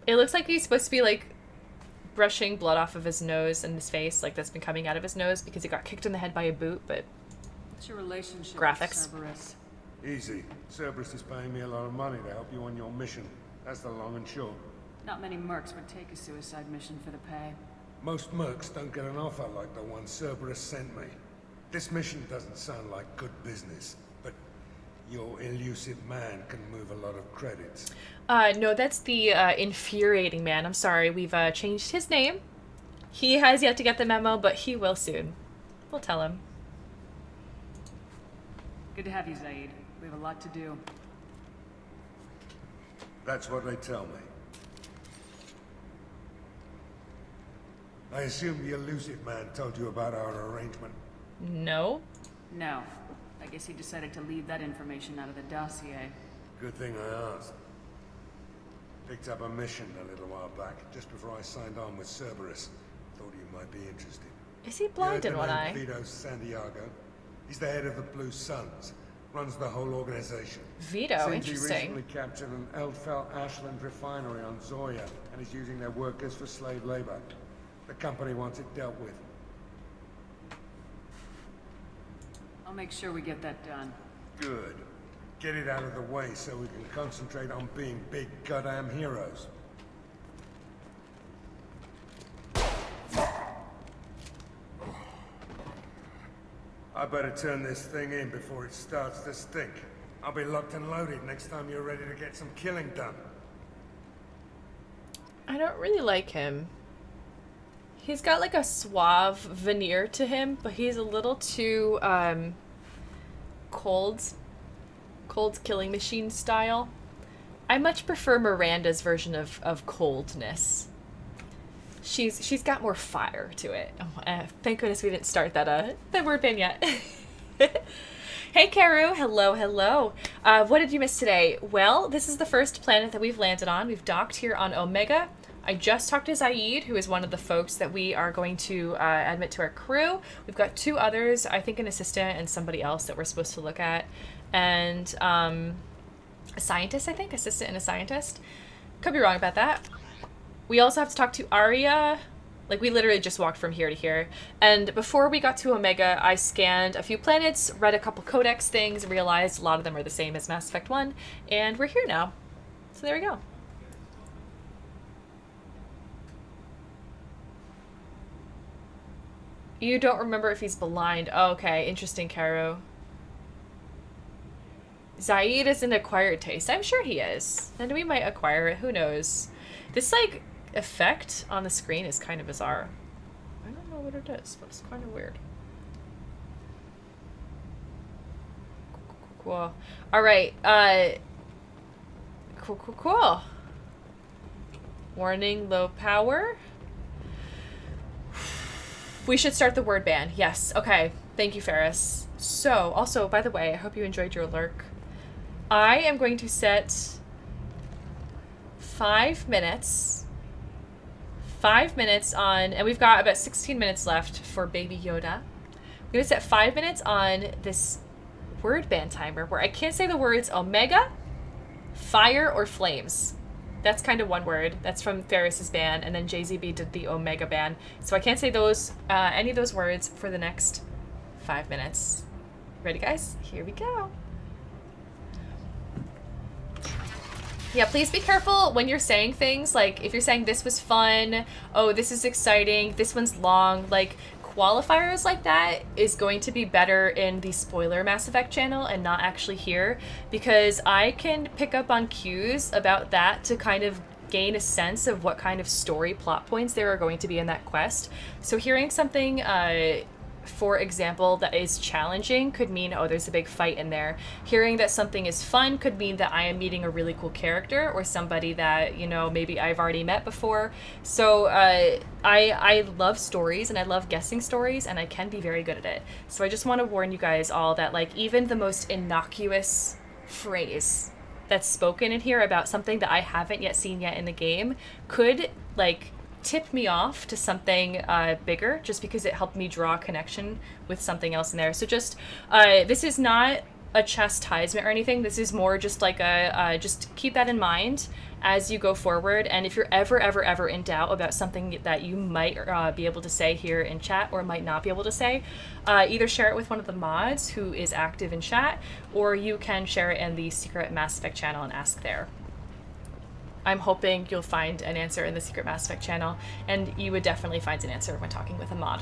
It looks like he's supposed to be like brushing blood off of his nose and his face, like that's been coming out of his nose because he got kicked in the head by a boot, but What's your relationship graphics. with Cerberus? Easy. Cerberus is paying me a lot of money to help you on your mission. That's the long and short. Not many mercs would take a suicide mission for the pay. Most mercs don't get an offer like the one Cerberus sent me. This mission doesn't sound like good business, but your elusive man can move a lot of credits. No, that's the infuriating man. I'm sorry, we've changed his name. He has yet to get the memo, but he will soon. We'll tell him. Good to have you, Zaid. We have a lot to do. That's what they tell me. I assume the elusive man told you about our arrangement? No. No. I guess he decided to leave that information out of the dossier. Good thing I asked. Picked up a mission a little while back, just before I signed on with Cerberus. Thought you might be interested. Is he blind in one eye? Vito Santiago. He's the head of the Blue Suns. Runs the whole organization. Vito, Seems interesting. He recently captured an Eldfell Ashland refinery on Zoya, and is using their workers for slave labor. The company wants it dealt with. I'll make sure we get that done. Good. Get it out of the way so we can concentrate on being big goddamn heroes. I better turn this thing in before it starts to stink. I'll be locked and loaded next time you're ready to get some killing done. I don't really like him. He's got like a suave veneer to him, but he's a little too cold killing machine style. I much prefer Miranda's version of coldness. She's got more fire to it. Oh, thank goodness we didn't start that word ban yet. Hey Karu, hello, hello. What did you miss today? Well, this is the first planet that we've landed on. We've docked here on Omega. I just talked to Zaid, who is one of the folks that we are going to admit to our crew. We've got two others, I think an assistant and somebody else that we're supposed to look at. And a scientist, I think, assistant and a scientist. Could be wrong about that. We also have to talk to Arya. Like, we literally just walked from here to here. And before we got to Omega, I scanned a few planets, read a couple codex things, realized a lot of them are the same as Mass Effect 1, and we're here now. So there we go. You don't remember if he's blind. Oh, okay, interesting, Caro. Zaid is an acquired taste. I'm sure he is. And we might acquire it, who knows. This, like, effect on the screen is kind of bizarre. I don't know what it is, but it's kind of weird. Cool. Alright, cool. Warning, low power. We should start the word ban. Yes. Okay. Thank you, Ferris. So, also, by the way, I hope you enjoyed your lurk. I am going to set 5 minutes. 5 minutes on, and we've got about 16 minutes left for Baby Yoda. I'm going to set 5 minutes on this word ban timer where I can't say the words Omega, fire, or flames. That's kind of one word. That's from Ferris's ban, and then JZB did the Omega ban. So I can't say those, any of those words for the next 5 minutes. Ready, guys? Here we go. Yeah, please be careful when you're saying things. Like, if you're saying this was fun, oh, this is exciting, this one's long, like, qualifiers like that is going to be better in the spoiler Mass Effect channel and not actually here, because I can pick up on cues about that to kind of gain a sense of what kind of story plot points there are going to be in that quest. So hearing something, for example, that is challenging could mean, oh, there's a big fight in there. Hearing that something is fun could mean that I am meeting a really cool character or somebody that, you know, maybe I've already met before. So I love stories and I love guessing stories, and I can be very good at it. So I just want to warn you guys all that, like, even the most innocuous phrase that's spoken in here about something that I haven't yet seen yet in the game could, like, tip me off to something bigger, just because it helped me draw a connection with something else in there. So just, this is not a chastisement or anything. This is more just like a, just keep that in mind as you go forward. And if you're ever in doubt about something that you might be able to say here in chat or might not be able to say, either share it with one of the mods who is active in chat, or you can share it in the secret Mass Effect channel and ask there. I'm hoping you'll find an answer in the secret Mass Effect channel, and you would definitely find an answer when talking with a mod.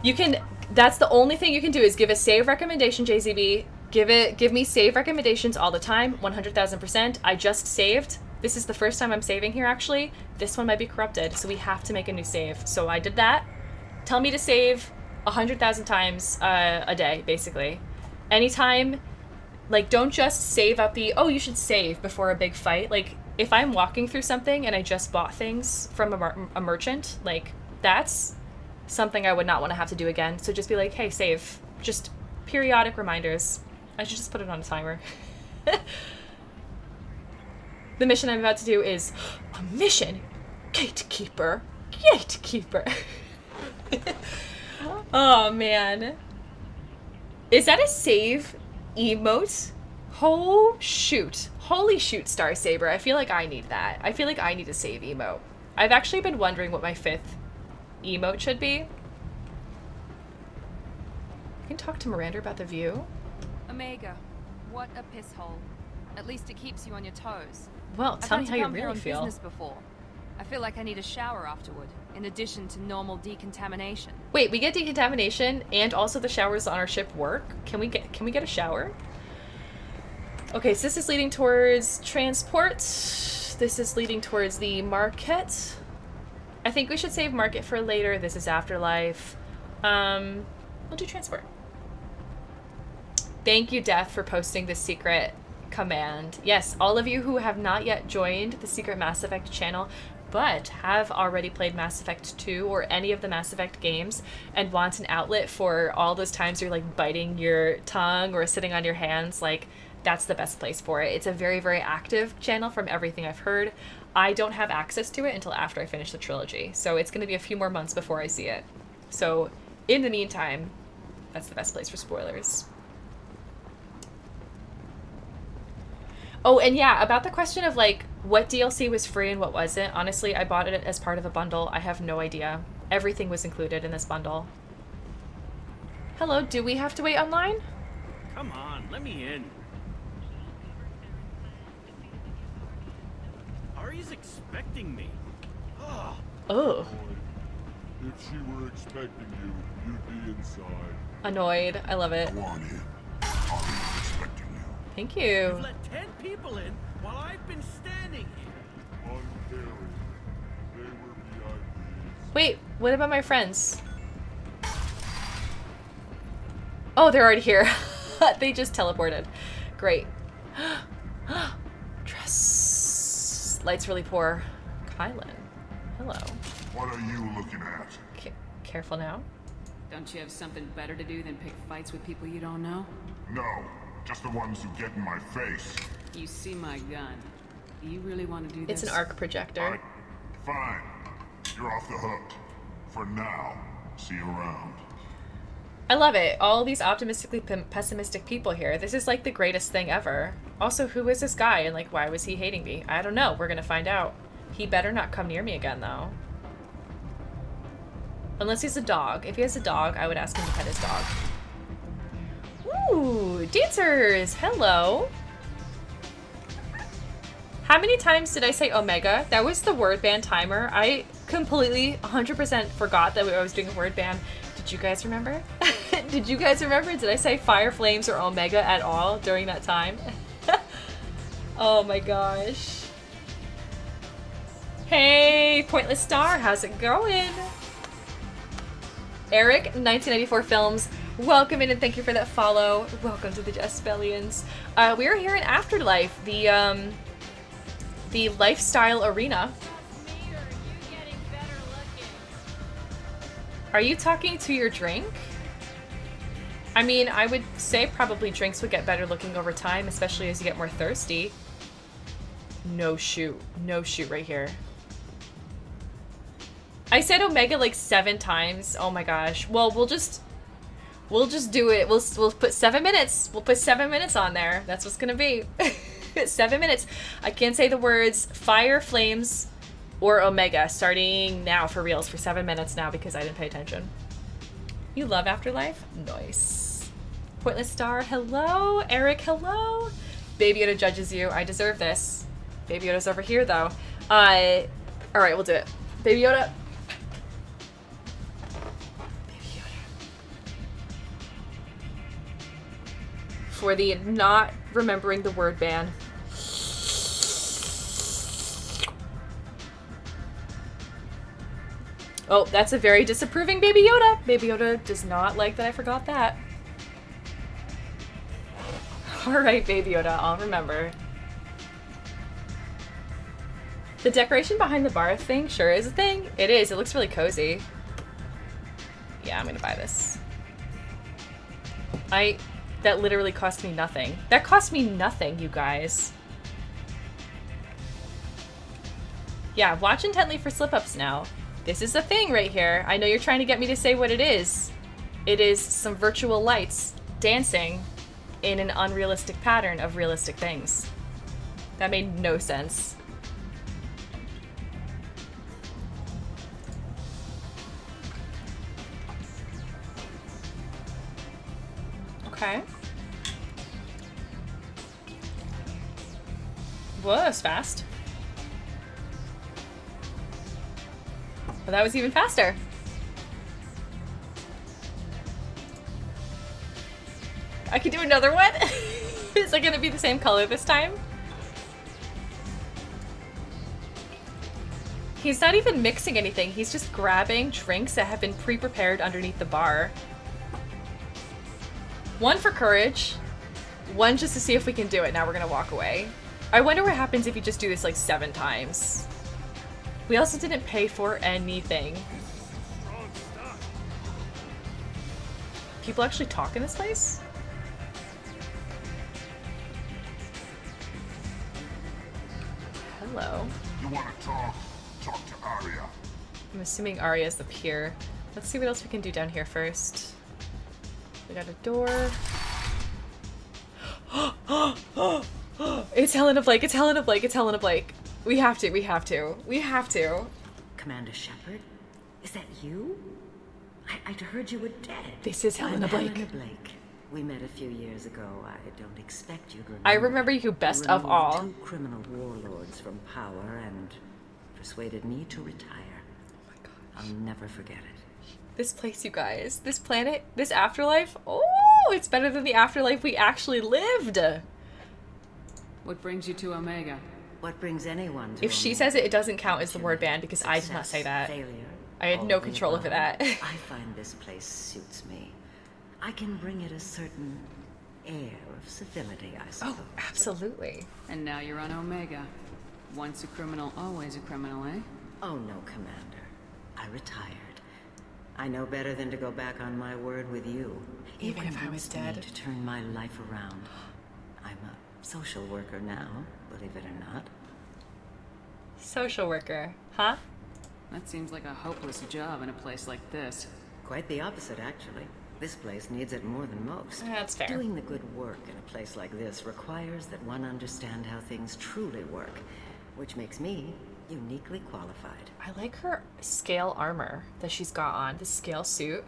You can, that's the only thing you can do is give a save recommendation, JZB. Give me save recommendations all the time, 100,000%. I just saved. This is the first time I'm saving here, actually. This one might be corrupted, so we have to make a new save. So I did that. Tell me to save 100,000 times a day, basically. Anytime, like, don't just save up the, oh, you should save before a big fight. Like, if I'm walking through something and I just bought things from a merchant, like, that's something I would not want to have to do again. So just be like, hey, save. Just periodic reminders. I should just put it on a timer. The mission I'm about to do is a mission. Gatekeeper. Gatekeeper. Oh, man. Is that a save emote? Oh, shoot. Holy shoot, Star Saber. I feel like I need that. I feel like I need a save emote. I've actually been wondering what my 5th emote should be. I can talk to Miranda about the view. Omega, what a piss hole. At least it keeps you on your toes. Well, tell me how you really feel. Business before. I feel like I need a shower afterward, in addition to normal decontamination. Wait, we get decontamination and also the showers on our ship work? Can we get a shower? Okay, so this is leading towards transport. This is leading towards the market. I think we should save market for later. This is afterlife. We'll do transport. Thank you, Death, for posting the secret command. Yes, all of you who have not yet joined the secret Mass Effect channel but have already played Mass Effect 2 or any of the Mass Effect games and want an outlet for all those times you're like biting your tongue or sitting on your hands, like, that's the best place for it. It's a very, very active channel from everything I've heard. I don't have access to it until after I finish the trilogy, so it's going to be a few more months before I see it. So in the meantime, that's the best place for spoilers. Oh, and yeah, about the question of, like, what DLC was free and what wasn't, honestly, I bought it as part of a bundle. I have no idea. Everything was included in this bundle. Hello, do we have to wait online? Come on, let me in. Ari's expecting me. Oh. If she were expecting you, you'd be inside. Annoyed. I love it. Go on in. Ari's expecting you. Thank you. You've let 10 people in while I've been standing here. Uncaring. They were VIPs. Wait, what about my friends? Oh, they're already here. They just teleported. Great. Dress. Light's really poor. Kylan. Hello. What are you looking at? Careful now. Don't you have something better to do than pick fights with people you don't know? No, just the ones who get in my face. You see my gun. Do you really want to do this? It's an arc projector. Fine. You're off the hook. For now. See you around. I love it. All these optimistically pessimistic people here. This is like the greatest thing ever. Also, who is this guy and like why was he hating me? I don't know. We're gonna find out. He better not come near me again though. Unless he's a dog. If he has a dog, I would ask him to pet his dog. Ooh, dancers! Hello! How many times did I say Omega? That was the word ban timer. I completely, 100% forgot that I was doing a word ban. Did you guys remember? Did you guys remember? Did I say Fire Flames or Omega at all during that time? Oh my gosh. Hey, Pointless Star, how's it going? Eric, 1994 Films, welcome in and thank you for that follow. Welcome to the Jaspellians. We are here in Afterlife, the lifestyle arena. Are you talking to your drink? I mean, I would say probably drinks would get better looking over time, especially as you get more thirsty. No shoot. No shoot right here. I said Omega like 7 times. Oh my gosh. Well, we'll just do it. We'll put 7 minutes. We'll put 7 minutes on there. That's what's gonna be. 7 minutes. I can't say the words Fire, Flames, or Omega starting now for reals for 7 minutes now because I didn't pay attention. You love Afterlife? Nice. Pointless Star, hello. Eric, hello. Baby Yoda judges you. I deserve this. Baby Yoda's over here though. Alright, we'll do it. Baby Yoda. for the not remembering the word ban. Oh, that's a very disapproving Baby Yoda. Baby Yoda does not like that I forgot that. Alright, Baby Yoda, I'll remember. The decoration behind the bar thing sure is a thing. It is. It looks really cozy. Yeah, I'm gonna buy this. That literally cost me nothing. That cost me nothing, you guys. Yeah, watch intently for slip-ups now. This is a thing right here. I know you're trying to get me to say what it is. It is some virtual lights dancing in an unrealistic pattern of realistic things. That made no sense. Okay. Whoa, that was fast. Well, that was even faster. I could do another one. Is it gonna be the same color this time? He's not even mixing anything. He's just grabbing drinks that have been pre-prepared underneath the bar. One for courage, one just to see if we can do it. Now we're gonna walk away. I wonder what happens if you just do this like 7 times. We also didn't pay for anything. People actually talk in this place? Hello. You want to talk? Talk to Arya. I'm assuming Arya's up here. Let's see what else we can do down here first. We got a door. It's Helena Blake, it's Helena Blake, it's Helena Blake. We have to, we have to, we have to. Commander Shepard? Is that you? I'd heard you were dead. This is Helena Blake. Helena Blake. We met a few years ago. I don't expect you to remember. I remember you best of all. 2 criminal warlords from power and persuaded me to retire. Oh my gosh. I'll never forget it. This place, you guys. This planet, this afterlife. Oh, it's better than the afterlife we actually lived. What brings you to Omega? What brings anyone to If she Omega? says it, it doesn't count as the word ban because I did not say that. Failure, I had all no the control over above. that. I find this place suits me. I can bring it a certain air of civility, I suppose. Oh, absolutely. And now you're on Omega. Once a criminal, always a criminal, eh? Oh no, Commander. I retired. I know better than to go back on my word with you. Even if I was convinced me dead. to turn my life around. I'm a social worker now, believe it or not. Social worker, huh? That seems like a hopeless job in a place like this. Quite the opposite, actually. This place needs it more than most. That's fair. Doing the good work in a place like this requires that one understand how things truly work, which makes me uniquely qualified. I like her scale armor that she's got on, the scale suit.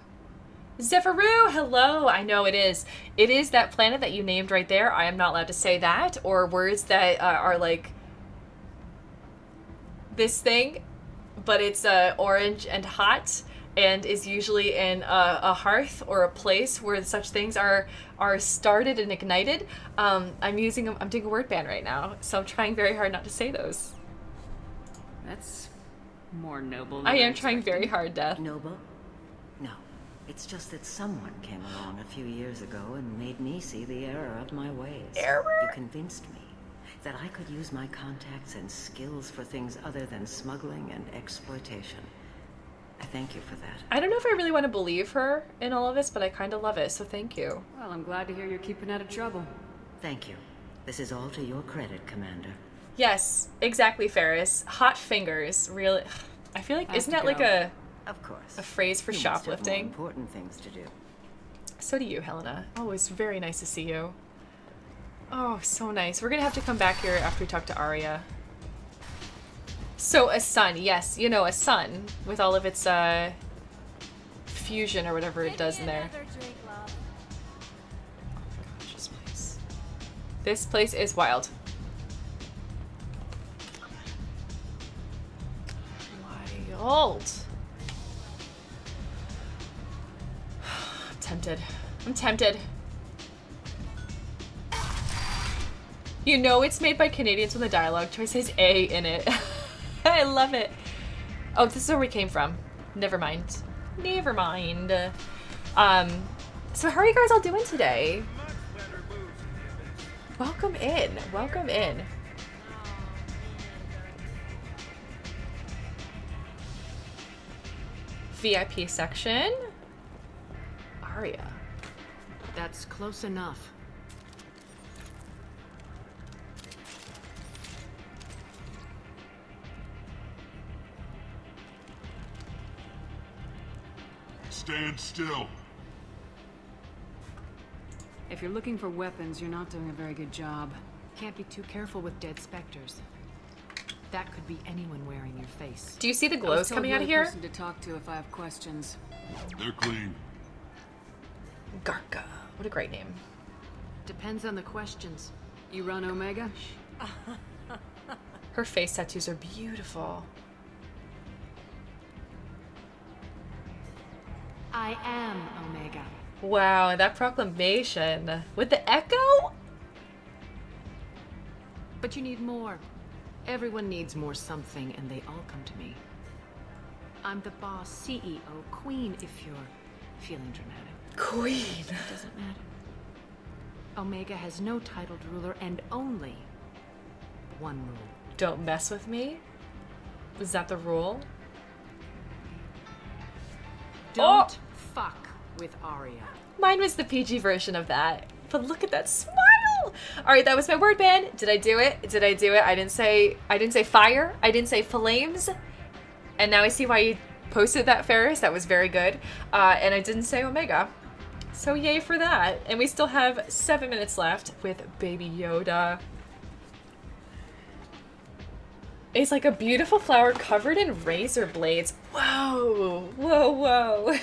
Zephyru, hello! I know it is. It is that planet that you named right there. I am not allowed to say that, or words that are like this thing, but it's orange and hot, and is usually in a hearth or a place where such things are started and ignited. I'm doing a word ban right now, so I'm trying very hard not to say those. That's more noble than I am trying very hard, Death. Noble? No. It's just that someone came along a few years ago and made me see the error of my ways. Error? You convinced me that I could use my contacts and skills for things other than smuggling and exploitation. I thank you for that. I don't know if I really want to believe her in all of this, but I kind of love it, so thank you. Well, I'm glad to hear you're keeping out of trouble. Thank you. This is all to your credit, Commander. Yes, exactly, Ferris. Hot fingers, really. I feel like, isn't that like a phrase for You must have more shoplifting? important things to do. So do you, Helena. Oh, it's very nice to see you. Oh, so nice. We're gonna have to come back here after we talk to Arya. So a sun, yes, you know, a sun with all of its fusion or whatever it does in there. Oh my gosh, this place. This place is wild. Wild. I'm tempted. I'm tempted. You know it's made by Canadians when the dialogue choice has A in it. I love it. Oh, this is where we came from. Never mind. Never mind. So how are you guys all doing today? Welcome in. Welcome in. VIP section. Aria. That's close enough. Stand still. If you're looking for weapons, you're not doing a very good job. Can't be too careful with dead specters. That could be anyone wearing your face. Do you see the glows coming out of here? Person to talk to if I have questions. They're clean. Garka. What a great name. Depends on the questions. You run Omega? Her face tattoos are beautiful. I am Omega. Wow, that proclamation. With the echo? But you need more. Everyone needs more something, and they all come to me. I'm the boss, CEO, queen, if you're feeling dramatic. Queen. It doesn't matter. Omega has no titled ruler and only one rule. Don't mess with me? Was that the rule? Don't fuck with Arya. Mine was the PG version of that. But look at that smile! Alright, that was my word band. Did I do it? Did I do it? I didn't say fire. I didn't say flames. And now I see why you posted that, Ferris. That was very good. And I didn't say Omega. So yay for that. And we still have 7 minutes left with Baby Yoda. It's like a beautiful flower covered in razor blades. Whoa, whoa, whoa.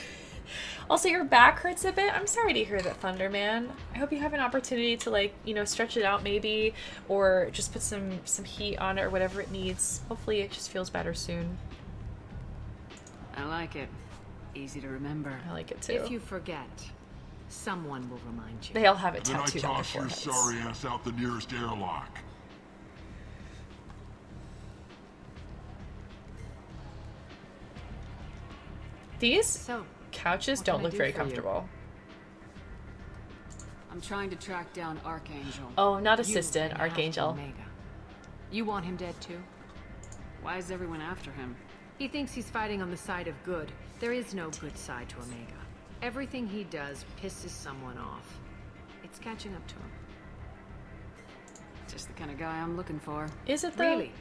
Also, your back hurts a bit. I'm sorry to hear that, Thunderman. I hope you have an opportunity to, like, you know, stretch it out maybe, or just put some heat on it or whatever it needs. Hopefully it just feels better soon. I like it. Easy to remember. I like it too. If you forget, someone will remind you. They all have it Then I tattooed on their toss your foreheads. sorry ass out the nearest airlock. These couches don't look very comfortable. I'm trying to track down Archangel. Oh, not assistant, Archangel. Omega. You want him dead too? Why is everyone after him? He thinks he's fighting on the side of good. There is no good side to Omega. Everything he does pisses someone off. It's catching up to him. Just the kind of guy I'm looking for. Is it though? Really?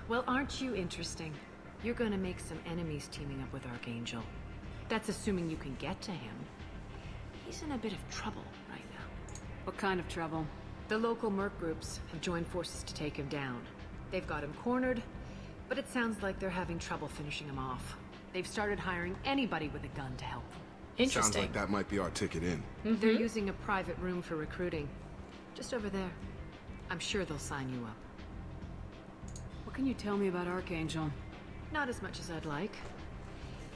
Well, aren't you interesting? You're gonna make some enemies teaming up with Archangel. That's assuming you can get to him. He's in a bit of trouble right now. What kind of trouble? The local merc groups have joined forces to take him down. They've got him cornered, but it sounds like they're having trouble finishing him off. They've started hiring anybody with a gun to help them. Sounds like that might be our ticket in. They're using a private room for recruiting. Just over there. I'm sure they'll sign you up. What can you tell me about Archangel? Not as much as I'd like.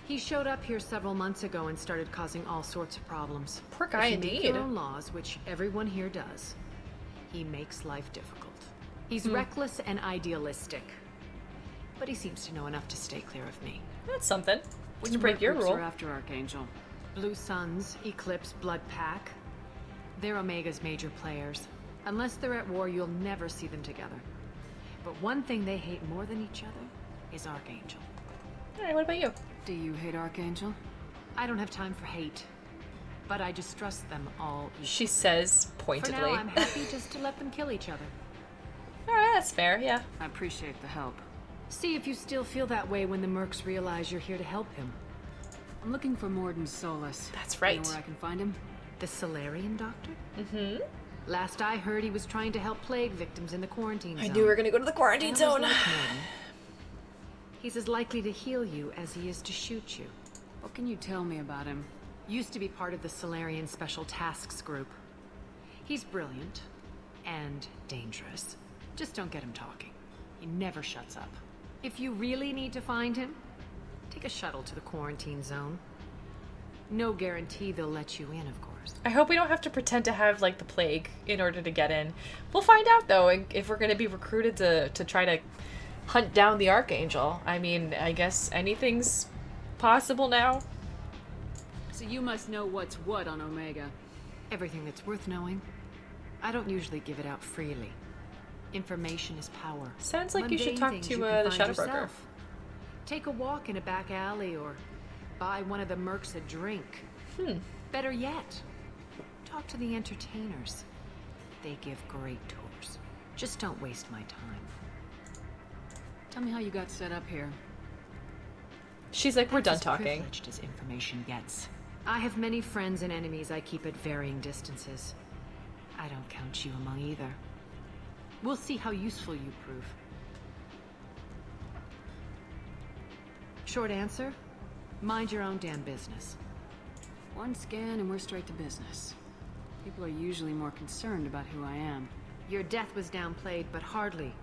He showed up here several months ago and started causing all sorts of problems. Poor guy If you make indeed. your own laws, which everyone here does, he makes life difficult. He's reckless and idealistic. But he seems to know enough to stay clear of me. That's something. Which Didn't break your groups rule. are after Archangel? Blue Suns, Eclipse, Blood Pack. They're Omega's major players. Unless they're at war, you'll never see them together. But one thing they hate more than each other is Archangel. Alright, what about you? Do you hate Archangel? I don't have time for hate. But I distrust them all equally. She says pointedly. For now, I'm happy just to let them kill each other. Alright, that's fair, yeah. I appreciate the help. See if you still feel that way when the mercs realize you're here to help him. I'm looking for Morden Solus. That's right. You know where I can find him? The Solarian doctor? Mm-hmm. Last I heard, he was trying to help plague victims in the quarantine zone. I knew we were gonna go to the quarantine Sounds zone. like Morden. He's as likely to heal you as he is to shoot you. What can you tell me about him? Used to be part of the Solarian Special Tasks Group. He's brilliant and dangerous. Just don't get him talking. He never shuts up. If you really need to find him, take a shuttle to the quarantine zone. No guarantee they'll let you in, of course. I hope we don't have to pretend to have, like, the plague in order to get in. We'll find out, though, if we're going to be recruited to try to hunt down the Archangel. I mean, I guess anything's possible now. So you must know what's what on Omega. Everything that's worth knowing. I don't usually give it out freely. Information is power. Sounds like you should Mundane talk things to you can the find Shadow yourself. Broker. Take a walk in a back alley or buy one of the mercs a drink. Better yet, talk to the entertainers. They give great tours. Just don't waste my time. Tell me how you got set up here. She's like, we're done That's as talking. privileged as information gets. I have many friends and enemies I keep at varying distances. I don't count you among either. We'll see how useful you prove. Short answer? Mind your own damn business. One scan and we're straight to business. People are usually more concerned about who I am. Your death was downplayed, but hardly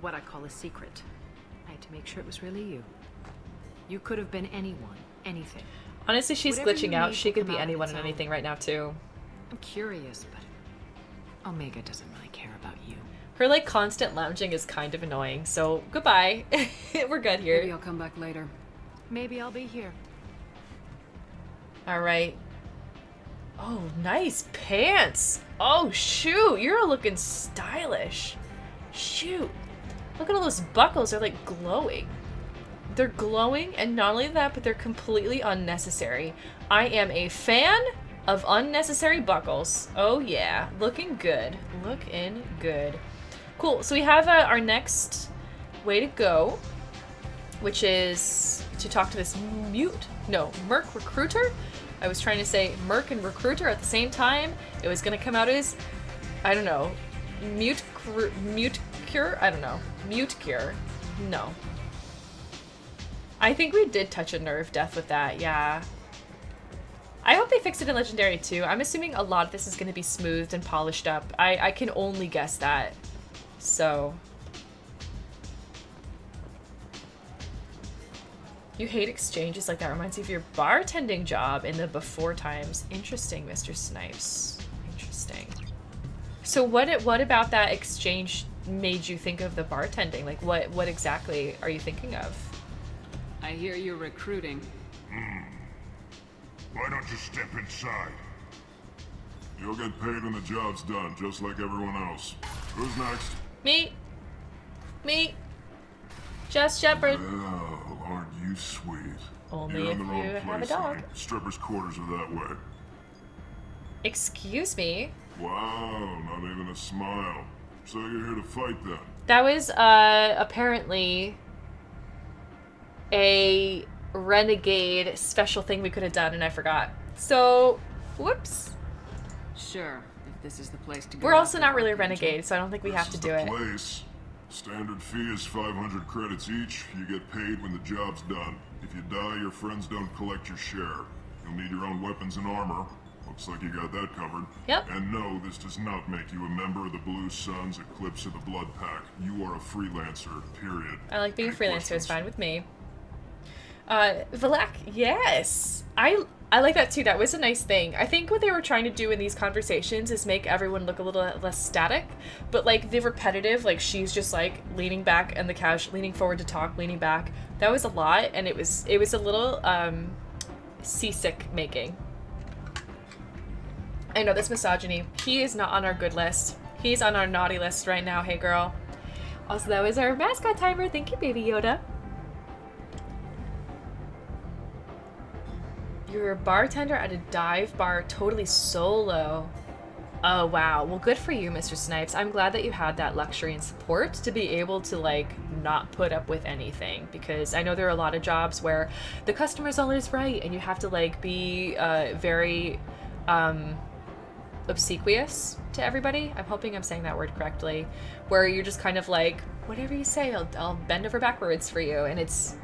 what I call a secret. I had to make sure it was really you. You could have been anyone, anything. Honestly, she's Whatever glitching you out. need She will could come be out on anyone its and own. anything right now, too. I'm curious, but Omega doesn't really care about you. Her, like, constant lounging is kind of annoying, so goodbye. We're good here. Maybe I'll come back later. Maybe I'll be here. Alright. Oh, nice pants. Oh, shoot. You're looking stylish. Shoot. Look at all those buckles. They're, like, glowing. They're glowing, and not only that, but they're completely unnecessary. I am a fan of unnecessary buckles. Oh, yeah. Looking good. Looking good. Cool. So we have our next way to go, which is to talk to this Merc recruiter. I was trying to say Merc and recruiter at the same time. It was going to come out as, I don't know, mute cure? I don't know. Mute cure. No. I think we did touch a nerve death with that, yeah. I hope they fixed it in Legendary too. I'm assuming a lot of this is going to be smoothed and polished up. I can only guess that. So. You hate exchanges like that. Reminds you of your bartending job in the before times. Interesting, Mr. Snipes. Interesting. So what about that exchange made you think of the bartending? Like what exactly are you thinking of? I hear you're recruiting. Why don't you step inside? You'll get paid when the job's done, just like everyone else. Who's next? Me. Just Shepherd. Oh, aren't you sweet? Only You're if in the wrong you place, have a dog. honey. Strippers' quarters are that way. Excuse me. Wow, not even a smile. So you're here to fight then? That was apparently a renegade special thing we could have done, and I forgot. So, whoops. Sure, if this is the place to go. We're also after not really a Archangel. renegade, so I don't think we have to do it. Place. Standard fee is 500 credits each. You get paid when the job's done. If you die, your friends don't collect your share. You'll need your own weapons and armor. Looks like you got that covered. Yep. And no, this does not make you a member of the Blue Suns, Eclipse, or the Blood Pack. You are a freelancer, period. I like being a freelancer, it's fine with me. Valak, yes. I like that too. That was a nice thing. I think what they were trying to do in these conversations is make everyone look a little less static, but like the repetitive, like she's just like leaning back on the couch, leaning forward to talk, leaning back. That was a lot, and it was a little seasick making. I know this misogyny. He is not on our good list. He's on our naughty list right now. Hey girl. Also, that was our mascot timer. Thank you, Baby Yoda. You're a bartender at a dive bar, totally solo. Oh, wow. Well, good for you, Mr. Snipes. I'm glad that you had that luxury and support to be able to, like, not put up with anything. Because I know there are a lot of jobs where the customer's always right, and you have to, like, be very obsequious to everybody. I'm hoping I'm saying that word correctly. Where you're just kind of like, whatever you say, I'll bend over backwards for you. And it's...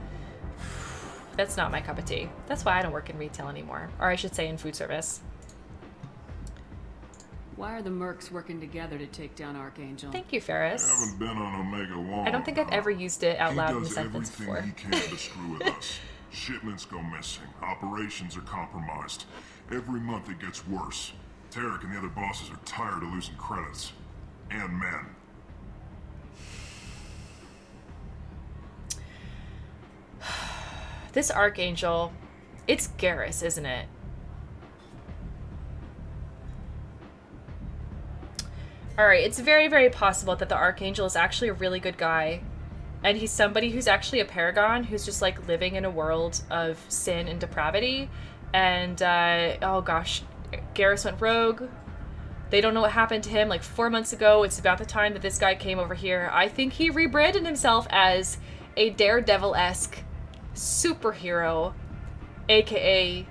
That's not my cup of tea. That's why I don't work in retail anymore. Or I should say in food service. Why are the mercs working together to take down Archangel? Thank you, Ferris. I haven't been on Omega long. I don't think I've ever used it out loud in a He does sentence everything before. he can to screw with us. Shipments go missing. Operations are compromised. Every month it gets worse. Tarek and the other bosses are tired of losing credits. And men. This Archangel, it's Garrus, isn't it? Alright, it's very, very possible that the Archangel is actually a really good guy. And he's somebody who's actually a paragon, who's just like living in a world of sin and depravity. And, oh gosh, Garrus went rogue. They don't know what happened to him like 4 months ago. It's about the time that this guy came over here. I think he rebranded himself as a Daredevil-esque superhero, aka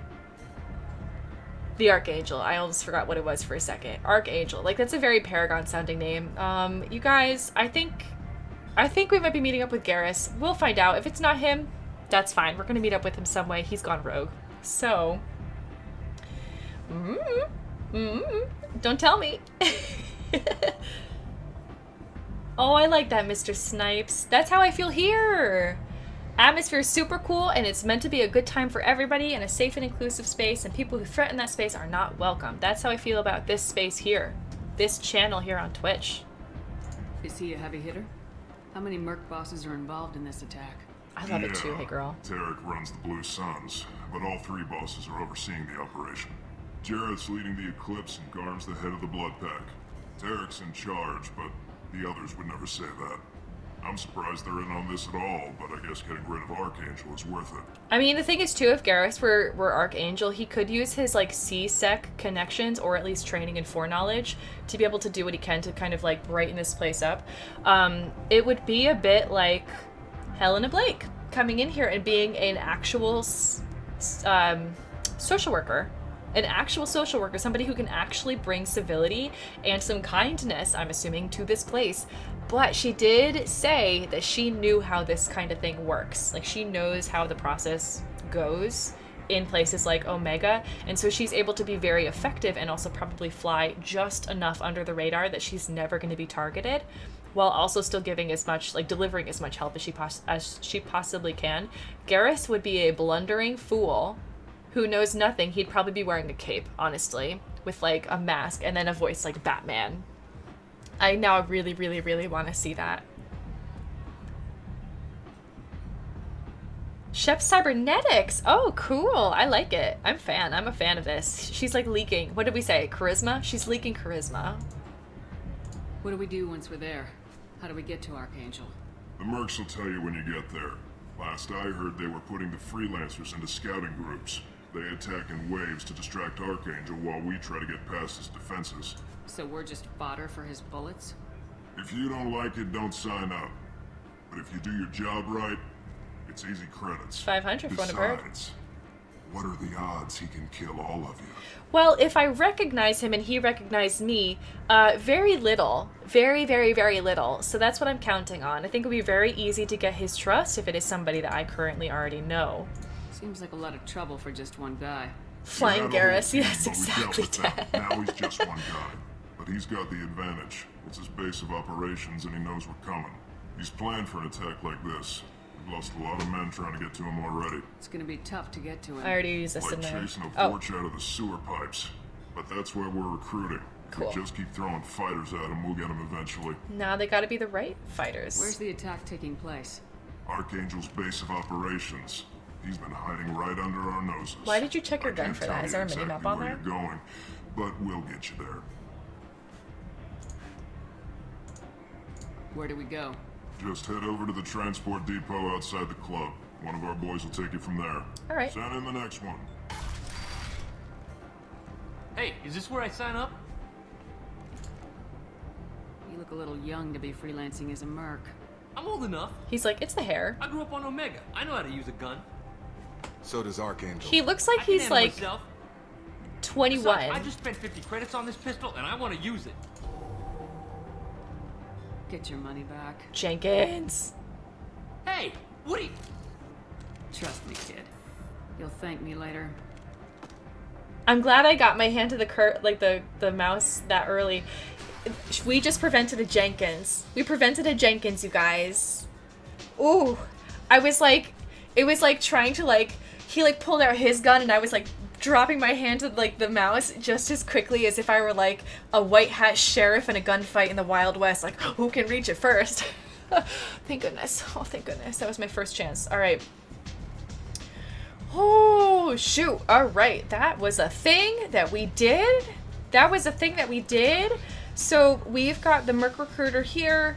the Archangel. I almost forgot what it was for a second. Archangel. Like, that's a very paragon sounding name. You guys, I think we might be meeting up with Garrus. We'll find out. If it's not him, that's fine. We're gonna meet up with him some way. He's gone rogue. So, don't tell me. Oh, I like that, Mr. Snipes. That's how I feel here. Atmosphere is super cool, and it's meant to be a good time for everybody and a safe and inclusive space, and people who threaten that space are not welcome. That's how I feel about this space here. This channel here on Twitch. Is he a heavy hitter? How many merc bosses are involved in this attack? I love it too, hey girl. Tarek runs the Blue Suns, but all three bosses are overseeing the operation. Jarrett's leading the Eclipse and Garm's the head of the Blood Pack. Tarek's in charge, but the others would never say that. I'm surprised they're in on this at all, but I guess getting rid of Archangel is worth it. I mean, the thing is too, if Garrus were Archangel, he could use his like C-Sec connections, or at least training and foreknowledge, to be able to do what he can to kind of like brighten this place up. It would be a bit like Helena Blake coming in here and being an actual social worker. An actual social worker, somebody who can actually bring civility and some kindness, I'm assuming, to this place. But she did say that she knew how this kind of thing works. Like, she knows how the process goes in places like Omega, and so she's able to be very effective and also probably fly just enough under the radar that she's never going to be targeted, while also still giving as much, like delivering as much help as she possibly can. Garrus would be a blundering fool who knows nothing. He'd probably be wearing a cape, honestly, with like a mask and then a voice like Batman. I now really, really, really want to see that. Shep Cybernetics. Oh, cool. I like it. I'm a fan of this. She's like leaking. What did we say? Charisma? She's leaking charisma. What do we do once we're there? How do we get to Archangel? The mercs will tell you when you get there. Last I heard, they were putting the freelancers into scouting groups. They attack in waves to distract Archangel while we try to get past his defenses. So we're just fodder for his bullets? If you don't like it, don't sign up. But if you do your job right, it's easy credits. 500 for one of her. Besides, what are the odds he can kill all of you? Well, if I recognize him and he recognized me, very little. Very, very, very little. So that's what I'm counting on. I think it would be very easy to get his trust if it is somebody that I currently already know. Seems like a lot of trouble for just one guy. Flying Garrus, yes, exactly, Dad. Now he's just one guy. But he's got the advantage. It's his base of operations and he knows we're coming. He's planned for an attack like this. We've lost a lot of men trying to get to him already. It's gonna be tough to get to him. I already used this like in there. chasing a torch out of the sewer pipes. But that's why we're recruiting. Cool. If we just keep throwing fighters at him, we'll get him eventually. Now they gotta be the right fighters. Where's the attack taking place? Archangel's base of operations. He's been hiding right under our noses. Why did you check your gun for that? Is there a mini-map on there? You're going, but we'll get you there. Where do we go? Just head over to the transport depot outside the club. One of our boys will take you from there. All right. Send in the next one. Hey, is this where I sign up? You look a little young to be freelancing as a merc. I'm old enough. He's like, it's the hair. I grew up on Omega. I know how to use a gun. So does Archangel. He looks like he's like 21. Besides, I just spent 50 credits on this pistol and I want to use it. Get your money back. Jenkins. Hey, what are you... Trust me, kid. You'll thank me later. I'm glad I got my hand to the mouse that early. We just prevented a Jenkins. We prevented a Jenkins, you guys. Ooh. I was like, It was like trying to like, he like pulled out his gun and I was like dropping my hand to like the mouse just as quickly as if I were like a white hat sheriff in a gunfight in the Wild West. Like, who can reach it first? Thank goodness. Oh, thank goodness. That was my first chance. All right. Oh, shoot. All right. That was a thing that we did. So we've got the Merc Recruiter here.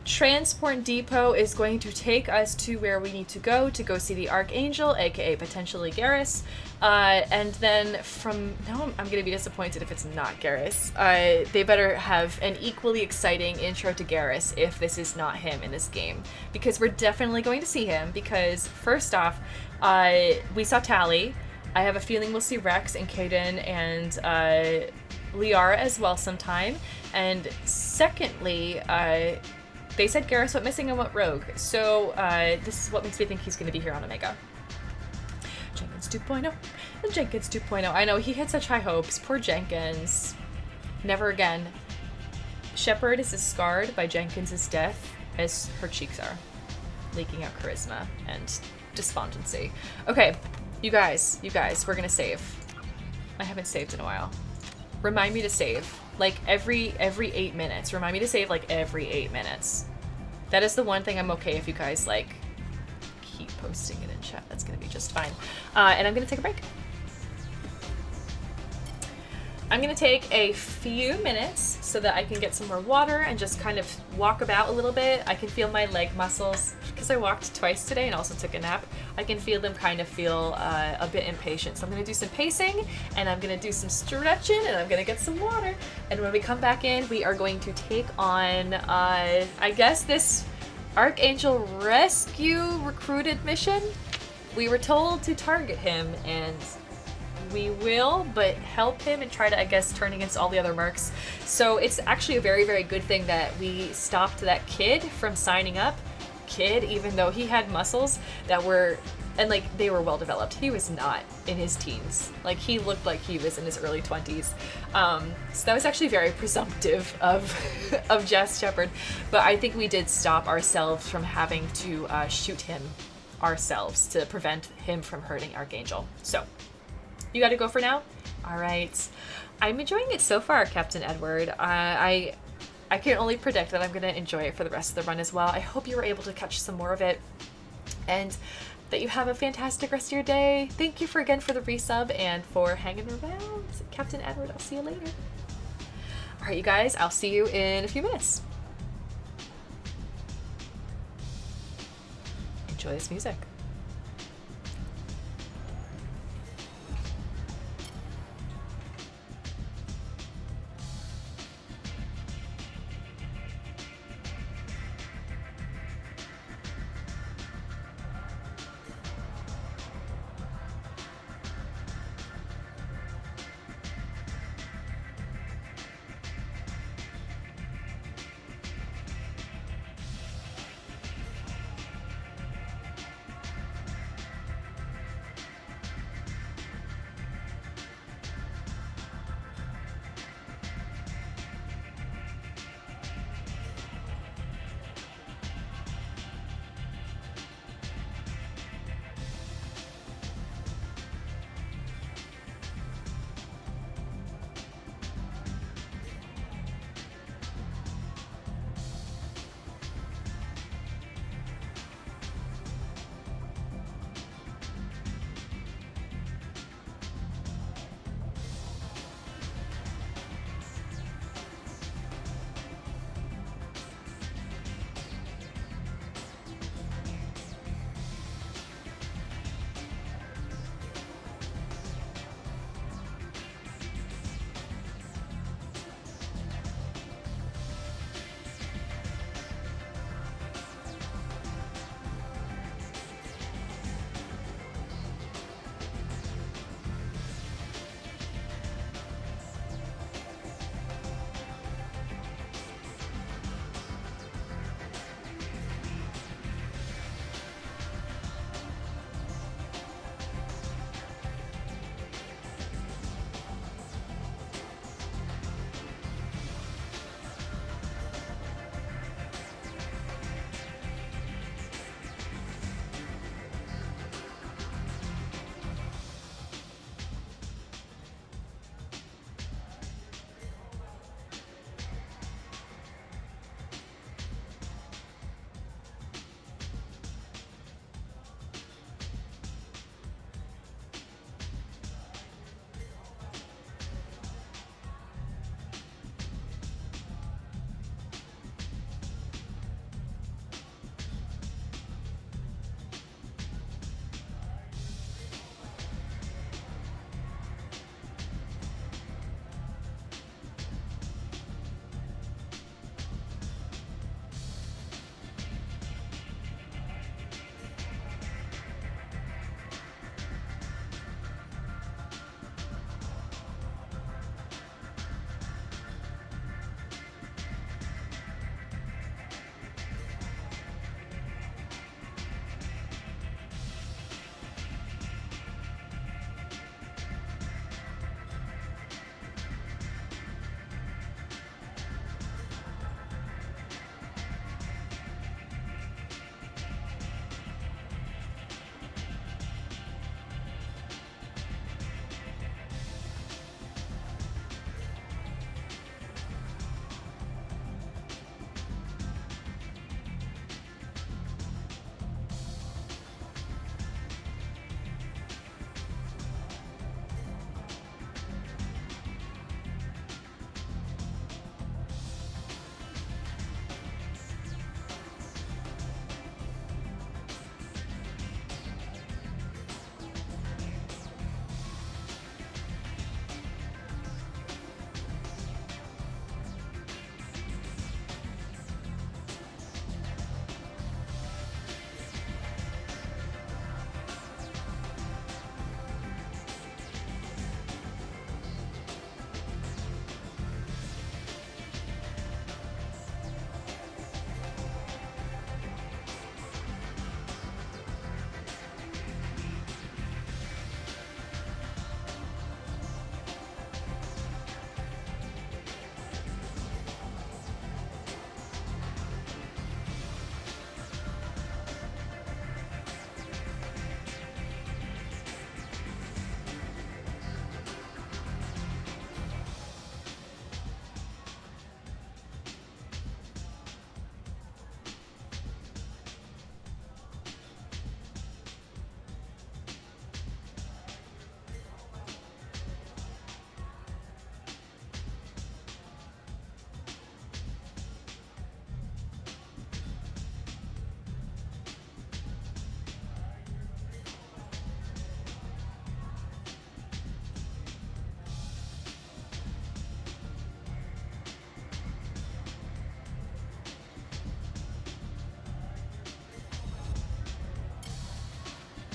Transport Depot is going to take us to where we need to go see the Archangel, aka potentially Garrus. And then from now I'm going to be disappointed if it's not Garrus. They better have an equally exciting intro to Garrus if this is not him in this game. Because we're definitely going to see him, because first off, we saw Tally. I have a feeling we'll see Rex and Kaden and Liara as well sometime. And secondly, they said Garrus went missing and went rogue. So this is what makes me think he's going to be here on Omega. Jenkins 2.0. Jenkins 2.0. I know, he had such high hopes. Poor Jenkins. Never again. Shepard is as scarred by Jenkins' death as her cheeks are. Leaking out charisma and despondency. Okay, you guys, we're going to save. I haven't saved in a while. Remind me to save. Like every 8 minutes. Remind me to save like every 8 minutes. That is the one thing I'm okay if you guys like keep posting it in chat. That's gonna be just fine. And I'm gonna take a break. I'm gonna take a few minutes so that I can get some more water and just kind of walk about a little bit. I can feel my leg muscles, because I walked twice today and also took a nap. I can feel them kind of feel a bit impatient. So I'm gonna do some pacing and I'm gonna do some stretching and I'm gonna get some water. And when we come back in, we are going to take on, I guess, this Archangel rescue recruited mission. We were told to target him, and we will, but help him and try to, I guess, turn against all the other mercs. So it's actually a very, very good thing that we stopped that kid from signing up. Kid, even though he had muscles that were, and like they were well developed. He was not in his teens. Like he looked like he was in his early 20s. So that was actually very presumptive of Jess Shepard. But I think we did stop ourselves from having to shoot him ourselves to prevent him from hurting Archangel. So you got to go for now? All right. I'm enjoying it so far, Captain Edward. I can only predict that I'm going to enjoy it for the rest of the run as well. I hope you were able to catch some more of it, and that you have a fantastic rest of your day. Thank you again for the resub and for hanging around. Captain Edward, I'll see you later. All right, you guys, I'll see you in a few minutes. Enjoy this music.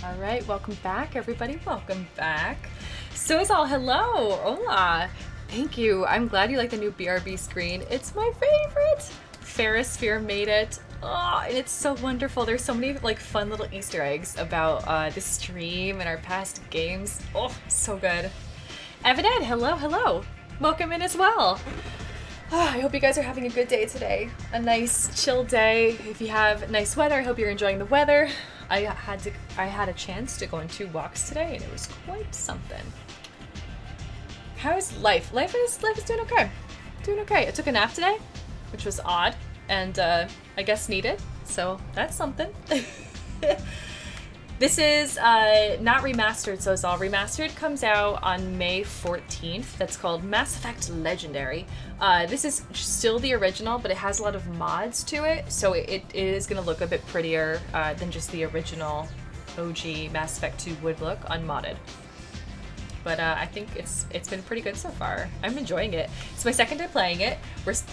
All right, welcome back, everybody. Welcome back. Sozal, hello. Hola. Thank you. I'm glad you like the new BRB screen. It's my favorite. Ferrosphere made it. Oh, and it's so wonderful. There's so many like fun little Easter eggs about the stream and our past games. Oh, so good. Evan, hello, hello. Welcome in as well. Oh, I hope you guys are having a good day today. A nice chill day. If you have nice weather, I hope you're enjoying the weather. I had a chance to go on 2 walks today, and it was quite something. How's life? Life is doing okay. Doing okay. I took a nap today, which was odd, and I guess needed. So that's something. This is not remastered, so it's all remastered. Comes out on May 14th. That's called Mass Effect Legendary. This is still the original, but it has a lot of mods to it, so it is going to look a bit prettier than just the original OG Mass Effect 2 would look unmodded. But I think it's been pretty good so far. I'm enjoying it. It's my second time playing it.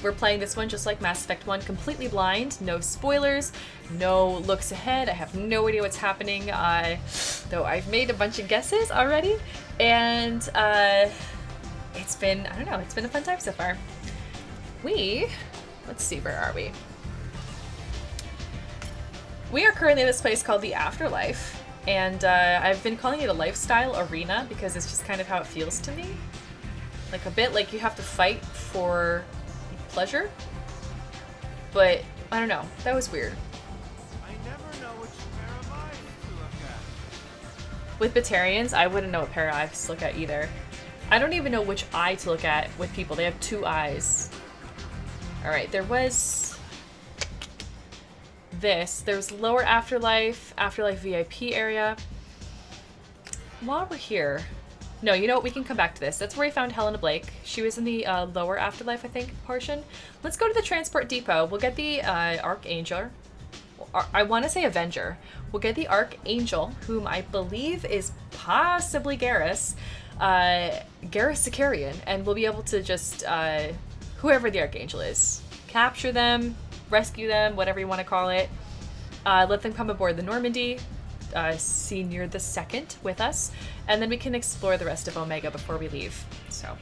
We're playing this one just like Mass Effect 1, completely blind, no spoilers, no looks ahead. I have no idea what's happening, though I've made a bunch of guesses already, and it's been, I don't know, it's been a fun time so far. Let's see, where are we? We are currently in this place called the Afterlife. And I've been calling it a lifestyle arena because it's just kind of how it feels to me. Like a bit like you have to fight for pleasure. But I don't know. That was weird. I never know which pair of eyes to look at. With Batarians, I wouldn't know what pair of eyes to look at either. I don't even know which eye to look at with people. They have 2 eyes. Alright, there was this. There's lower Afterlife, Afterlife VIP area. While we're here, no, you know what? We can come back to this. That's where we found Helena Blake. She was in the lower Afterlife, I think, portion. Let's go to the transport depot. We'll get the Archangel. I want to say Avenger. We'll get the Archangel, whom I believe is possibly Garrus. Garrus Sicarian, and we'll be able to just whoever the Archangel is, capture them, rescue them, whatever you want to call it. Let them come aboard the Normandy, Senior the Second with us, and then we can explore the rest of Omega before we leave. So,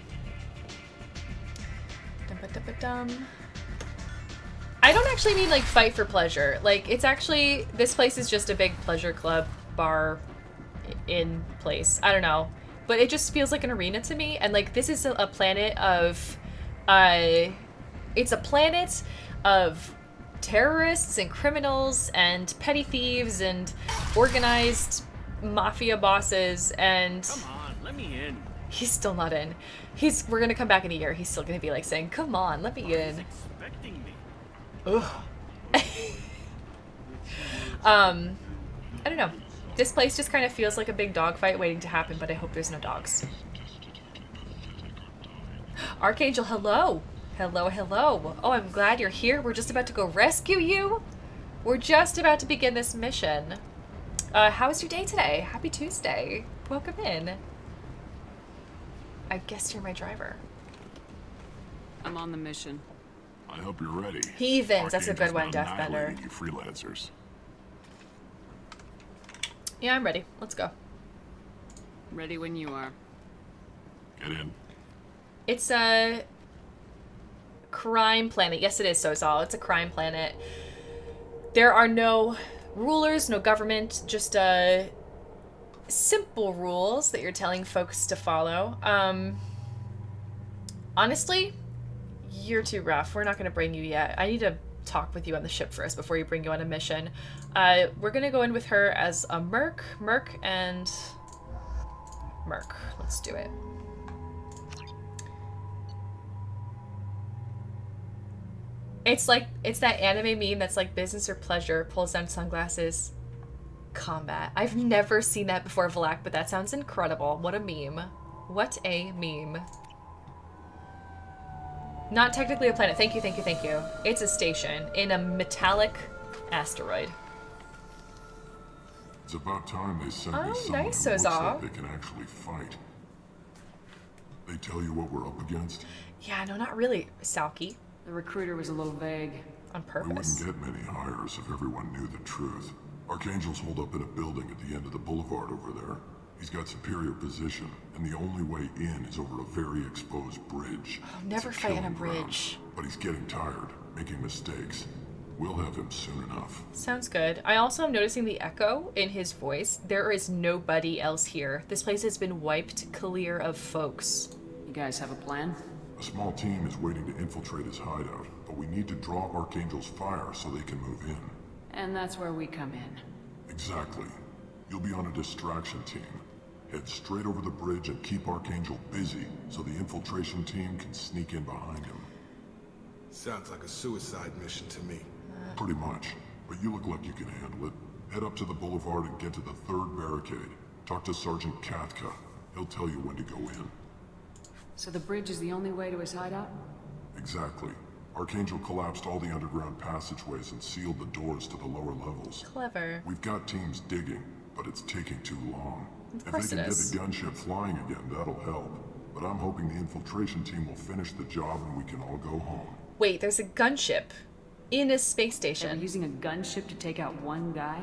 I don't actually mean like fight for pleasure. Like, it's actually, this place is just a big pleasure club bar in place. I don't know, but it just feels like an arena to me. And like, this is a planet of, it's a planet of terrorists and criminals and petty thieves and organized mafia bosses, and Come on, let me in. he's still not in. We're gonna come back in a year. He's still gonna be like saying, "Come on, let me in." Expecting me. Ugh. I don't know. This place just kind of feels like a big dogfight waiting to happen, but I hope there's no dogs. Archangel, hello. Hello, hello. Oh, I'm glad you're here. We're just about to go rescue you. We're just about to begin this mission. How was your day today? Happy Tuesday. Welcome in. I guess you're my driver. I'm on the mission. I hope you're ready. Heathens, that's a good one, Archangel's not Deathbender. annihilating you freelancers. Yeah, I'm ready. Let's go. Ready when you are. Get in. It's a crime planet. Yes, it is, Sozal. It's a crime planet. There are no rulers, no government, just simple rules that you're telling folks to follow. Honestly, you're too rough. We're not going to bring you yet. I need to talk with you on the ship first before you bring you on a mission. We're going to go in with her as a Merc, and Merc. Let's do it. It's like, it's that anime meme that's like business or pleasure, pulls down sunglasses, combat. I've never seen that before, Valak, but that sounds incredible. What a meme. What a meme. Not technically a planet. Thank you, thank you, thank you. It's a station in a metallic asteroid. It's about time they sent me Oh, someone nice, who looks Sozal. like they can actually fight. They tell you what we're up against? Yeah, no, not really, Salky. The recruiter was a little vague. On We purpose. wouldn't get many hires if everyone knew the truth. Archangel's holed up in a building at the end of the boulevard over there. He's got superior position, and the only way in is over a very exposed bridge. Oh, never fight on a bridge. But he's getting tired, making mistakes. We'll have him soon enough. Sounds good. I also am noticing the echo in his voice. There is nobody else here. This place has been wiped clear of folks. You guys have a plan? A small team is waiting to infiltrate his hideout, but we need to draw Archangel's fire so they can move in. And that's where we come in. Exactly. You'll be on a distraction team. Head straight over the bridge and keep Archangel busy so the infiltration team can sneak in behind him. Sounds like a suicide mission to me. Pretty much. But you look like you can handle it. Head up to the boulevard and get to the third barricade. Talk to Sergeant Katka. He'll tell you when to go in. So the bridge is the only way to his hideout? Exactly. Archangel collapsed all the underground passageways and sealed the doors to the lower levels. Clever. We've got teams digging, but it's taking too long. Of course if they it can get is. the gunship flying again, that'll help. But I'm hoping the infiltration team will finish the job and we can all go home. Wait, there's a gunship in a space station. They were using a gunship to take out one guy?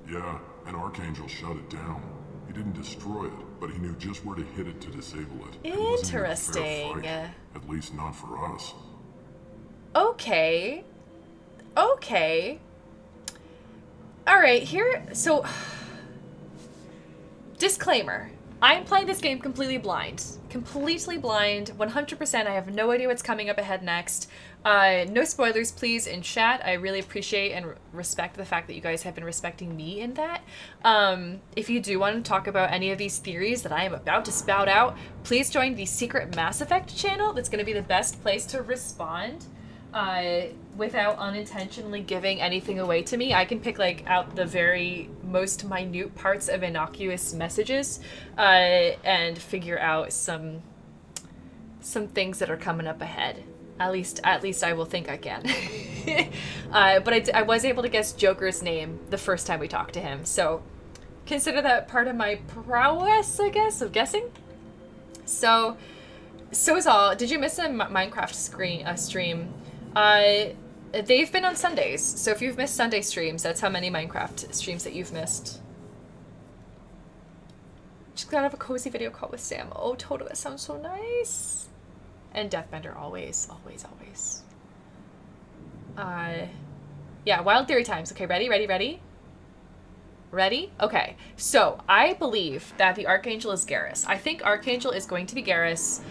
Yeah, and Archangel shut it down. He didn't destroy it, but he knew just where to hit it to disable it. It wasn't even a fair Interesting. fight, at least not for us. Okay. Okay. Alright, here... So... Disclaimer. I am playing this game completely blind. Completely blind. 100%. I have no idea what's coming up ahead next. No spoilers, please, in chat. I really appreciate and respect the fact that you guys have been respecting me in that. If you do want to talk about any of these theories that I am about to spout out, please join the Secret Mass Effect channel. That's going to be the best place to respond. Without unintentionally giving anything away to me. I can pick like out the very most minute parts of innocuous messages and figure out some things that are coming up ahead. At least I will think I can. But I was able to guess Joker's name the first time we talked to him, so consider that part of my prowess, I guess, of guessing. So is all. Did you miss a Minecraft stream? They've been on Sundays, so if you've missed Sunday streams, that's how many Minecraft streams that you've missed. Just gotta have a cozy video call with Sam. Oh, totally, that sounds so nice. And Deathbender, always, always, always. Yeah, Wild Theory times. Okay, ready? Ready? Okay, so I believe that the Archangel is Garrus. I think Archangel is going to be Garrus.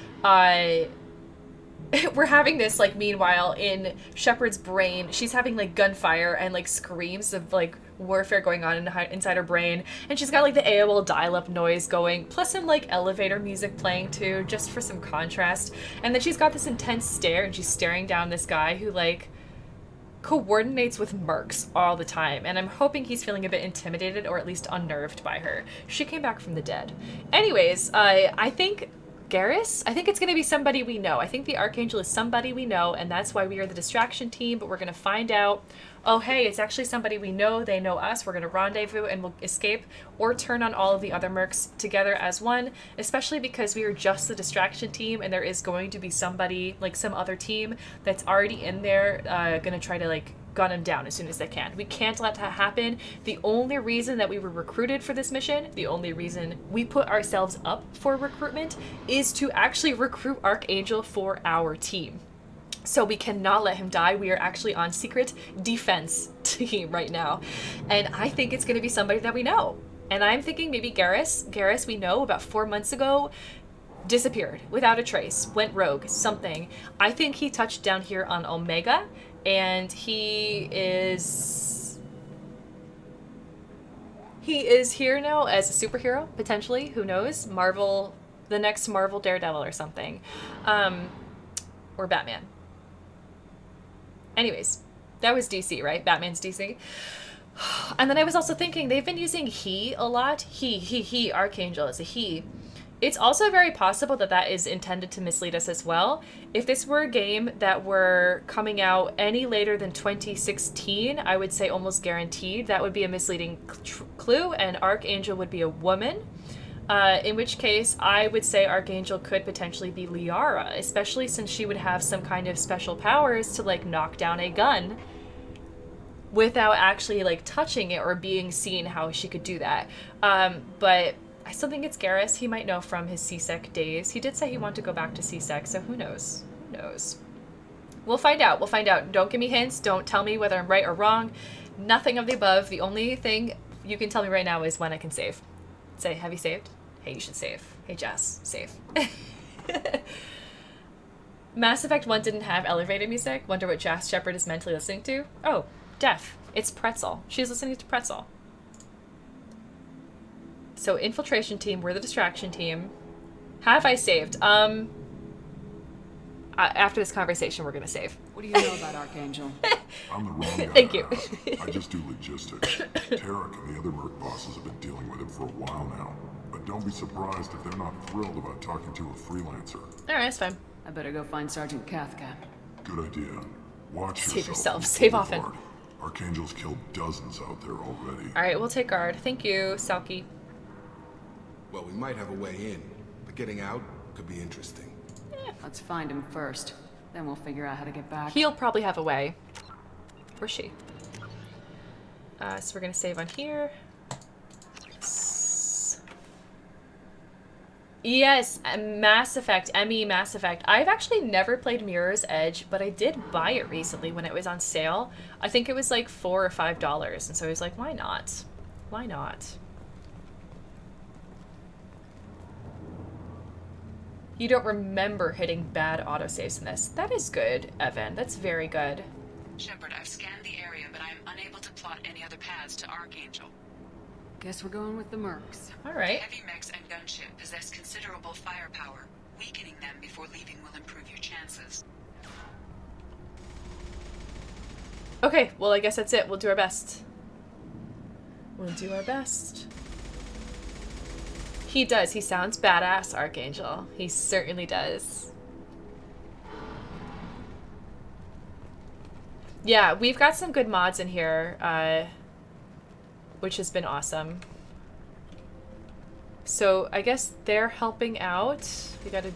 We're having this, like, meanwhile, in Shepard's brain. She's having, like, gunfire and, like, screams of, like, warfare going on inside her brain. And she's got, like, the AOL dial-up noise going, plus some, like, elevator music playing, too, just for some contrast. And then she's got this intense stare, and she's staring down this guy who, like, coordinates with mercs all the time. And I'm hoping he's feeling a bit intimidated, or at least unnerved by her. She came back from the dead. Anyways, I think... Garrus? I think it's going to be somebody we know. I think the Archangel is somebody we know, and that's why we are the distraction team, but we're going to find out, oh, hey, it's actually somebody we know, they know us, we're going to rendezvous and we'll escape, or turn on all of the other mercs together as one, especially because we are just the distraction team, and there is going to be somebody, like some other team, that's already in there, going to try to, like, gun him down as soon as they can. We can't let that happen. The only reason that we were recruited for this mission, the only reason we put ourselves up for recruitment, is to actually recruit Archangel for our team. So we cannot let him die. We are actually on secret defense team right now. And I think it's going to be somebody that we know. And I'm thinking maybe Garrus. Garrus, we know, about 4 months ago, disappeared without a trace, went rogue, something. I think he touched down here on Omega, and he is here now as a superhero, potentially, who knows, Marvel, the next Marvel Daredevil or something, or Batman. Anyways, that was DC, right? Batman's DC. And then I was also thinking, they've been using he a lot. He, Archangel is a he. It's also very possible that that is intended to mislead us as well. If this were a game that were coming out any later than 2016, I would say almost guaranteed that would be a misleading clue, and Archangel would be a woman. In which case, I would say Archangel could potentially be Liara, especially since she would have some kind of special powers to, like, knock down a gun. without actually like touching it or being seen how she could do that. But I still think it's Garrus. He might know from his CSEC days. He did say he wanted to go back to CSEC, so who knows? Who knows? We'll find out. We'll find out. Don't give me hints. Don't tell me whether I'm right or wrong. Nothing of the above. The only thing you can tell me right now is when I can save. Say, have you saved? Hey, you should save. Hey, Jess, save. Mass Effect 1 didn't have elevator music. Wonder what Jas Shepard is mentally listening to? Oh, Def. It's Pretzel. She's listening to Pretzel. So, infiltration team, we're the distraction team. Have I saved? After this conversation, we're gonna save. What do you know about Archangel? I'm the wrong guy. Thank you. I just do logistics. Tarek and the other merc bosses have been dealing with him for a while now. But don't be surprised if they're not thrilled about talking to a freelancer. Alright, that's fine. I better go find Sergeant Kafka. Good idea. Watch Save yourself. Save often. Archangel's killed dozens out there already. Alright, we'll take guard. Thank you, Selkie. Well, we might have a way in, but getting out could be interesting. Let's find him first. Then we'll figure out how to get back. He'll probably have a way. Where's she? So we're gonna save on here. Yes, Mass Effect, ME Mass Effect. I've actually never played Mirror's Edge, but I did buy it recently when it was on sale. I think it was like $4 or $5, and so I was like, why not? Why not? You don't remember hitting bad autosaves in this. That is good, Evan. That's very good. Shepard, I've scanned the area, but I am unable to plot any other paths to Archangel. Guess we're going with the mercs. All right. Heavy mechs and gunship possess considerable firepower. Weakening them before leaving will improve your chances. Okay, well, I guess that's it. We'll do our best. We'll do our best. He does. He sounds badass, Archangel. He certainly does. Yeah, we've got some good mods in here, which has been awesome. So I guess they're helping out. We got a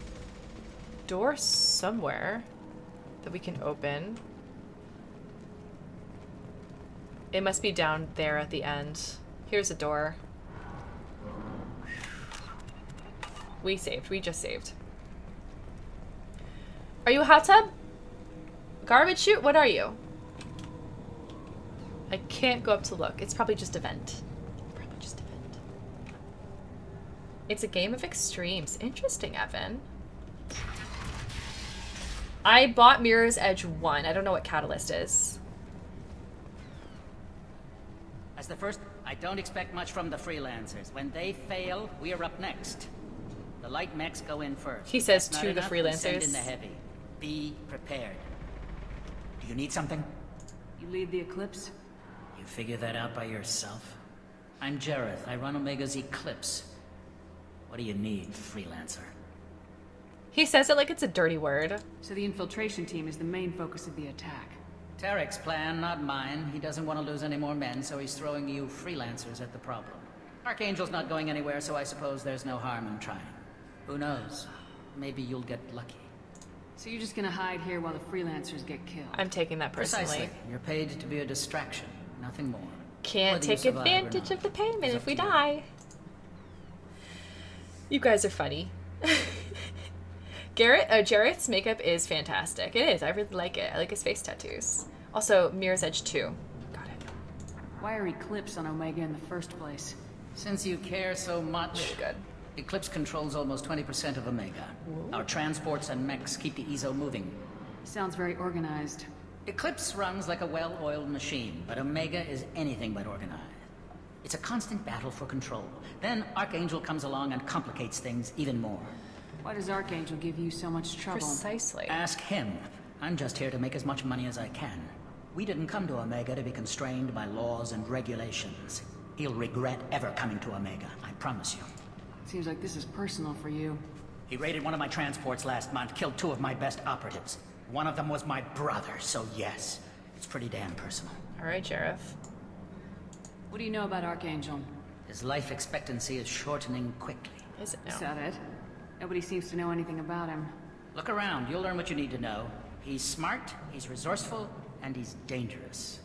door somewhere that we can open. It must be down there at the end. Here's a door. We saved. We just saved. Are you a hot tub? Garbage chute? What are you? I can't go up to look. It's probably just a vent. Probably just a vent. It's a game of extremes. Interesting, Evan. I bought Mirror's Edge 1. I don't know what Catalyst is. As the first, I don't expect much from the freelancers. When they fail, we are up next. The light mechs go in first. He says That's to not the enough, we freelancers. send in the heavy. Be prepared. Do you need something? You lead the Eclipse? You figure that out by yourself? I'm Jareth. I run Omega's Eclipse. What do you need, freelancer? He says it like it's a dirty word. So the infiltration team is the main focus of the attack. Tarek's plan, not mine. He doesn't want to lose any more men, so he's throwing you freelancers at the problem. Archangel's not going anywhere, so I suppose there's no harm in trying. Who knows? Maybe you'll get lucky. So you're just gonna hide here while the freelancers get killed? I'm taking that personally. Precisely. You're paid to be a distraction, nothing more. Can't take advantage of the payment if we die. You guys are funny. Jareth's makeup is fantastic. It is. I really like it. I like his face tattoos. Also, Mirror's Edge 2. Got it. Why are Eclipse on Omega in the first place? Since you care so much, really good. Eclipse controls almost 20% of Omega. Whoa. Our transports and mechs keep the EZO moving. Sounds very organized. Eclipse runs like a well-oiled machine, but Omega is anything but organized. It's a constant battle for control. Then Archangel comes along and complicates things even more. Why does Archangel give you so much trouble? Precisely. Ask him. I'm just here to make as much money as I can. We didn't come to Omega to be constrained by laws and regulations. He'll regret ever coming to Omega, I promise you. Seems like this is personal for you. He raided one of my transports last month, killed 2 of my best operatives. One of them was my brother, so yes, it's pretty damn personal. All right, Jareth. What do you know about Archangel? His life expectancy is shortening quickly. Is it now? Is that it? Nobody seems to know anything about him. Look around, you'll learn what you need to know. He's smart, he's resourceful, and he's dangerous.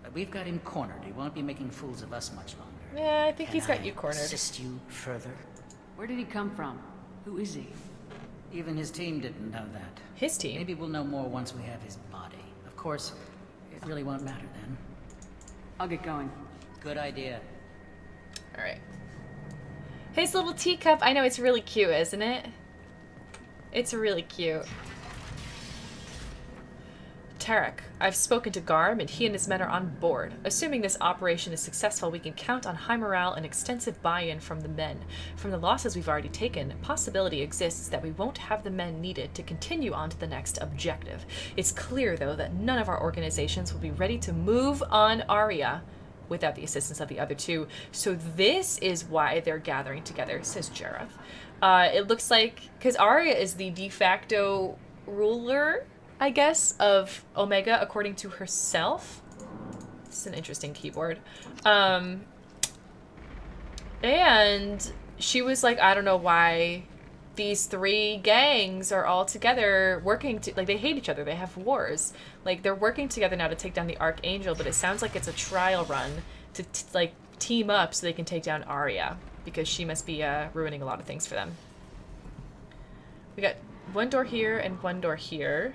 But we've got him cornered. He won't be making fools of us much longer. Yeah, I think he's got Can you I cornered. assist you further? Where did he come from? Who is he? Even his team didn't know that. His team? Maybe we'll know more once we have his body. Of course, it really won't matter then. I'll get going. Good idea. All right. His little teacup. I know, it's really cute, isn't it? It's really cute. Tarek, I've spoken to Garm and he and his men are on board. Assuming this operation is successful, we can count on high morale and extensive buy-in from the men. From the losses we've already taken, possibility exists that we won't have the men needed to continue on to the next objective. It's clear, though, that none of our organizations will be ready to move on Aria without the assistance of the other two. So this is why they're gathering together, says Jareth. It looks like, because Aria is the de facto ruler, I guess, of Omega, according to herself. This is an interesting keyboard. And she was like, I don't know why these three gangs are all together working to, like, they hate each other. They have wars. Like, they're working together now to take down the Archangel, but it sounds like it's a trial run to, like, team up so they can take down Aria, because she must be ruining a lot of things for them. We got one door here and one door here.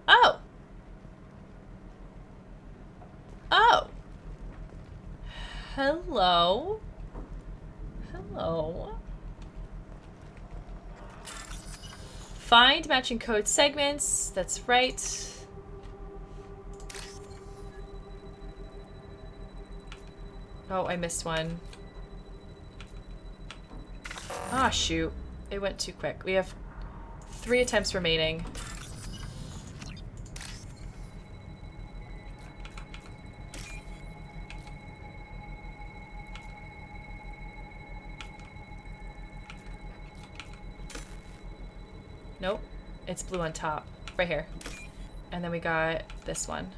Oh! Oh! Hello? Hello? Find matching code segments. That's right. Oh, I missed one. Ah, shoot. It went too quick. We have 3 attempts remaining. Nope. It's blue on top. Right here. And then we got this one.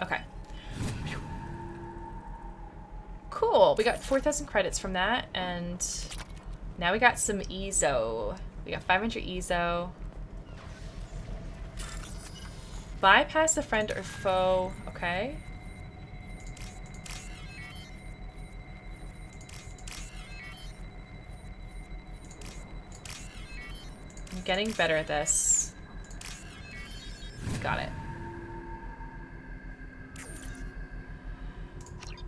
Okay. Cool. We got 4,000 credits from that, and now we got some EZO. We got 500 EZO. Bypass the friend or foe. Okay. I'm getting better at this. Got it.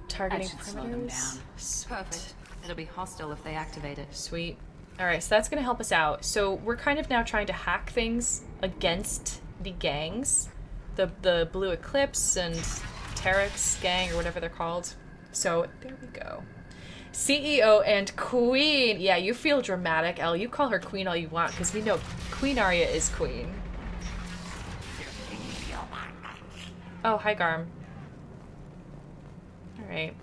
Targeting perimeters. Perfect. It'll be hostile if they activate it. Sweet. Alright, so that's gonna help us out. So we're kind of now trying to hack things against the gangs. The Blue Eclipse and Tarek's gang, or whatever they're called. So there we go. CEO and Queen. Yeah, you feel dramatic, Elle. You call her Queen all you want, because we know Queen Arya is Queen. Oh, hi, Garm. Alright.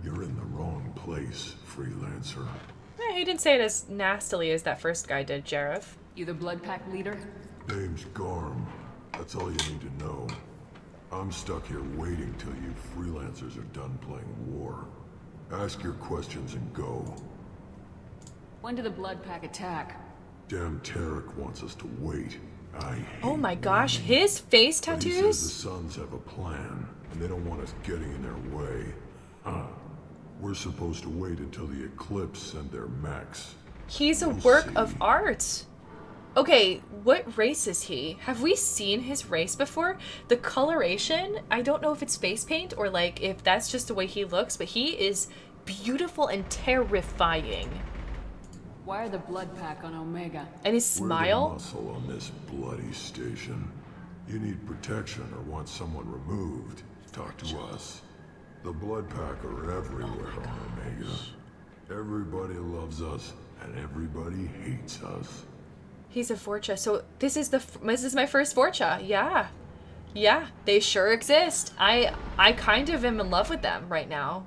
You're in the wrong place, freelancer. Eh, he didn't say it as nastily as that first guy did, Jareth. You the Blood Pack leader? Name's Garm. That's all you need to know. I'm stuck here waiting till you freelancers are done playing war. Ask your questions and go. When did the Blood Pack attack? Damn Tarek wants us to wait. I hate Oh my gosh, his face but he tattoos? says the Sons have a plan, and they don't want us getting in their way. We're supposed to wait until the Eclipse send their mechs. He's a work of art. Okay, what race is he? Have we seen his race before? The coloration, I don't know if it's face paint or like if that's just the way he looks, but he is beautiful and terrifying. Why are the Blood Pack on Omega? And his smile? We're the muscle on this bloody station. You need protection or want someone removed, talk to us. The Blood Pack are everywhere on Omega. Everybody loves us, and everybody hates us. He's a Vorcha, so this is my first Vorcha. Yeah. Yeah, they sure exist. I kind of am in love with them right now.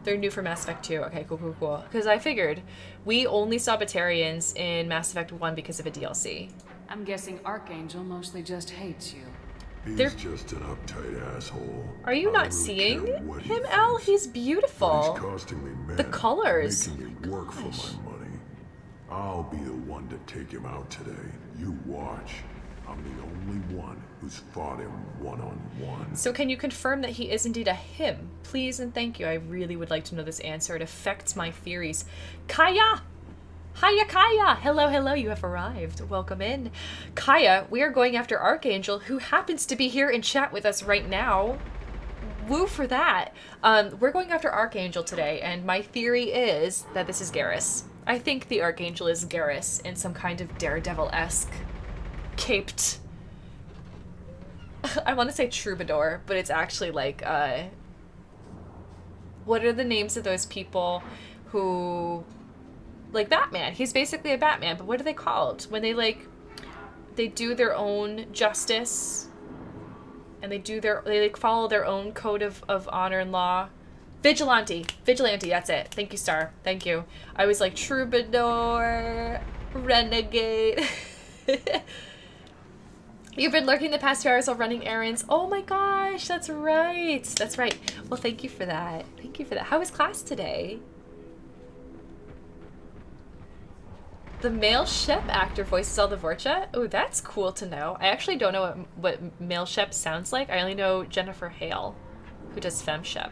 They're new for Mass Effect 2. Okay, cool. Because I figured we only saw Batarians in Mass Effect 1 because of a DLC. I'm guessing Archangel mostly just hates you. He's just an uptight asshole. Are you not seeing him, Elle? He's beautiful. He's costing me men, The colors. making me work for my money. I'll be the one to take him out today. You watch. I'm the only one who's fought him one-on-one. So can you confirm that he is indeed a him? Please and thank you. I really would like to know this answer. It affects my theories. Kaya! Hiya, Kaya! Hello, hello, you have arrived. Welcome in. Kaya, we are going after Archangel, who happens to be here in chat with us right now. Woo for that. We're going after Archangel today, and my theory is that this is Garrus. I think the Archangel is Garrus in some kind of Daredevil-esque, caped... I want to say troubadour, but it's actually like, what are the names of those people who... Like Batman. He's basically a Batman, but what are they called? When they, like, they do their own justice, and they like follow their own code of honor and law. Vigilante. Vigilante, that's it. Thank you, Star. Thank you. I was like, troubadour, renegade. You've been lurking the past 2 hours while running errands. Oh my gosh, that's right. That's right. Well, thank you for that. Thank you for that. How was class today? The male Shep actor voices all the Vorcha? Oh, that's cool to know. I actually don't know what male Shep sounds like. I only know Jennifer Hale, who does FemShep.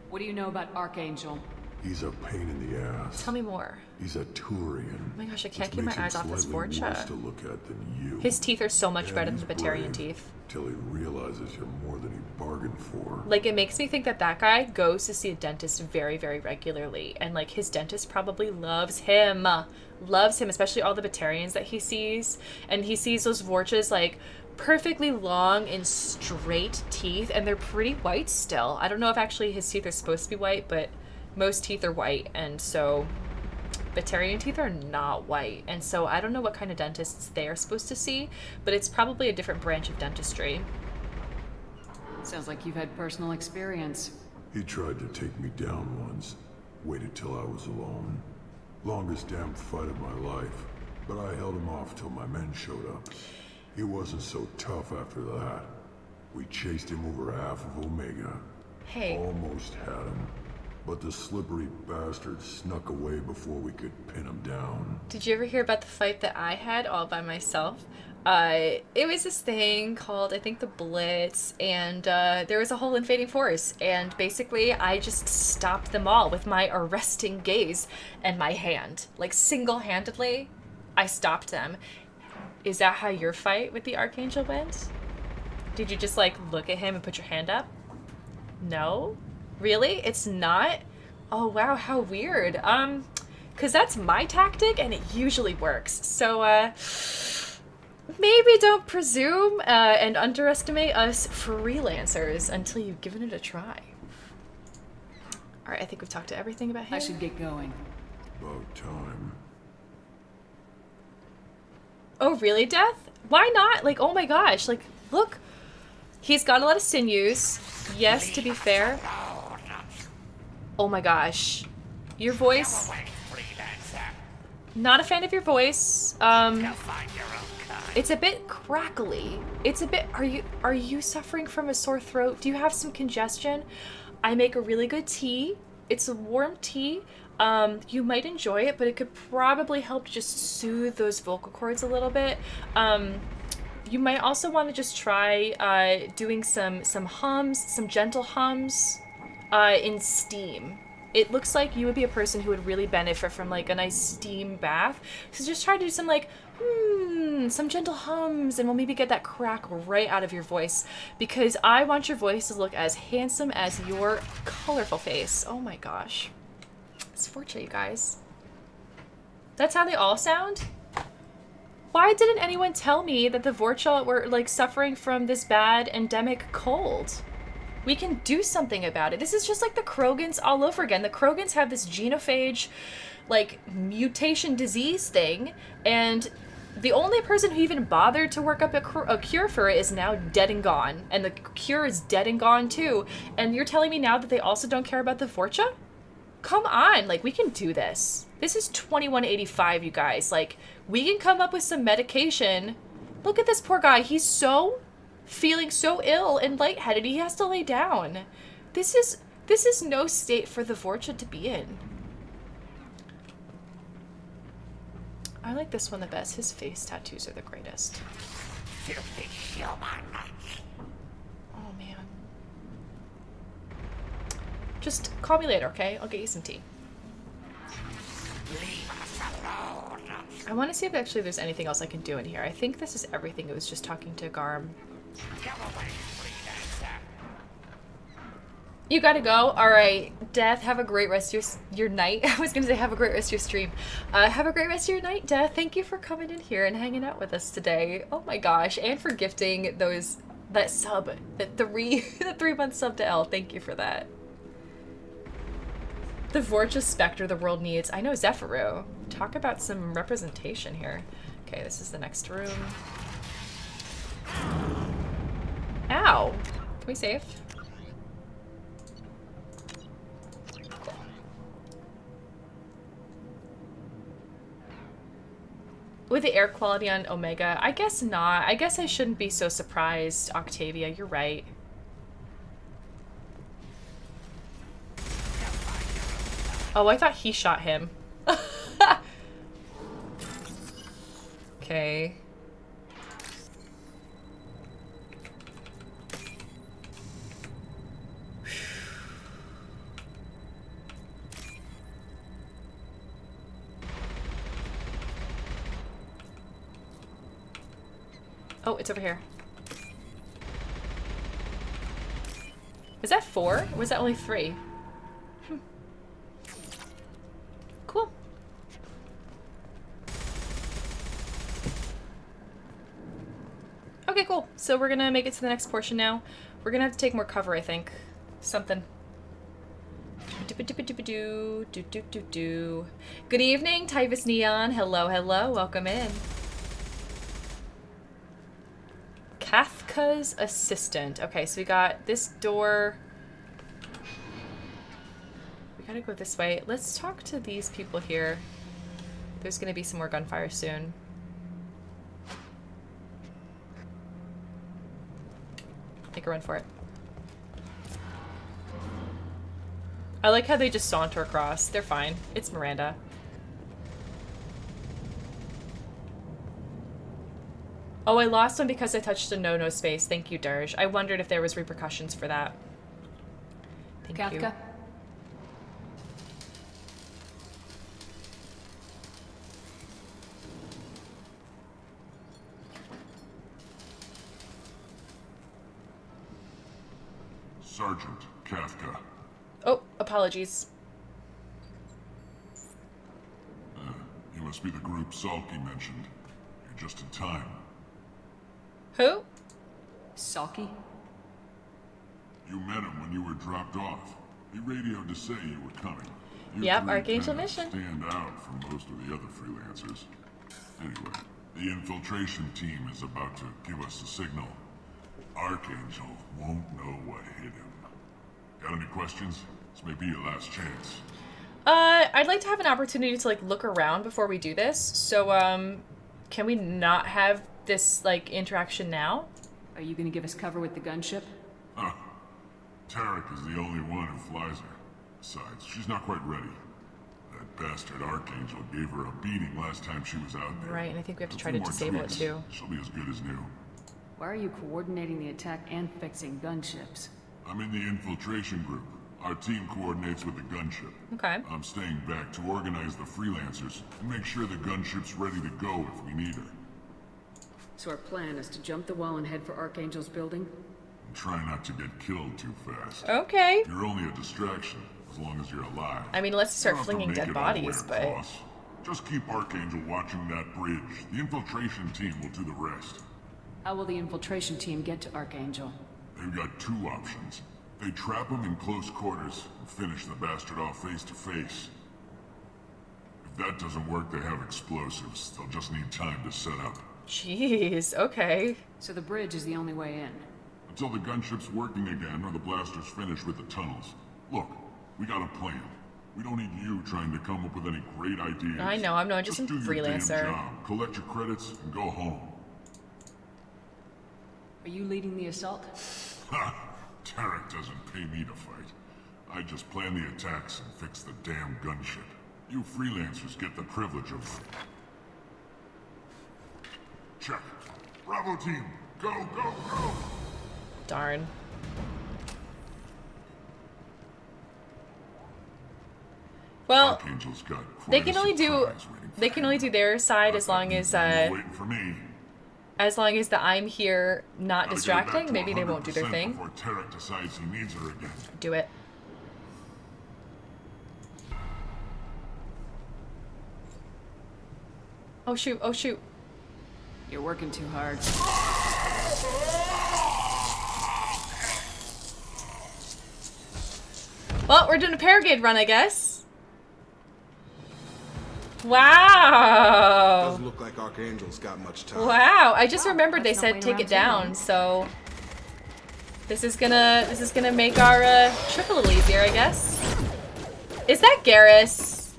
What do you know about Archangel? He's a pain in the ass. Tell me more. He's a Turian. Oh my gosh, I can't keep my eyes off this Vorcha. To look at than you. His teeth are so much better than the Batarian teeth. Till he realizes you're more than he bargained for. Like, it makes me think that that guy goes to see a dentist very, very regularly. And, like, his dentist probably loves him. Loves him, especially all the Batarians that he sees. And he sees those Vorchas, like, perfectly long and straight teeth. And they're pretty white still. I don't know if actually his teeth are supposed to be white, but most teeth are white. And so... Batarian teeth are not white, and so I don't know what kind of dentists they are supposed to see, but it's probably a different branch of dentistry. Sounds like you've had personal experience. He tried to take me down once. Waited till I was alone. Longest damn fight of my life, but I held him off till my men showed up. He wasn't so tough after that. We chased him over half of Omega. Hey. Almost had him. But the slippery bastard snuck away before we could pin him down. Did you ever hear about the fight that I had all by myself? It was this thing called, I think, the Blitz, and there was a whole invading force, and basically I just stopped them all with my arresting gaze and my hand. Like, single-handedly, I stopped them. Is that how your fight with the Archangel went? Did you just, like, look at him and put your hand up? No? Really? It's not? Oh, wow, how weird. Because that's my tactic, and it usually works. So, maybe don't presume and underestimate us freelancers until you've given it a try. Alright, I think we've talked to everything about him. I should get going. About time. Oh, really, Death? Why not? Like, oh my gosh, like, look. He's got a lot of sinews. Yes, to be fair. Oh my gosh. Your voice. Not a fan of your voice. It's a bit crackly. It's a bit, are you suffering from a sore throat? Do you have some congestion? I make a really good tea. It's a warm tea. You might enjoy it, but it could probably help just soothe those vocal cords a little bit. You might also want to just try doing some hums, some gentle hums. In steam. It looks like you would be a person who would really benefit from like a nice steam bath. So just try to do some like, some gentle hums, and we'll maybe get that crack right out of your voice, because I want your voice to look as handsome as your colorful face. Oh my gosh. It's Vorcha, you guys. That's how they all sound? Why didn't anyone tell me that the Vorcha were like suffering from this bad endemic cold? We can do something about it. This is just like the Krogans all over again. The Krogans have this genophage, like, mutation disease thing, and the only person who even bothered to work up a cure for it is now dead and gone. And the cure is dead and gone too. And you're telling me now that they also don't care about the Vorcha? Come on, like, we can do this. This is 2185, you guys. Like, we can come up with some medication. Look at this poor guy. He's so... feeling so ill and lightheaded, he has to lay down. This is no state for the Vorcha to be in. I like this one the best. His face tattoos are the greatest. Oh, man. Just call me later, okay? I'll get you some tea. I want to see if actually there's anything else I can do in here. I think this is everything. It was just talking to Garm. You gotta go. All right, Death. Have a great rest of your night. I was gonna say have a great rest of your stream. Have a great rest of your night, Death. Thank you for coming in here and hanging out with us today. Oh my gosh, and for gifting that sub, the 3-month sub to L. Thank you for that. The Vorcha Spectre the world needs. I know, Zephyro. Talk about some representation here. Okay, this is the next room. Ow. Can we save? Cool. With the air quality on Omega, I guess not. I guess I shouldn't be so surprised, Octavia. You're right. Oh, I thought he shot him. Okay. Oh, it's over here. Was that 4? Or was that only 3? Cool. Okay, cool. So we're gonna make it to the next portion now. We're gonna have to take more cover, I think. Something. Good evening, Tyvus Neon. Hello, hello. Welcome in. Kafka's assistant. Okay, so we got this door. We gotta go this way. Let's talk to these people here. There's gonna be some more gunfire soon. Make a run for it. I like how they just saunter across. They're fine. It's Miranda. Oh, I lost one because I touched a no-no space. Thank you, Dirge. I wondered if there was repercussions for that. Thank you. Kafka? Sergeant Kafka. Oh, apologies. You must be the group Salky mentioned. You're just in time. Who? Salky? You met him when you were dropped off. He radioed to say you were coming. You Yep, three Archangel kinda mission. Stand out from most of the other freelancers. Anyway, the infiltration team is about to give us a signal. Archangel won't know what hit him. Got any questions? This may be your last chance. I'd like to have an opportunity to, like, look around before we do this. So, can we not have this, like, interaction now? Are you gonna give us cover with the gunship? Tarek is the only one who flies her. Besides, she's not quite ready. That bastard Archangel gave her a beating last time she was out there. Right, and I think we have to A try few to more disable it tweaks, too. She'll be as good as new. Why are you coordinating the attack and fixing gunships? I'm in the infiltration group. Our team coordinates with the gunship. Okay. I'm staying back to organize the freelancers and make sure the gunship's ready to go if we need her. So our plan is to jump the wall and head for Archangel's building? And try not to get killed too fast. Okay. You're only a distraction, as long as you're alive. I mean, let's start You don't have to flinging make dead it all bodies, the way but... across. Just keep Archangel watching that bridge. The infiltration team will do the rest. How will the infiltration team get to Archangel? They've got two options. They trap him in close quarters and finish the bastard off face to face. If that doesn't work, they have explosives. They'll just need time to set up. Jeez, okay. So the bridge is the only way in? Until the gunship's working again or the blasters finish with the tunnels. Look, we got a plan. We don't need you trying to come up with any great ideas. I know, I'm not just a do your damn freelancer. job, collect your credits, and go home. Are you leading the assault? Ha! Tarek doesn't pay me to fight. I just plan the attacks and fix the damn gunship. You freelancers get the privilege of... Bravo team, go, go, go! Darn. Well, Archangel's got they quite can a only do surprise waiting for him. their side as long as Waiting for me. the I'm here not Gotta get her back distracting. to Maybe they won't do their 100% thing. Before Tarek decides he needs her again. Do it. Oh shoot, oh shoot. You're working too hard. Well, we're doing a paragade run, I guess. Wow. Doesn't look like Archangel's got much time. Wow. I just remembered they that's not said waiting take around it too down, long. so this is gonna make our trip a little easier, I guess. Is that Garrus?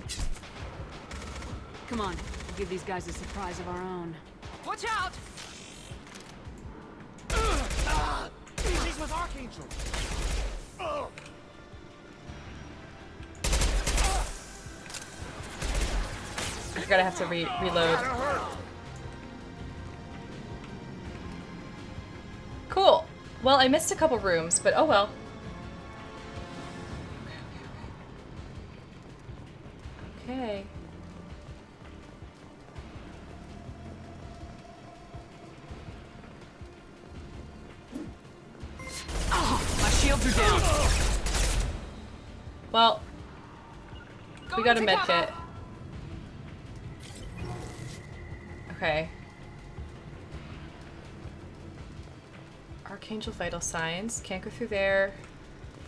Come on, we'll give these guys a surprise of our own. Watch out! He's with Archangel. You're gonna have to reload. Cool. Well, I missed a couple rooms, but oh well. Okay. My shields are down. Well, we got a med kit. Okay. Archangel vital signs. Can't go through there.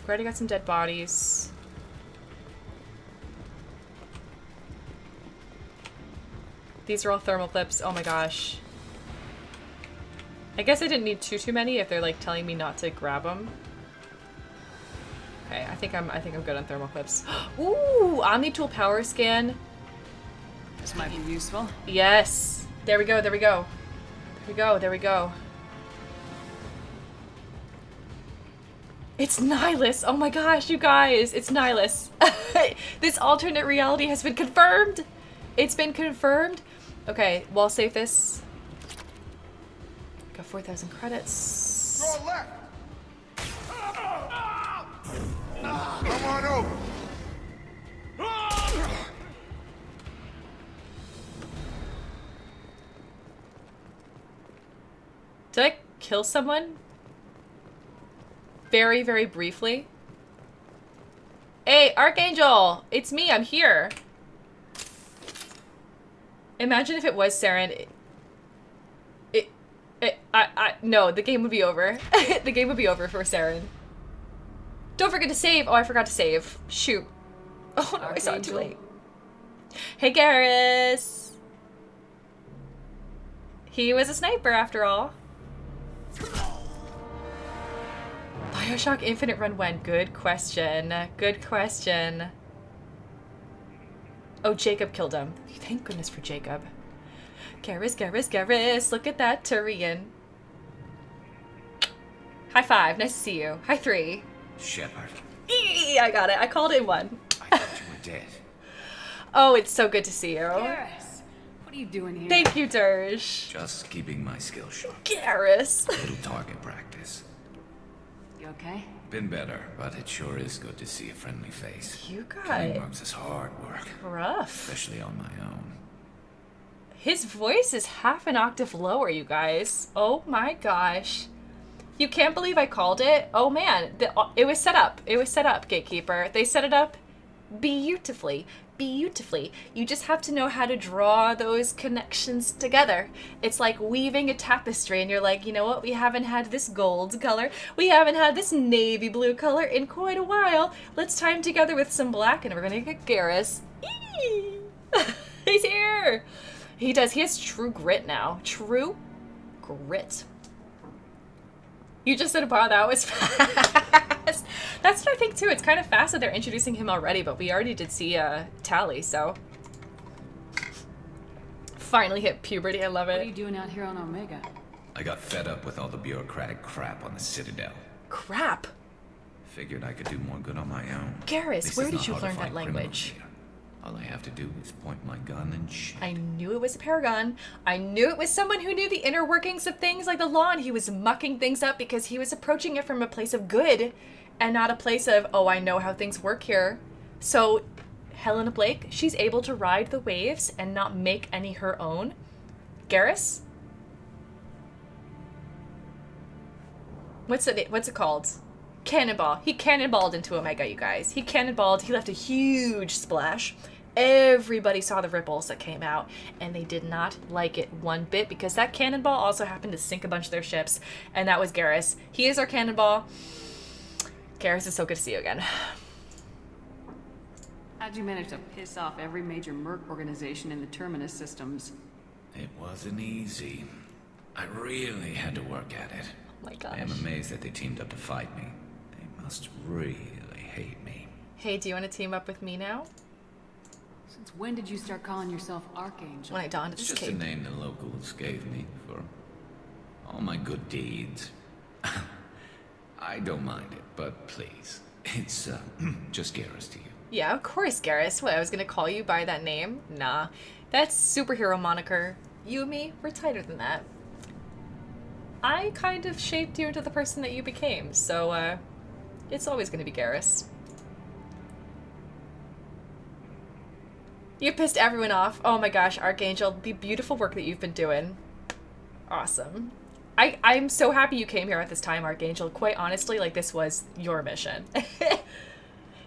We've already got some dead bodies. These are all thermal clips. Oh my gosh. I guess I didn't need too many if they're like telling me not to grab them. Okay, I think I'm good on thermal clips. Ooh, Omni-Tool power scan. This might be useful. Yes. There we go, there we go. There we go, there we go. It's Nihilus! Oh my gosh, you guys! It's Nihilus! This alternate reality has been confirmed! It's been confirmed! Okay, well, I'll save this. Got 4,000 credits. Go left! Come on over! Did I kill someone? Very, very briefly. Hey, Archangel! It's me, I'm here. Imagine if it was Saren. No, the game would be over. The game would be over for Saren. Don't forget to save. Oh, I forgot to save. Shoot. Oh no, I saw it too late. Hey, Garrus. He was a sniper after all. Bioshock Infinite run when? Good question. Good question. Oh, Jacob killed him. Thank goodness for Jacob. Garrus, Garrus, Garrus. Look at that Turian. High five. Nice to see you. High three. Shepard. I got it. I called it one. I thought you were dead. Oh, it's so good to see you. Garrus, what are you doing here? Thank you, Dersh. Just keeping my skills sharp. Garrus. A little target practice. You okay? Been better, but it sure is good to see a friendly face. You got Killing it. bugs is hard work. Rough. Especially on my own. His voice is half an octave lower, you guys. Oh my gosh. You can't believe I called it? Oh man, it was set up. It was set up, Gatekeeper. They set it up beautifully. Beautifully. You just have to know how to draw those connections together. It's like weaving a tapestry and you're like, you know what? We haven't had this gold color. We haven't had this navy blue color in quite a while. Let's tie them together with some black and we're gonna get Garrus. Eee! He's here! He does. He has true grit now. True grit. You just said, wow, that was fast. That's what I think, too. It's kind of fast that they're introducing him already, but we already did see Tally, so. Finally hit puberty. I love it. What are you doing out here on Omega? I got fed up with all the bureaucratic crap on the Citadel. Crap. Figured I could do more good on my own. Garrus, This where is did not you how to learn fight that language? criminals here. All I have to do is point my gun and shoot. I knew it was a paragon. I knew it was someone who knew the inner workings of things like the law, and he was mucking things up because he was approaching it from a place of good and not a place of, oh, I know how things work here. So Helena Blake, she's able to ride the waves and not make any her own. Garrus? What's it called? Cannonball. He cannonballed into Omega, you guys. He cannonballed. He left a huge splash. Everybody saw the ripples that came out, and they did not like it one bit because that cannonball also happened to sink a bunch of their ships, and that was Garrus. He is our cannonball. Garrus, it's so good to see you again. How'd you manage to piss off every major merc organization in the Terminus systems? It wasn't easy. I really had to work at it. Oh my gosh. I am amazed that they teamed up to fight me. They must really hate me. Hey, do you want to team up with me now? Since when did you start calling yourself Archangel? When I donned It's this just cape. a name the locals gave me for all my good deeds. I don't mind it, but please, it's just Garrus to you. Yeah, of course, Garrus. What, I was gonna call you by that name? Nah. That's superhero moniker. You and me, we're tighter than that. I kind of shaped you into the person that you became, so, it's always gonna be Garrus. You pissed everyone off. Oh my gosh, Archangel, the beautiful work that you've been doing. Awesome. I'm so happy you came here at this time, Archangel. Quite honestly, like, this was your mission.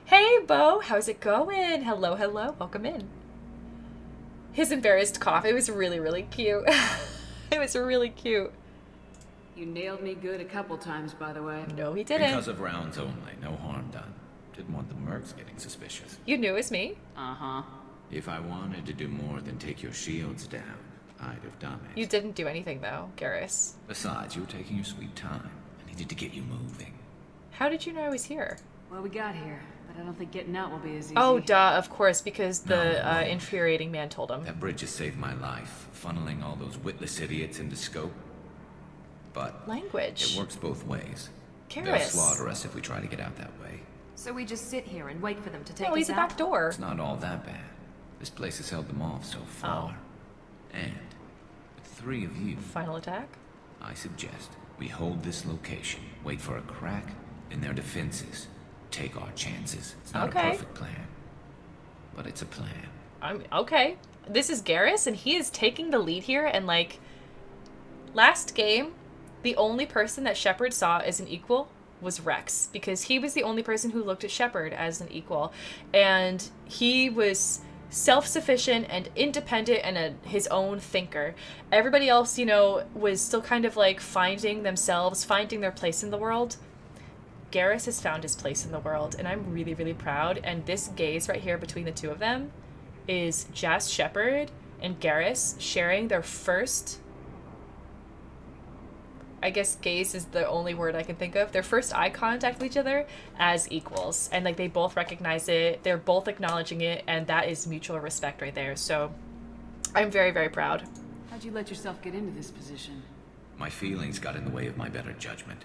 Hey, Bo, how's it going? Hello, hello, welcome in. His embarrassed cough, it was really, really cute. It was really cute. You nailed me good a couple times, by the way. No, he didn't. Because of rounds only, no harm done. Didn't want the mercs getting suspicious. You knew it was me. Uh-huh. If I wanted to do more than take your shields down, I'd have done it. You didn't do anything, though, Garrus. Besides, you were taking your sweet time. I needed to get you moving. How did you know I was here? Well, we got here, but I don't think getting out will be as easy. Oh, duh, of course, because the infuriating man told him. That bridge has saved my life, funneling all those witless idiots into scope. But language. It works both ways. Garrus. They'll slaughter us if we try to get out that way. So we just sit here and wait for them to take No, us he's a out? back door. It's not all that bad. This place has held them off so far. And with 3 of you... Final attack? I suggest we hold this location, wait for a crack in their defenses, take our chances. It's not a perfect plan, but it's a plan. Okay. This is Garrus, and he is taking the lead here, and, like, last game, the only person that Shepard saw as an equal was Rex, because he was the only person who looked at Shepard as an equal, and he was self-sufficient and independent and his own thinker. Everybody else, you know, was still kind of like finding themselves, finding their place in the world. Garrus has found his place in the world, and I'm really, really proud. And this gaze right here between the two of them is Jas Shepard and Garrus sharing their first, I guess gaze is the only word I can think of, their first eye contact with each other as equals. And like they both recognize it, they're both acknowledging it, and that is mutual respect right there. So I'm very, very proud. How'd you let yourself get into this position? My feelings got in the way of my better judgment.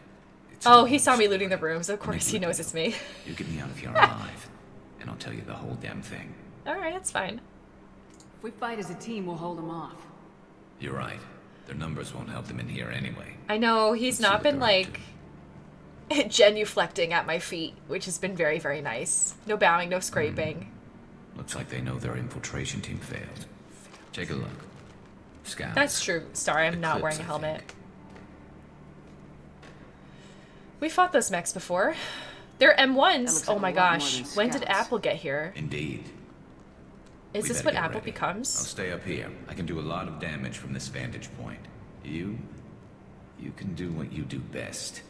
Oh, he saw me looting the rooms. Of course he knows it's me. You get me out if you're alive, and I'll tell you the whole damn thing. Alright, that's fine. If we fight as a team, we'll hold them off. You're right. Their numbers won't help them in here anyway. I know, he's not been like genuflecting at my feet, which has been very, very nice. No bowing, no scraping. Looks like they know their infiltration team failed. Take a look. Scout. That's true. Sorry, I'm not wearing a helmet. We fought those mechs before. They're M1s. Oh my gosh. When did Apple get here? Indeed. Is this what Apple becomes? I'll stay up here. I can do a lot of damage from this vantage point. You can do what you do best.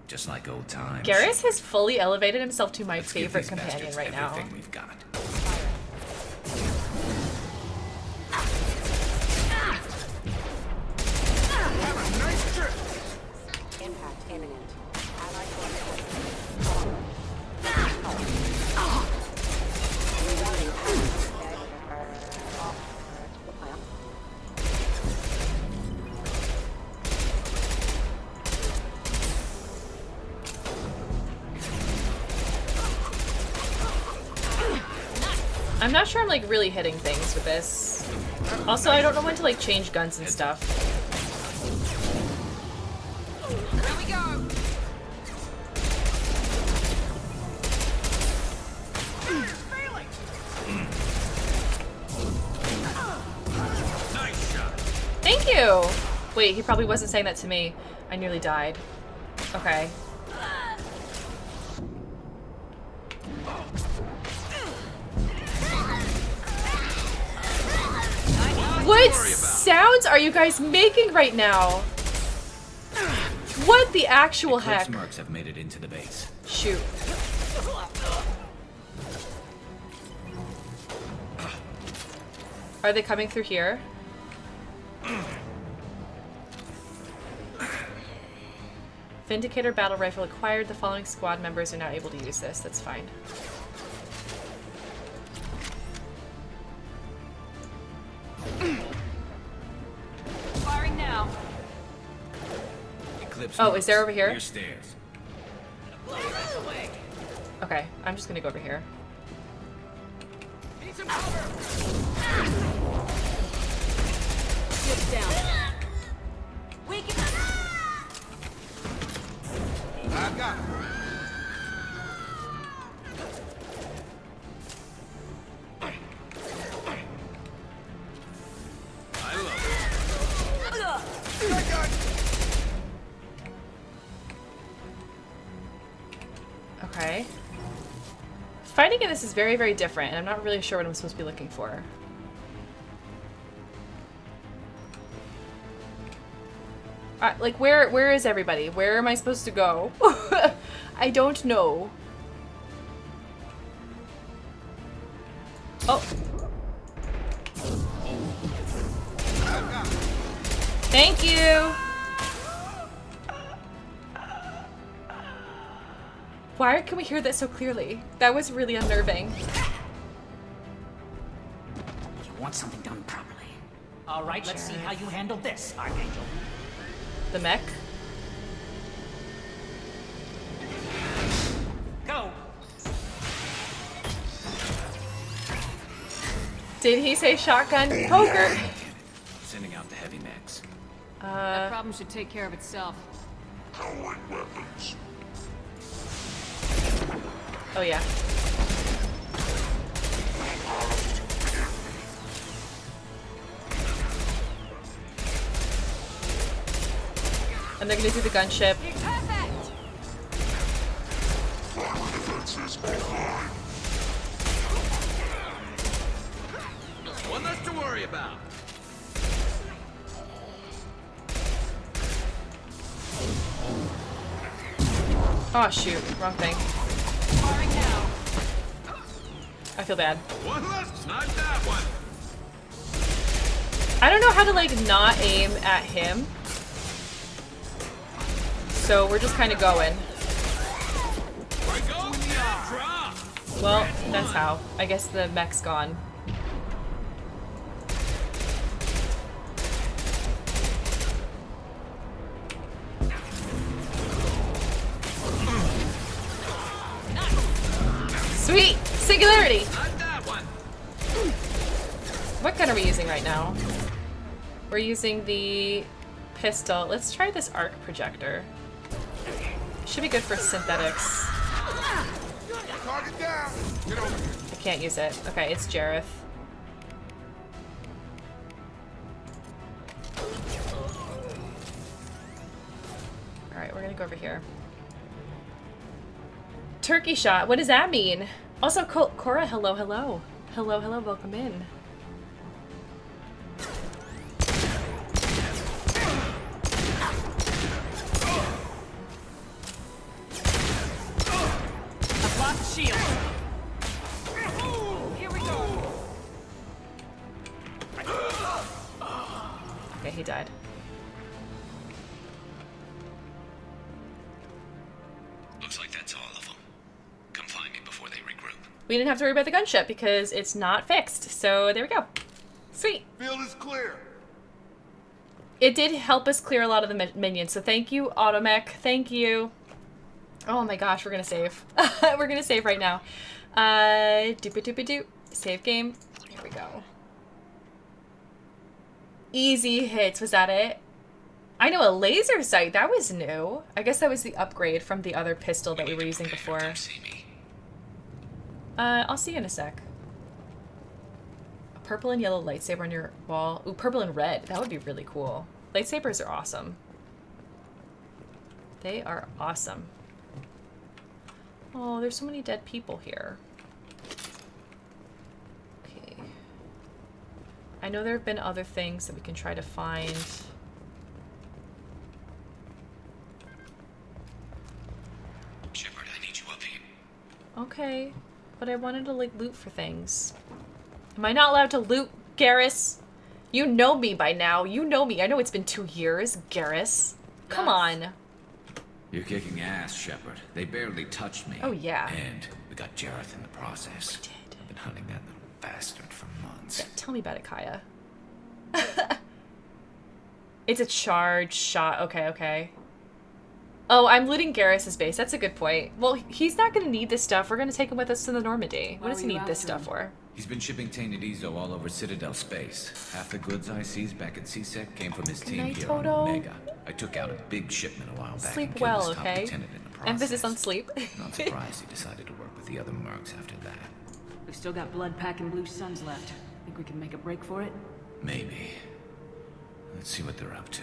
Just like old times. Garrus has fully elevated himself to my favorite companion right now. Everything we've got. Have a nice trip. Impact imminent. Allied I'm not sure I'm like really hitting things with this. Also, I don't know when to like change guns and stuff. Here we go. Nice shot. Thank you. Wait, he probably wasn't saying that to me. I nearly died. Okay. What sounds are you guys making right now? What the actual heck? Mercs have made it into the base. Shoot. Are they coming through here? Vindicator battle rifle acquired. The following squad members are now able to use this. That's fine. Firing now. Eclipse Oh, is there over here? Your stairs. Okay, I'm just gonna go over here. Need some cover. Shields down. We can. I got it. Okay. Fighting in this is very, very different, and I'm not really sure what I'm supposed to be looking for. Like, where is everybody? Where am I supposed to go? I don't know. Oh. Thank you. Why can we hear that so clearly? That was really unnerving. You want something done properly. All right, let's see how you handle this, Archangel. The mech? Go. Did he say shotgun poker? Sending out the heavy mechs. That problem should take care of itself. Powering weapons. Oh yeah. And they're gonna do the gunship. One less to worry about. Oh shoot, wrong thing. Firing now. I feel bad. One less. Not that one. I don't know how to like not aim at him. So we're just kind of going. Well, that's how. I guess the mech's gone. Sweet! Singularity! What gun are we using right now? We're using the pistol. Let's try this arc projector. Should be good for synthetics. Target down. Get over here. I can't use it. Okay, it's Jareth. Alright, we're gonna go over here. Turkey shot. What does that mean? Also, Cora, hello, hello. Hello, hello, welcome in. I've lost shield. Here we go. Okay, he died. Looks like that's all of them. Come find me before they regroup. We didn't have to worry about the gunship because it's not fixed. So there we go. Sweet. Field is clear. It did help us clear a lot of the minions. So thank you, Automech. Thank you. Oh my gosh, we're gonna save. We're gonna save right now. Doop-a-doop-a-doop. Save game. Here we go. Easy hits. Was that it? I know a laser sight. That was new. I guess that was the upgrade from the other pistol that we were using before. I'll see you in a sec. A purple and yellow lightsaber on your wall. Ooh, purple and red. That would be really cool. Lightsabers are awesome. They are awesome. Oh, there's so many dead people here. Okay. I know there have been other things that we can try to find. Shepard, I need you up here. Okay, but I wanted to, like, loot for things. Am I not allowed to loot, Garrus? You know me by now. You know me. I know it's been 2 years, Garrus. Come on. You're kicking ass, Shepard. They barely touched me. Oh, yeah. And we got Jareth in the process. We did. I've been hunting that little bastard for months. Yeah, tell me about it, Kaya. It's a charge shot. Okay, okay. Oh, I'm looting Garrus's base. That's a good point. Well, he's not going to need this stuff. We're going to take him with us to the Normandy. What does he need this stuff for? He's been shipping tainted Ezo all over Citadel space. Half the goods I seized back at CSEC came from his team here on Omega. I took out a big shipment a while back. Sleep and well, killed his top okay? lieutenant in the process. Emphasis on sleep. Not surprised he decided to work with the other mercs after that. We've still got Blood Pack and Blue Suns left. Think we can make a break for it? Maybe. Let's see what they're up to.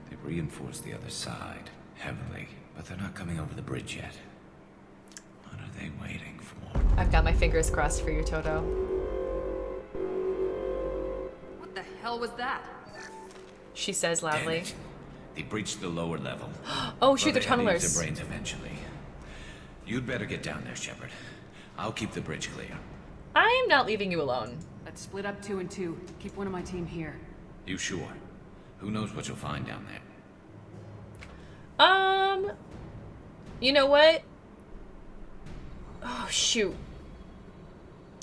They've reinforced the other side heavily, but they're not coming over the bridge yet. What are they waiting for? I've got my fingers crossed for you, Toto. What the hell was that? She says loudly. Damn it. They breached the lower level. Oh, shoot, they're Probably had to tunnelers. use their brains eventually. You'd better get down there, Shepard. I'll keep the bridge clear. I am not leaving you alone. Let's split up 2 and 2. Keep one of my team here. You sure? Who knows what you'll find down there? You know what? Oh, shoot.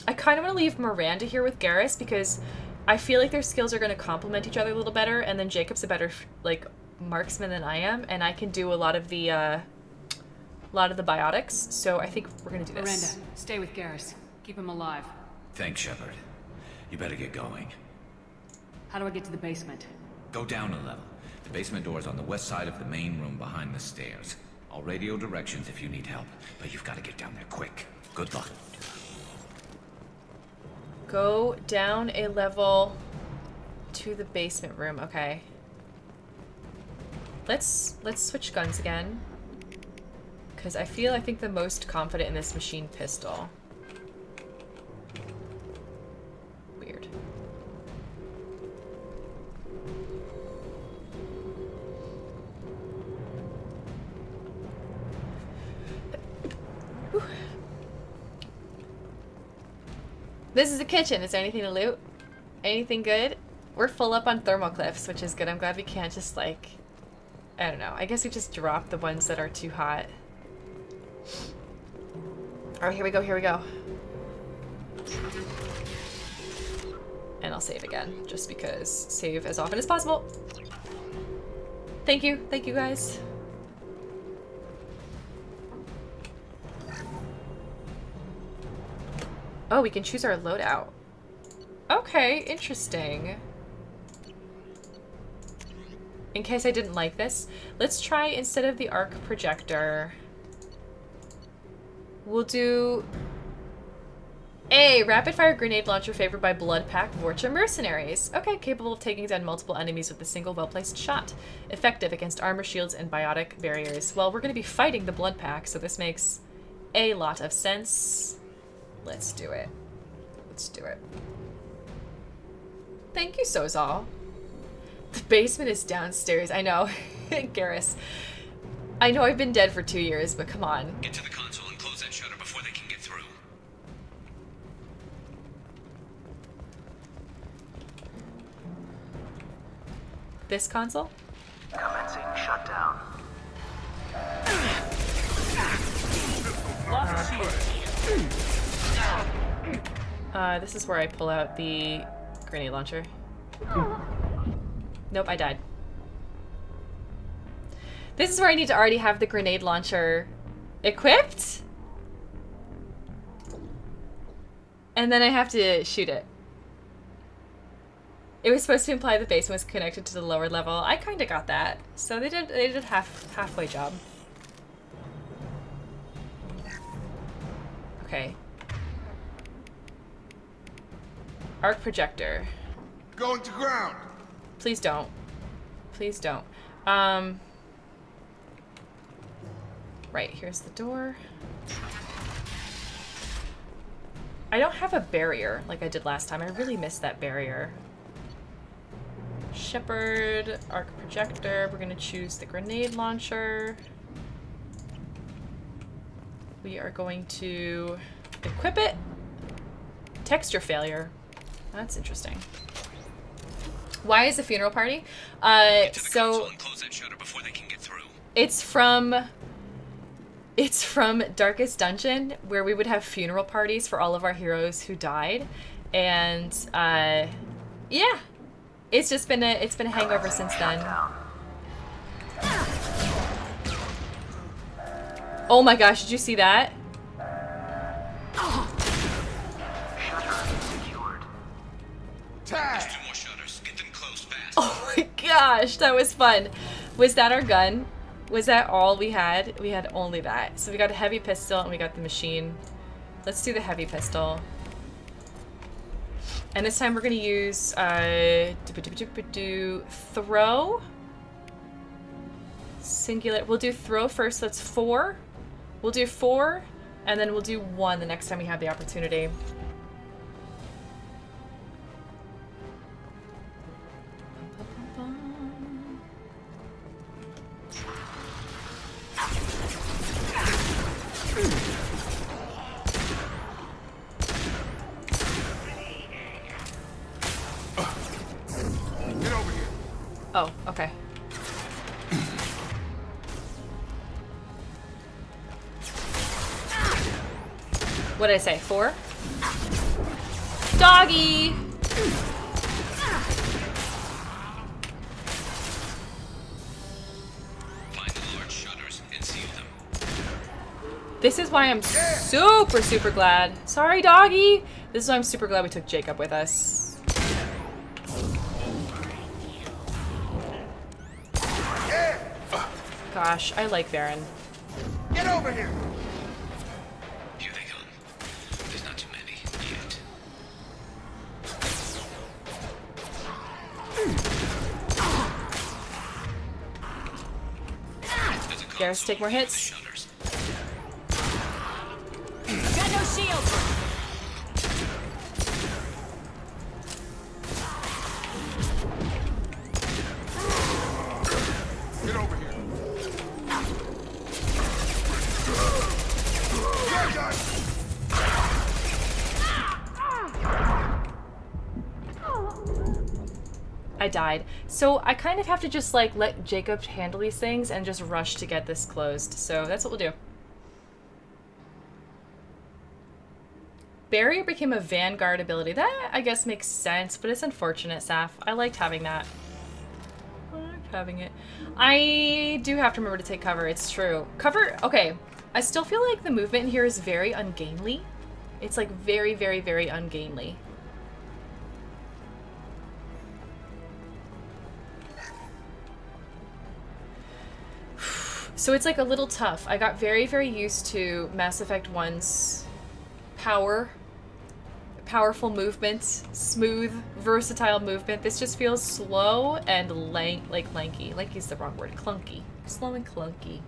I kind of want to leave Miranda here with Garrus because I feel like their skills are going to complement each other a little better, and then Jacob's a better, like, marksman than I am, and I can do a lot of the biotics, so I think we're going to do this. Miranda, stay with Garrus. Keep him alive. Thanks, Shepard. You better get going. How do I get to the basement? Go down a level. The basement door is on the west side of the main room behind the stairs. I'll radio directions if you need help, but you've got to get down there quick. Good luck. Go down a level to the basement room. Okay. Let's switch guns again. Because I think the most confident in this machine pistol. Weird. Whew. This is the kitchen. Is there anything to loot? Anything good? We're full up on thermoclips, which is good. I'm glad we can't just, like... I don't know. I guess we just drop the ones that are too hot. Oh, here we go, here we go. And I'll save again, just because save as often as possible. Thank you guys. Oh, we can choose our loadout. Okay, interesting. In case I didn't like this, let's try, instead of the arc projector, we'll do a rapid fire grenade launcher favored by Blood Pack Vorcha mercenaries. Okay, capable of taking down multiple enemies with a single well-placed shot. Effective against armor shields and biotic barriers. Well, we're going to be fighting the Blood Pack, so this makes a lot of sense. Let's do it. Let's do it. Thank you, Sozal. The basement is downstairs. I know. Garrus. I know I've been dead for 2 years, but come on. Get to the console and close that shutter before they can get through. This console? Commencing shutdown. This is where I pull out the grenade launcher. Nope, I died. This is where I need to already have the grenade launcher equipped? And then I have to shoot it. It was supposed to imply the basement was connected to the lower level. I kind of got that. So they did halfway job. Okay. Arc projector. Going to ground. Please don't. Please don't. Right, here's the door. I don't have a barrier like I did last time. I really missed that barrier. Shepherd, arc projector. We're gonna choose the grenade launcher. We are going to equip it. Texture failure. That's interesting. Why is a funeral party? So it's from Darkest Dungeon, where we would have funeral parties for all of our heroes who died, and yeah, it's been a hangover since then. Oh my gosh, did you see that? Tag! Two more shutters. Get them close fast. Oh my gosh, that was fun. Was that our gun? Was that all we had? We had only that. So we got a heavy pistol and we got the machine. Let's do the heavy pistol. And this time we're gonna use throw. Singular. We'll do throw first. That's 4. We'll do 4, and then we'll do 1 the next time we have the opportunity. Get over here. Oh, okay. What did I say? 4? Doggy! Find the large shutters and seal them. This is why I'm super, super glad. Sorry, doggy! This is why I'm super glad we took Jacob with us. Yeah. Gosh, I like Baron. Get over here. Here they come. There's not too many yet. Garrus, take more hits. Got no shield. Get over here. I died. So I kind of have to just like let Jacob handle these things and just rush to get this closed. So that's what we'll do. Barrier became a Vanguard ability. That, I guess, makes sense, but it's unfortunate, Saf. I liked having that. I liked having it. I do have to remember to take cover. It's true. Cover, okay. I still feel like the movement in here is very ungainly. It's like very, very, very ungainly. So it's like a little tough. I got very, very used to Mass Effect 1's powerful movement, smooth, versatile movement. This just feels slow and lanky. Lanky's the wrong word. Clunky. Slow and clunky.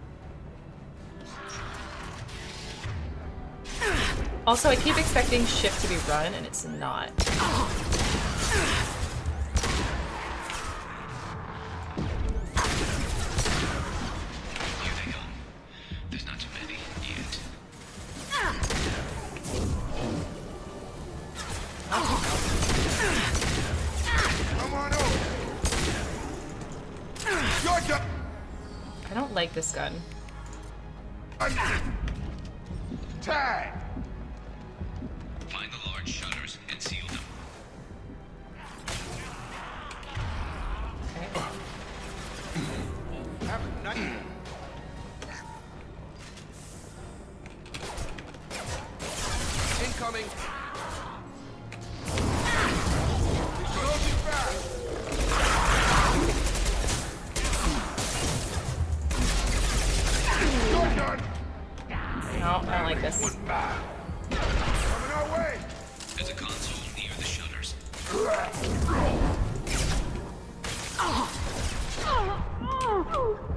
Also, I keep expecting shift to be run, and it's not. There's not too many yet. Come on over. Your job. I don't like this gun. Tag. Find the large shutters and seal them. Okay. Have a night. Incoming. Coming our way! There's a console near the shutters.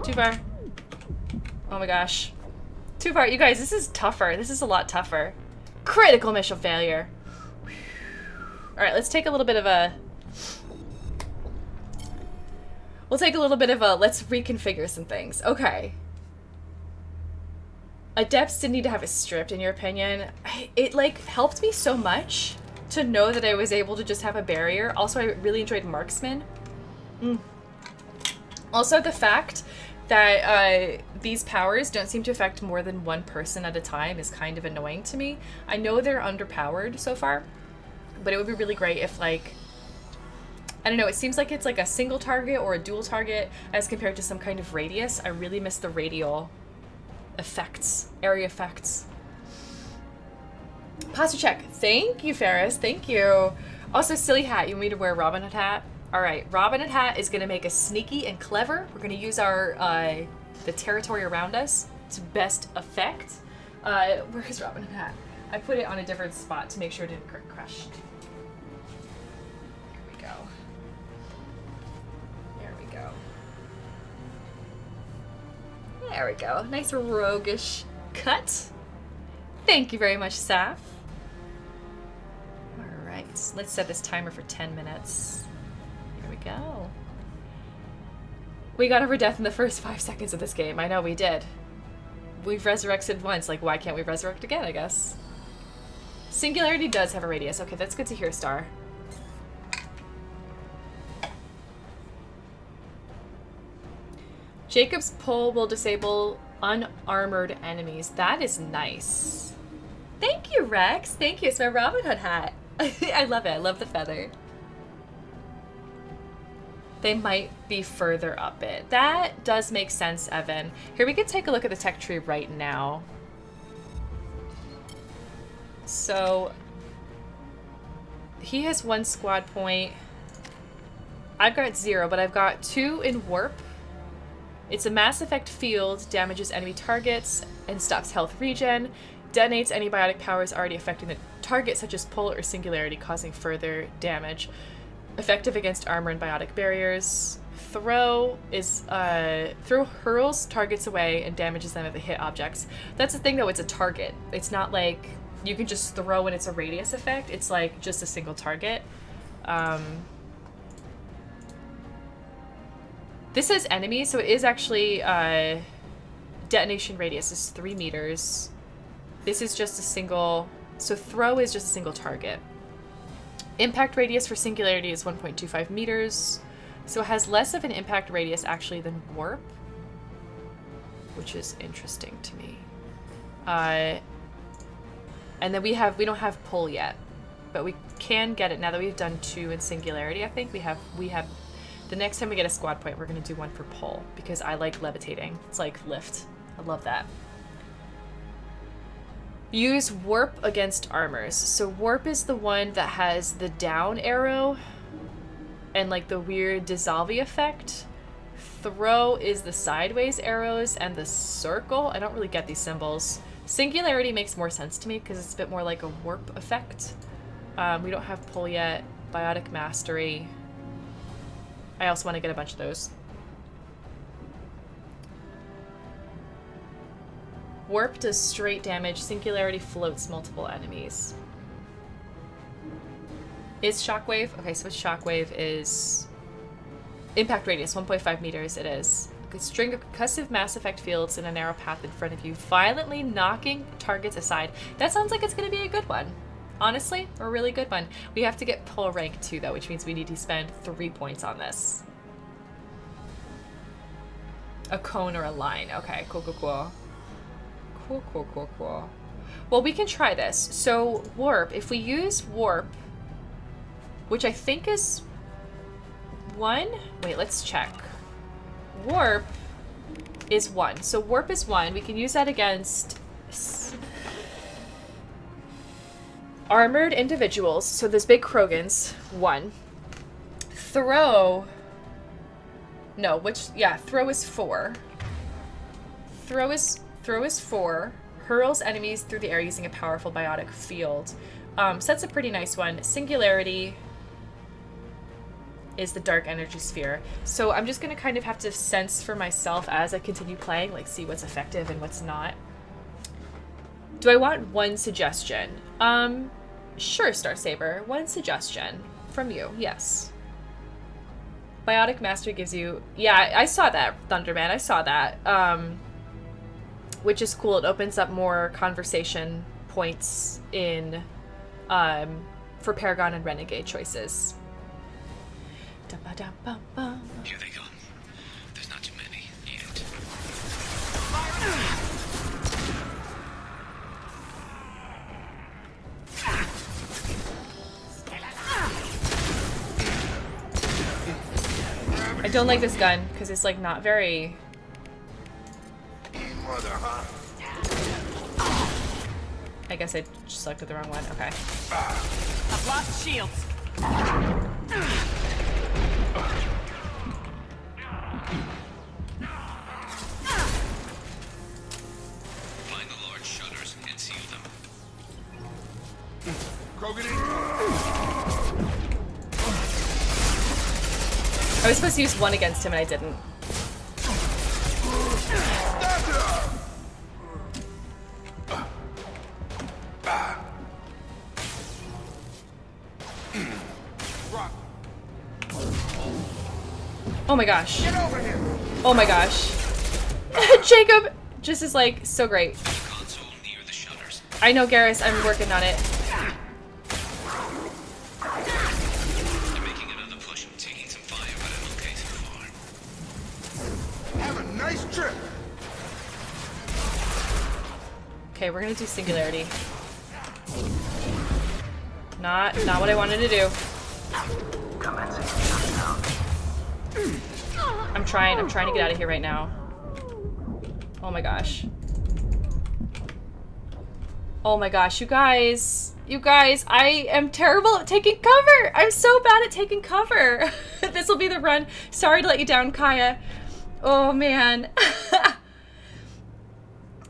Too far. Oh my gosh. Too far. You guys, this is tougher. This is a lot tougher. Critical mission failure. Alright, let's take a little bit of a... We'll take a little bit of a... Let's reconfigure some things. Okay. Adepts didn't need to have it stripped, in your opinion. It, like, helped me so much to know that I was able to just have a barrier. Also, I really enjoyed Marksman. Also, the fact that these powers don't seem to affect more than one person at a time is kind of annoying to me. I know they're underpowered so far, but it would be really great if, like, I don't know, it seems like it's like a single target or a dual target as compared to some kind of radius. I really miss the radial effects, area effects. Posture check. Thank you, Ferris. Thank you. Also, silly hat. You want me to wear a Robin Hood hat? All right, Robin Hood hat is gonna make us sneaky and clever. We're gonna use our the territory around us to best effect. Where's Robin Hood hat? I put it on a different spot to make sure it didn't get crushed. There we go. There we go. There we go. Nice roguish cut. Thank you very much, Saf. All right, let's set this timer for 10 minutes. Here we go. We got over death in the first 5 seconds of this game. I know we did. We've resurrected once. Like, why can't we resurrect again, I guess? Singularity does have a radius. Okay, that's good to hear, Star. Jacob's pull will disable unarmored enemies. That is nice. Thank you, Rex. Thank you. It's my Robin Hood hat. I love it. I love the feather. They might be further up it. That does make sense, Evan. Here, we can take a look at the tech tree right now. So, he has 1 squad point. I've got 0, but I've got 2 in warp. It's a mass effect field, damages enemy targets, and stops health regen. Detonates any biotic powers already affecting the target, such as pull or singularity, causing further damage. Effective against armor and biotic barriers. Throw is throw hurls targets away and damages them if they hit objects. That's the thing though, it's a target. It's not like you can just throw and it's a radius effect. It's like just a single target. This is enemy, so it is actually detonation radius is 3 meters. This is just a single, so throw is just a single target. Impact radius for singularity is 1.25 meters, so it has less of an impact radius actually than warp, which is interesting to me. And then we don't have pull yet, but we can get it now that we've done 2 in singularity. I think we have the next time we get a squad point, we're gonna do 1 for pull because I like levitating. It's like lift. I love that. Use warp against armors. So warp is the one that has the down arrow and like the weird dissolve effect. Throw is the sideways arrows and the circle. I don't really get these symbols. Singularity makes more sense to me because it's a bit more like a warp effect. We don't have pull yet. Biotic mastery. I also want to get a bunch of those. Warp does straight damage. Singularity floats multiple enemies. Is Shockwave? Okay, so Shockwave is... Impact radius, 1.5 meters it is. A string of concussive mass effect fields in a narrow path in front of you, violently knocking targets aside. That sounds like it's going to be a good one. Honestly, a really good one. We have to get pull rank 2 though, which means we need to spend 3 points on this. A cone or a line. Okay, cool, cool, cool. Cool, cool, cool, cool. Well, we can try this. So, warp. If we use warp, which I think is 1. Wait, let's check. Warp is 1. So warp is 1. We can use that against armored individuals. So those big Krogans, 1. Throw. No, which, yeah, throw is 4. Throw is 4. Hurls enemies through the air using a powerful biotic field. So that's a pretty nice one. Singularity is the dark energy sphere. So I'm just gonna kind of have to sense for myself as I continue playing, like see what's effective and what's not. Do I want one suggestion? Sure, Starsaber. One suggestion from you, yes. Biotic Mastery gives you... Yeah, I saw that, Thunderman. I saw that. Which is cool. It opens up more conversation points in... for Paragon and Renegade choices. Here they come. There's not too many yet. I don't like this gun because it's like not very... I guess I just selected the wrong one. Okay. I've lost shields. Find the large shutters and seal them. I was supposed to use one against him and I didn't. Oh my gosh. Oh my gosh. Jacob just is like so great. I know, Garrus, I'm working on it. They're making another push. I'm taking some fire, but I'm okay so far. Have a nice trip. Okay, we're gonna do Singularity. Not what I wanted to do. I'm trying to get out of here right now. Oh my gosh. Oh my gosh, you guys, I am terrible at taking cover. I'm so bad at taking cover. This will be the run. Sorry to let you down, Kaya. Oh man.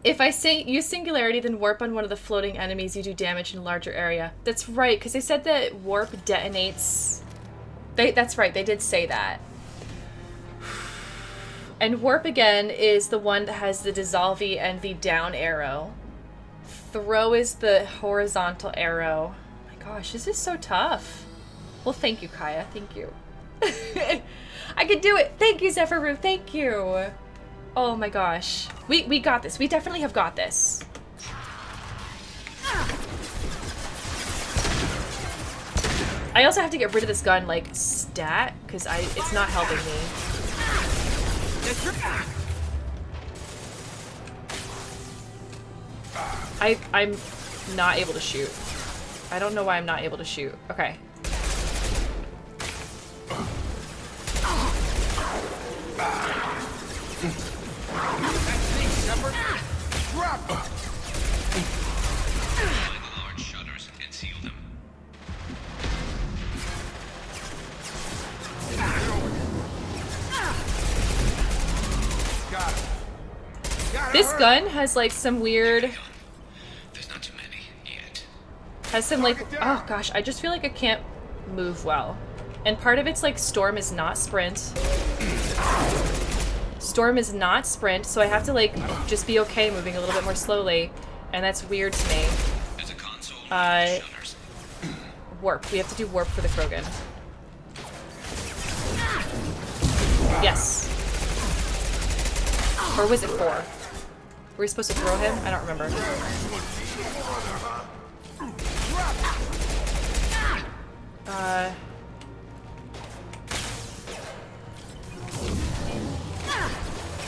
If I use Singularity, then warp on one of the floating enemies, you do damage in a larger area. That's right, because they said that warp detonates. That's right, they did say that. And warp again is the one that has the dissolvey and the down arrow. Throw is the horizontal arrow. Oh my gosh, this is so tough. Well, thank you, Kaya. Thank you. I can do it. Thank you, Zephyru. Thank you. Oh my gosh. We got this. We definitely have got this. I also have to get rid of this gun, like, stat, because it's not helping me. I'm not able to shoot. I don't know why I'm not able to shoot. Okay. Find the large shutters and seal them. This gun has like some weird... There's not too many yet. Has some like... Oh gosh, I just feel like I can't move well. And part of it's like Storm is not sprint. Storm is not sprint, so I have to like just be okay moving a little bit more slowly. And that's weird to me. There's a console warp. We have to do warp for the Krogan. Yes. Or was it 4? Were we supposed to throw him? I don't remember.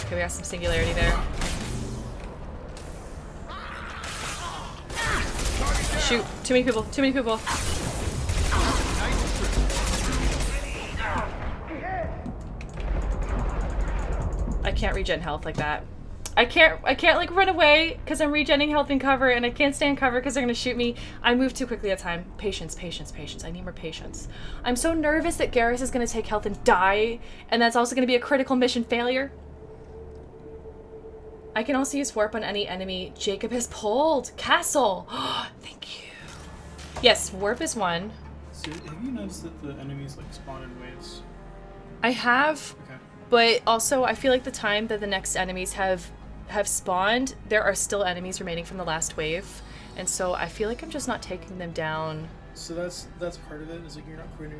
Okay, we got some Singularity there. Shoot. Too many people. Too many people. I can't regen health like that. I can't like run away because I'm regenning health and cover, and I can't stay in cover because they're gonna shoot me. I move too quickly at a time. Patience, patience, patience. I need more patience. I'm so nervous that Garrus is gonna take health and die, and that's also gonna be a critical mission failure. I can also use warp on any enemy Jacob has pulled. Castle! Thank you. Yes, warp is one. So have you noticed that the enemies like spawn in waves? I have, Okay. but also I feel like the time that the next enemies have spawned, there are still enemies remaining from the last wave. And so I feel like I'm just not taking them down. So that's part of it. Is like you're not quitting.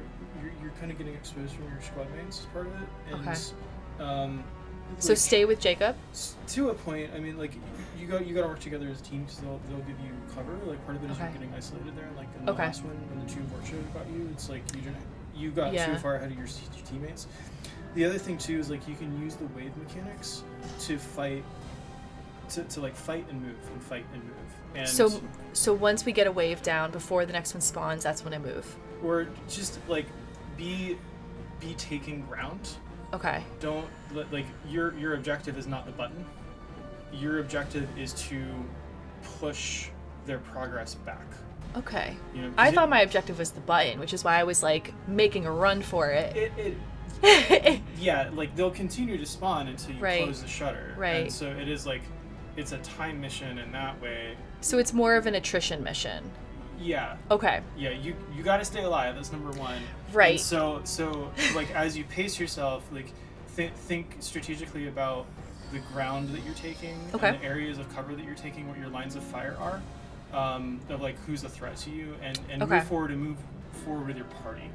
You're kind of getting exposed from your squad mates as part of it. And, Okay. So like, stay with Jacob? To a point. I mean, like you got to work together as a team because they'll give you cover. Like part of it is you're getting isolated there. Like in the last one, when the two Vorcha got you, it's like you got too far ahead of your teammates. The other thing too is like you can use the wave mechanics to fight. To like fight and move and fight and move. And so once we get a wave down before the next one spawns, that's when I move. Or just like be taking ground. Okay. Don't like your objective is not the button. Your objective is to push their progress back. Okay. You know, I thought my objective was the button, which is why I was like making a run for it. Yeah, like they'll continue to spawn until you close the shutter. Right. And so it is like it's a time mission in that way. So it's more of an attrition mission. Yeah. Okay. Yeah, you got to stay alive. That's number one. Right. And so like as you pace yourself, like think strategically about the ground that you're taking, and the areas of cover that you're taking, what your lines of fire are, of like who's a threat to you, and move forward with your party.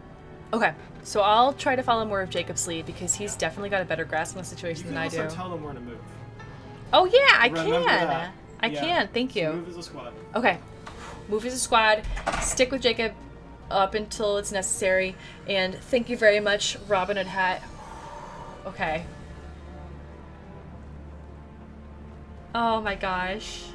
Okay. So I'll try to follow more of Jacob's lead because he's definitely got a better grasp on the situation than I do. You can also tell them where to move. Oh yeah, I Remember can. that. I can. Thank you. So move as a squad. Okay. Move as a squad. Stick with Jacob up until it's necessary. And thank you very much, Robin Hood Hat. Okay. Oh my gosh.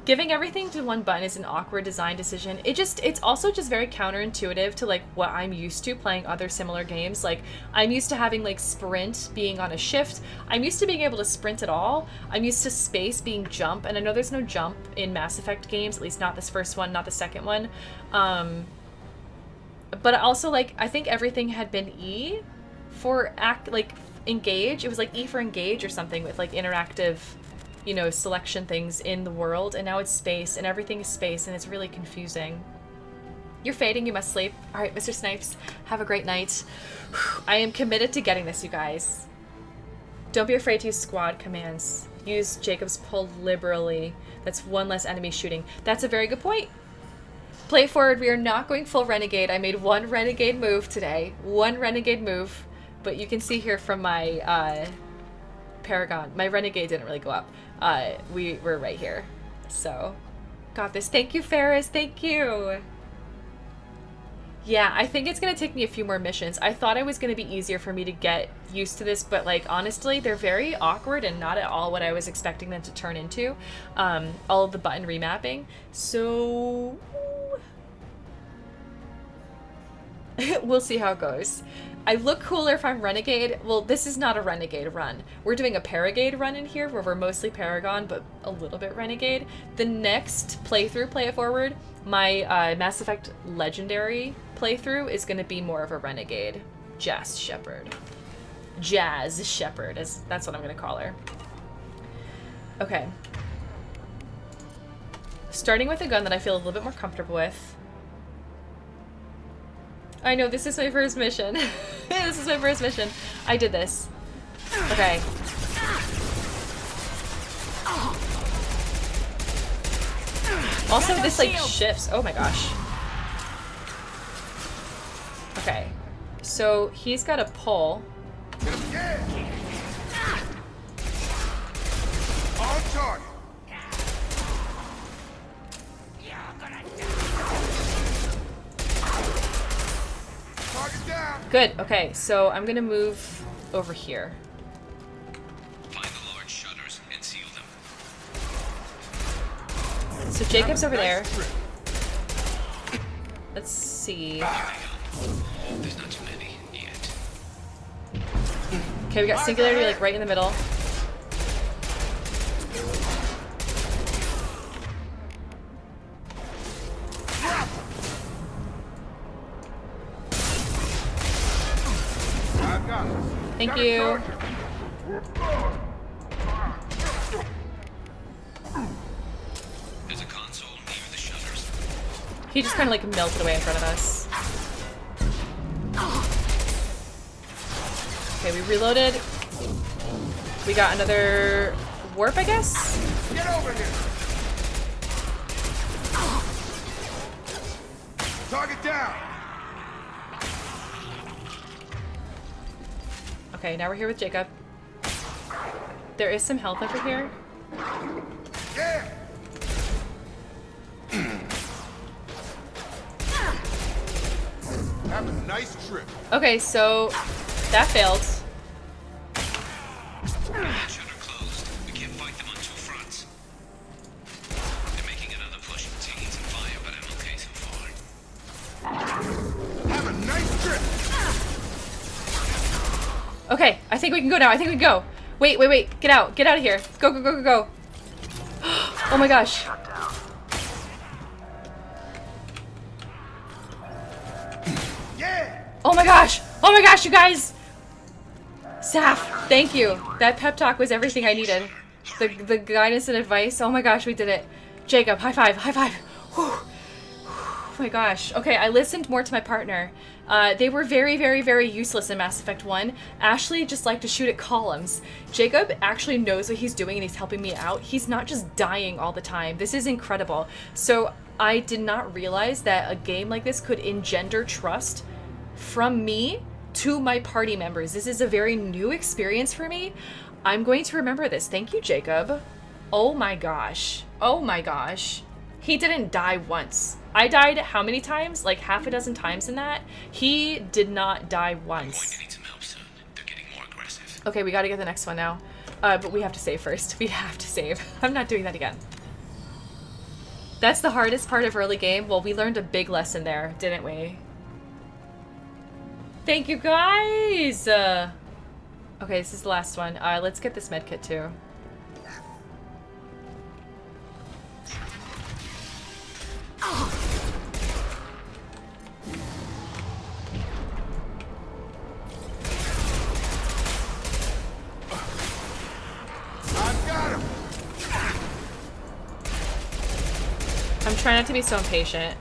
Giving everything to one button is an awkward design decision. It's also just very counterintuitive to like what I'm used to playing other similar games. Like I'm used to having like sprint being on a shift. I'm used to being able to sprint at all. I'm used to space being jump, and I know there's no jump in Mass Effect games, at least not this first one, not the second one. But also like I think everything had been E for engage. It was like E for engage or something with like interactive, you know, selection things in the world, and now it's space, and everything is space, and it's really confusing. You're fading, you must sleep. All right, Mr. Snipes, have a great night. I am committed to getting this, you guys. Don't be afraid to use squad commands. Use Jacob's pull liberally. That's one less enemy shooting. That's a very good point. Play forward. We are not going full renegade. I made one renegade move today. One renegade move, but you can see here from my Paragon, my renegade didn't really go up. We were right here. So, got this. Thank you, Ferris. Thank you. Yeah, I think it's going to take me a few more missions. I thought it was going to be easier for me to get used to this, but like honestly, they're very awkward and not at all what I was expecting them to turn into. All of the button remapping. So we'll see how it goes. I look cooler if I'm Renegade. Well, this is not a Renegade run. We're doing a Paragade run in here where we're mostly Paragon, but a little bit Renegade. The next playthrough, Play It Forward, my Mass Effect Legendary playthrough is going to be more of a Renegade. Jazz Shepherd. That's what I'm going to call her. Okay. Starting with a gun that I feel a little bit more comfortable with. I know, this is my first mission. This is my first mission. I did this. Okay. Also, this like shifts. Oh my gosh. Okay. So he's got a pull. On target. Good. Okay, so I'm gonna move over here. Find the large shutters and seal them. So Jacob's over there. Let's see. There's not too many yet. Okay, we got Singularity like right in the middle. Thank you. He just kind of like melted away in front of us. Okay, we reloaded. We got another warp, I guess? Get over here! Target down! Okay, now we're here with Jacob. There is some health over here. Yeah! Have a nice trip. Okay, so that failed. We can't fight them on two fronts. They're making another push, taking some fire, but I'm okay so far. Have a nice trip. Okay, I think we can go now. I think we can go. Wait, wait, wait. Get out. Get out of here. Go, go, go, go, go. Oh my gosh. Yeah. Oh my gosh. Oh my gosh, you guys. Saf, thank you. That pep talk was everything I needed. The guidance and advice. Oh my gosh, we did it. Jacob, high five. High five. Whew. Oh my gosh. Okay, I listened more to my partner. They were very, very, very useless in Mass Effect 1. Ashley just liked to shoot at columns. Jacob actually knows what he's doing and he's helping me out. He's not just dying all the time. This is incredible. So I did not realize that a game like this could engender trust from me to my party members. This is a very new experience for me. I'm going to remember this. Thank you, Jacob. Oh my gosh. Oh my gosh. He didn't die once. I died how many times? Like half a dozen times in that. He did not die once. I'm going to need some help soon. They're getting more aggressive. Okay, we gotta get the next one now. But we have to save first. We have to save. I'm not doing that again. That's the hardest part of early game. Well, we learned a big lesson there, didn't we? Thank you, guys! Okay, this is the last one. Let's get this medkit too. I've got him. I'm trying not to be so impatient.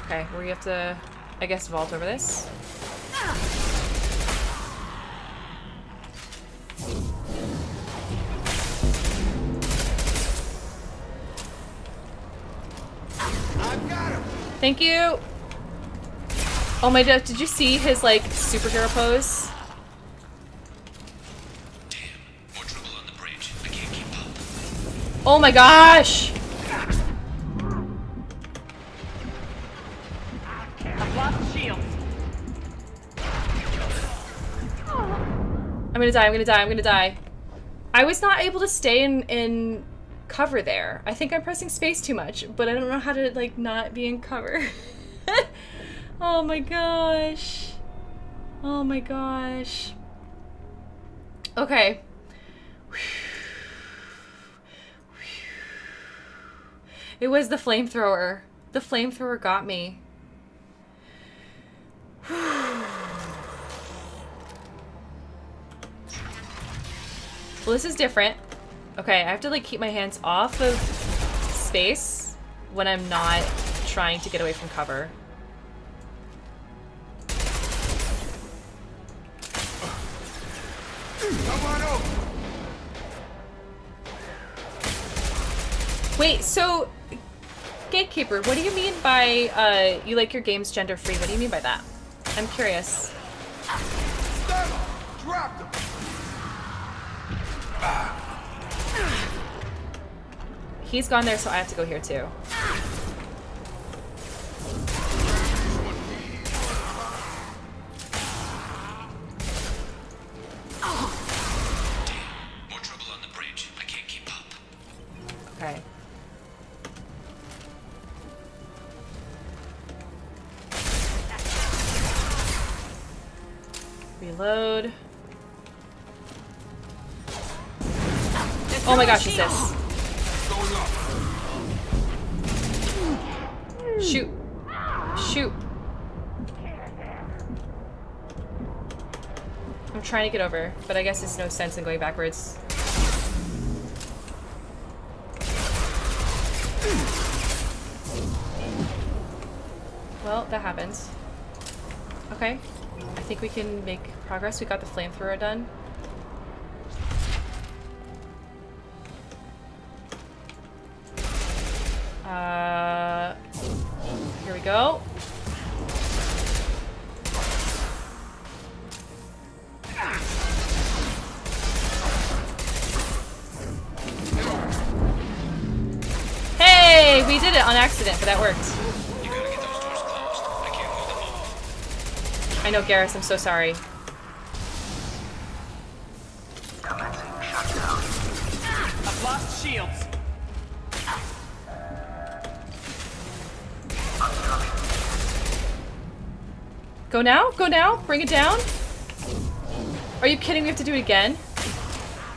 Okay, we have to, I guess, vault over this. I've got him. Thank you! Oh my god, did you see his, like, superhero pose? More trouble on the bridge. I can't keep up. Oh my gosh! I've lost shields. I'm gonna die, I'm gonna die, I'm gonna die. I was not able to stay in cover there. I think I'm pressing space too much, but I don't know how to, like, not be in cover. Oh my gosh. Oh my gosh. Okay. It was the flamethrower. The flamethrower got me. Well, this is different. Okay, I have to, like, keep my hands off of space when I'm not trying to get away from cover. Come on over. Wait, so Gatekeeper, what do you mean by you like your games gender free? What do you mean by that? I'm curious. Drop them. He's gone there, so I have to go here too. More trouble on the bridge. I can't keep up. Okay. Reload. Oh my gosh, is this? Shoot. Shoot. I'm trying to get over, but I guess there's no sense in going backwards. Well, that happens. Okay. I think we can make progress. We got the flamethrower done. Here we go. Hey, we did it on accident, but that worked. You gotta get those doors closed. I can't hold them off. I know, Garrus, I'm so sorry. Commencing shutdown. I've lost shields. Go now? Go now? Bring it down? Are you kidding? We have to do it again?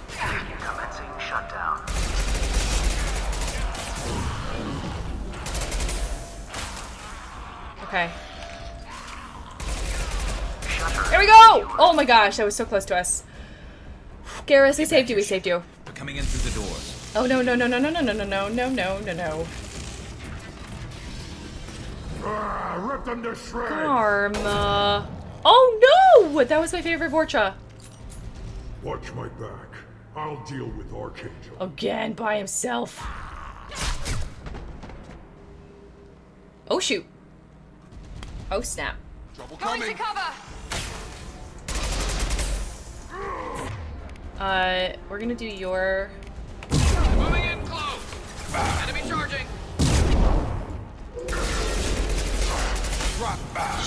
Commencing shutdown. Okay. There we go! Oh my gosh, that was so close to us. Garrus, we saved you, we saved you. They're coming in through the doors. Oh no, no, no, no, no, no, no, no, no, no, no, no, no. Rip them to shreds! Karma. Oh no! That was my favorite Vorcha. Watch my back. I'll deal with Archangel. Again, by himself. Oh shoot. Oh snap. Trouble Going coming. to cover! We're gonna do your... Moving in close. Enemy charging. Drop back.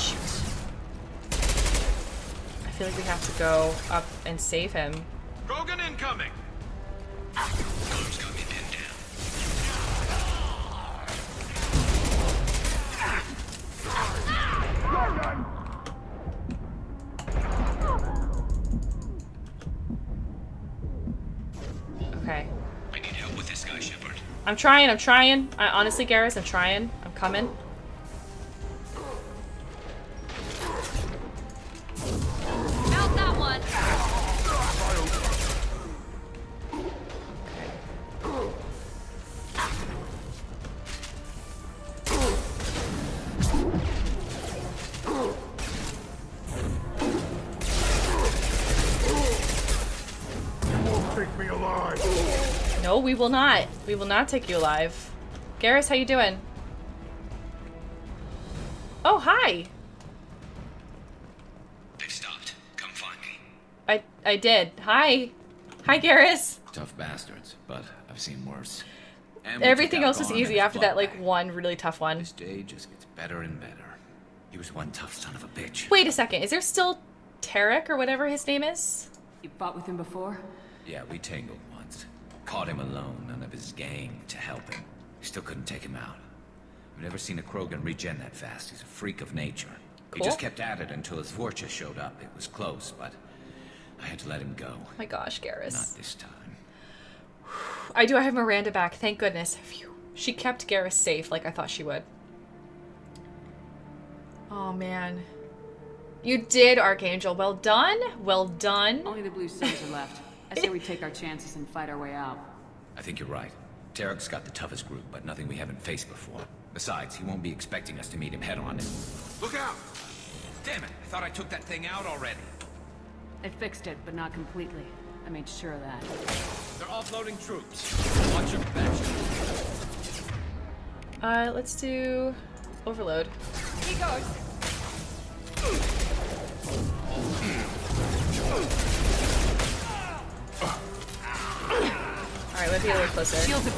I feel like we have to go up and save him. Krogan incoming. Alarm's got me pinned down. Okay. I need help with this guy, Shepard. I'm trying, I'm trying. Honestly, Garrus, I'm trying. I'm coming. Mount that one! You won't take me alive. No, we will not. We will not take you alive. Garrus, how you doing? Oh, hi. They've stopped. Come find me. I did. Hi. Hi, Garrus. Tough bastards, but I've seen worse. And we Everything took out else is Vaughn easy and after his that, like, bloodbag. one really tough one. This day just gets better and better. He was one tough son of a bitch. Wait a second. Is there still Tarek or whatever his name is? You fought with him before? Yeah, we tangled once. Caught him alone, none of his gang to help him. Still couldn't take him out. I've never seen a Krogan regen that fast. He's a freak of nature. He Cool. just kept at it until his Vorcha showed up. It was close, but I had to let him go. Oh my gosh, Garrus. Not this time. I do have Miranda back. Thank goodness. Phew. She kept Garrus safe like I thought she would. Oh, man. You did, Archangel. Well done. Well done. Only the blue cells are left. I say we take our chances and fight our way out. I think you're right. Tarek's got the toughest group, but nothing we haven't faced before. Besides, he won't be expecting us to meet him head-on. Look out! Damn it! I thought I took that thing out already. I fixed it, but not completely. I made sure of that. They're offloading troops. Watch your back. Let's do Overload. He goes. Alright, let's get a little closer. Shields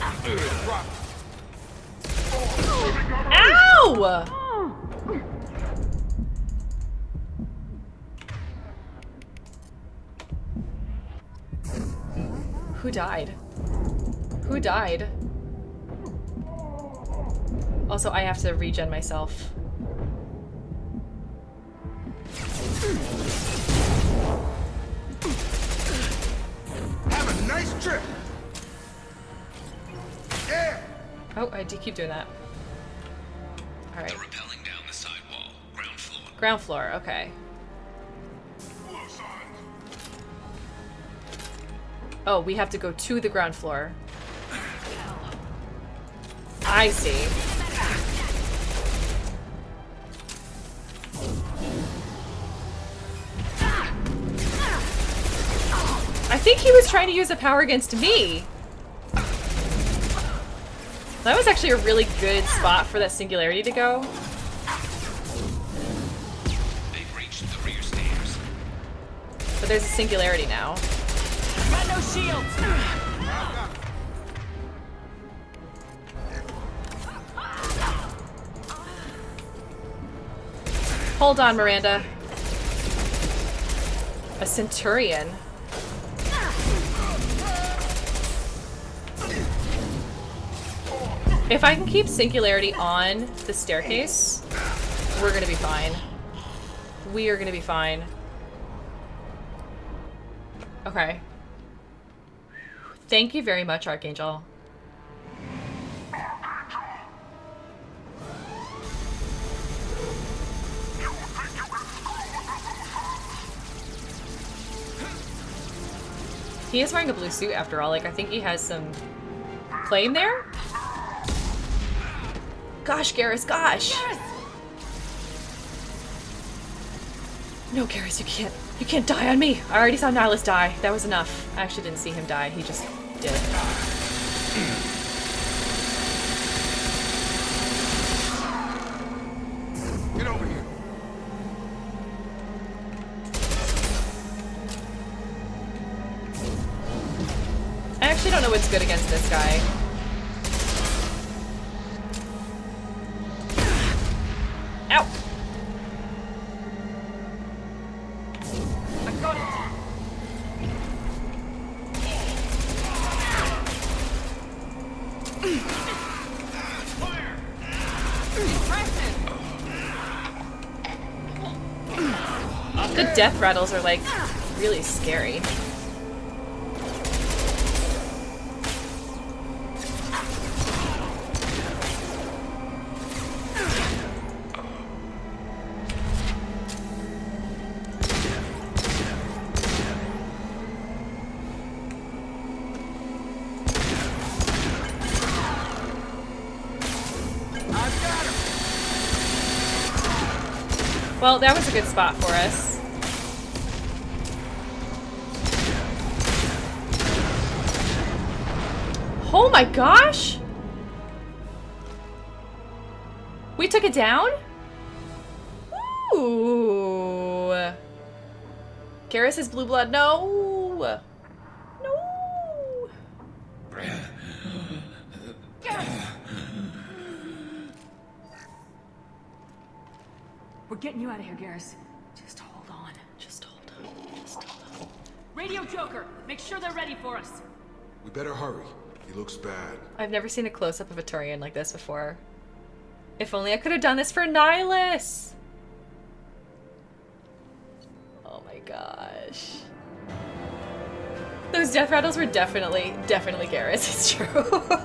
Ow! Who died? Who died? Also, I have to regen myself. Have a nice trip. Yeah. Oh, I do keep doing that. Alright. They're rappelling down the side wall, ground floor. Ground floor, okay. Oh, we have to go to the ground floor. I see. I think he was trying to use a power against me. That was actually a really good spot for that singularity to go. They've reached the rear stairs. But there's a singularity now. Got no shields. Hold on, Miranda. A centurion. If I can keep singularity on the staircase, we're gonna be fine. We are gonna be fine. Okay. Thank you very much, Archangel. He is wearing a blue suit after all. Like, I think he has some claim there. Gosh, Garrus, gosh! Garrus! No, Garrus, you can't die on me! I already saw Nihilus die. That was enough. I actually didn't see him die. He just did. Get over here. I actually don't know what's good against this guy. Ow! I got it. Fire! The death rattles are like really scary. Well, that was a good spot for us. Oh my gosh! We took it down? Ooh. Garrus is blue blood. No! No! We're getting you out of here, Garrus. Just hold on. Just hold on. Just hold on. Radio Joker, make sure they're ready for us. We better hurry. He looks bad. I've never seen a close-up of a Turian like this before. If only I could have done this for Nihilus! Oh my gosh. Those death rattles were definitely Garrus. It's true.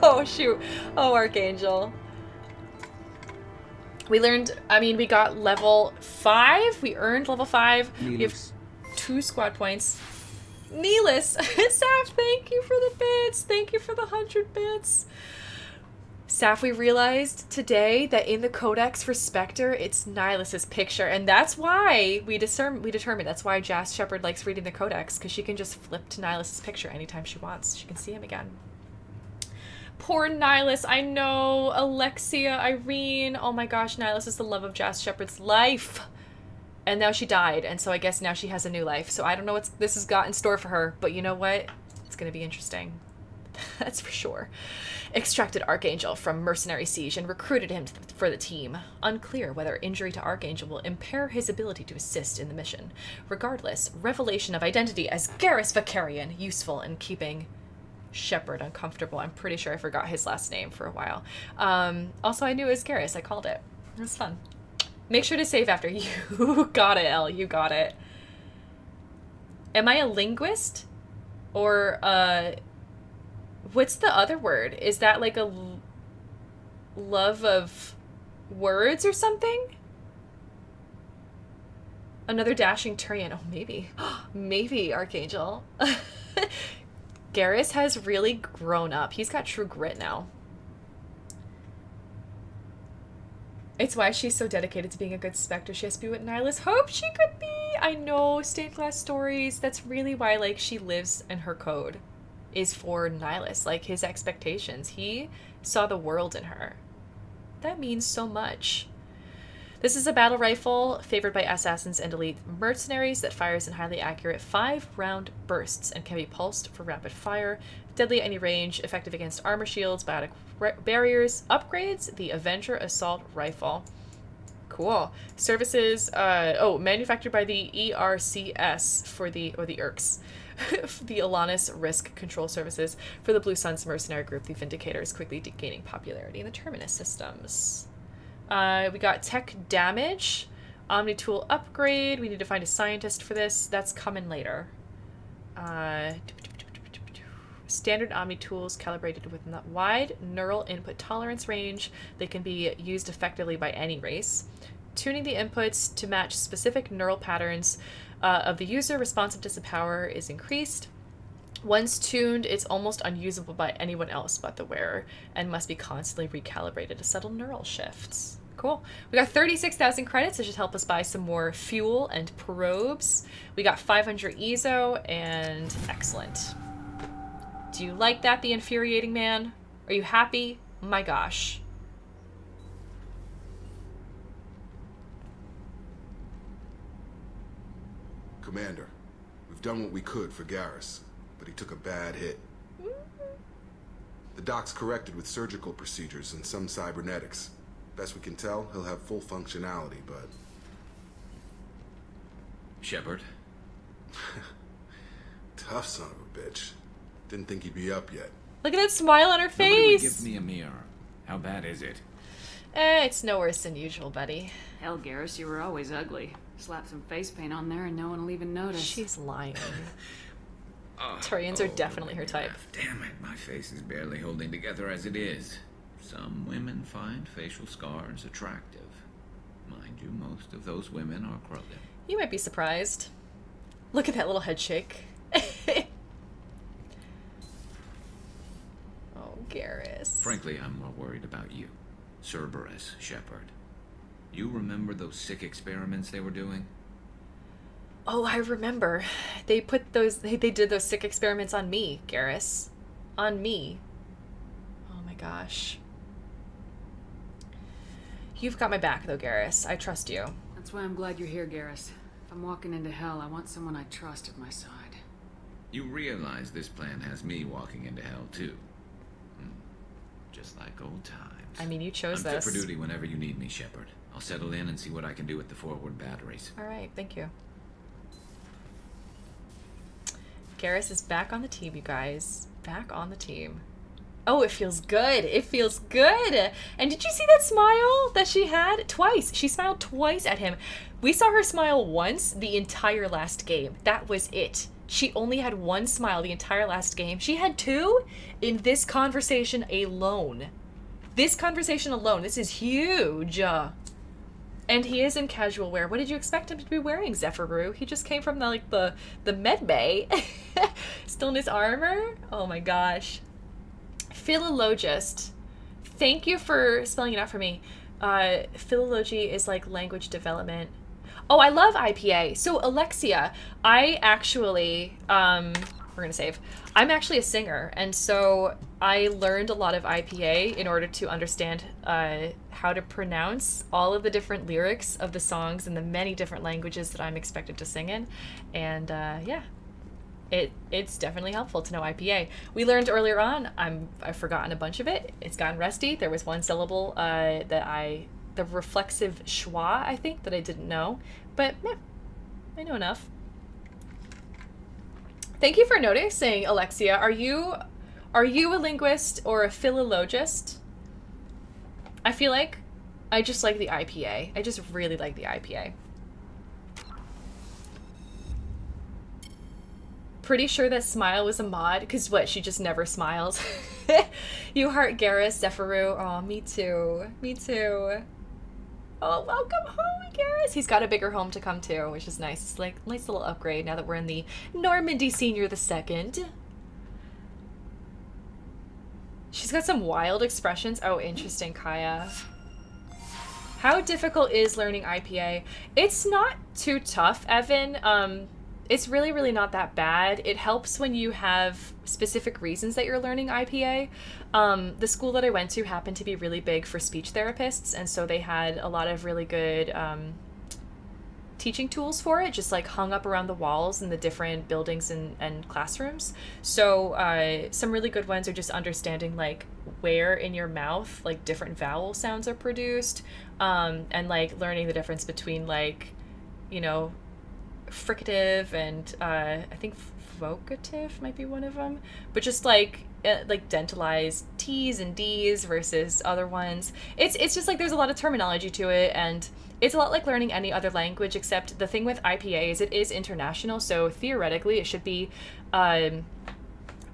Oh shoot. Oh, Archangel. We learned, I mean, we got level 5. We earned level 5. We have 2 squad points. Nihilus! Saf, thank you for the bits. Thank you for the 100 bits. Saf, we realized today that in the codex for Spectre, it's Nihilus's picture. And that's why we determined that's why Jas Shepard likes reading the codex, because she can just flip to Nihilus's picture anytime she wants. She can see him again. Poor Nihilus, I know. Alexia, Irene. Oh my gosh, Nihilus is the love of Jas Shepard's life. And now she died, and so I guess now she has a new life. So I don't know what this has got in store for her, but you know what? It's gonna be interesting. That's for sure. Extracted Archangel from Mercenary Siege and recruited him for the team. Unclear whether injury to Archangel will impair his ability to assist in the mission. Regardless, revelation of identity as Garrus Vakarian, useful in keeping Shepard uncomfortable. I'm pretty sure I forgot his last name for a while. Also, I knew it was Garrus. I called it. It was fun. Make sure to save after. You got it, Elle. You got it. Am I a linguist? Or, what's the other word? Is that like a love of words or something? Another dashing Turian. Oh, maybe. Maybe, Archangel. Garrus has really grown up. He's got true grit now. It's why she's so dedicated to being a good Spectre. She has to be what Nihilus hoped she could be. I know, stained glass stories. That's really why, like, she lives in her code is for Nihilus. Like, his expectations. He saw the world in her. That means so much. This is a battle rifle favored by assassins and elite mercenaries that fires in highly accurate 5-round bursts and can be pulsed for rapid fire. Deadly at any range, effective against armor shields, biotic barriers. Upgrades, the Avenger Assault Rifle. Cool. Services, manufactured by the ERCS or the ERCS. The Alanis Risk Control Services for the Blue Suns mercenary group, the Vindicators, quickly gaining popularity in the Terminus systems. We got tech damage, Omni Tool upgrade. We need to find a scientist for this. That's coming later. Standard Omni tools calibrated with wide neural input tolerance range. They can be used effectively by any race. Tuning the inputs to match specific neural patterns of the user responsive to some power is increased. Once tuned, it's almost unusable by anyone else but the wearer and must be constantly recalibrated to settle neural shifts. Cool. We got 36,000 credits. This should help us buy some more fuel and probes. We got 500 EZO and excellent. Do you like that, the infuriating man? Are you happy? My gosh. Commander, we've done what we could for Garrus, but he took a bad hit. The doc's corrected with surgical procedures and some cybernetics. Best we can tell, he'll have full functionality, but... Shepard? Tough son of a bitch. Didn't think he'd be up yet. Look at that smile on her face. Nobody would give me a mirror. How bad is it? It's no worse than usual, buddy. Hell, Garrus, you were always ugly. Slap some face paint on there and no one will even notice. She's lying. Turians are definitely her type. Damn it, my face is barely holding together as it is. Some women find facial scars attractive. Mind you, most of those women are Krogan. You might be surprised. Look at that little head shake. Oh, Garrus. Frankly, I'm more worried about you. Cerberus, Shepard. You remember those sick experiments they were doing? Oh, I remember. They did those sick experiments on me, Garrus. On me. Oh my gosh. You've got my back, though, Garrus. I trust you. That's why I'm glad you're here, Garrus. If I'm walking into hell, I want someone I trust at my side. You realize this plan has me walking into hell, too. Just like old times. I mean, you chose I'm this. fit for duty whenever you need me, Shepard. I'll settle in and see what I can do with the forward batteries. All right, thank you. Garrus is back on the team, you guys. Back on the team. Oh, it feels good. It feels good. And did you see that smile that she had? Twice. She smiled twice at him. We saw her smile once the entire last game. That was it. She only had one smile the entire last game. She had two in this conversation alone. This conversation alone. This is huge. And he is in casual wear. What did you expect him to be wearing, Zephyru? He just came from the med bay. Still in his armor? Oh my gosh. Philologist. Thank you for spelling it out for me. Philology is like language development. Oh, I love IPA. So Alexia, I actually, we're gonna save. I'm actually a singer, and so I learned a lot of IPA in order to understand how to pronounce all of the different lyrics of the songs in the many different languages that I'm expected to sing in. And yeah, it's definitely helpful to know IPA. We learned earlier on, I've forgotten a bunch of it. It's gotten rusty. There was one syllable the reflexive schwa, I think, that I didn't know. But yeah, I know enough. Thank you for noticing, Alexia. Are you a linguist or a philologist? I feel like I just like the IPA. I just really like the IPA. Pretty sure that smile was a mod, because what, she just never smiles. You heart Garrus, Zephyru. Oh, me too. Me too. Oh, welcome home, Garrus. He's got a bigger home to come to, which is nice. It's like a nice little upgrade now that we're in the Normandy Senior II. She's got some wild expressions. Oh, interesting, Kaya. How difficult is learning IPA? It's not too tough, Evan. It's really, really not that bad. It helps when you have specific reasons that you're learning IPA. The school that I went to happened to be really big for speech therapists, and so they had a lot of really good teaching tools for it, just like hung up around the walls in the different buildings and classrooms. So some really good ones are just understanding like where in your mouth like different vowel sounds are produced, and like learning the difference between like, you know, fricative and I think vocative might be one of them, but just like dentalized T's and D's versus other ones. It's just like there's a lot of terminology to it, and it's a lot like learning any other language, except the thing with IPA is it is international, so theoretically it should be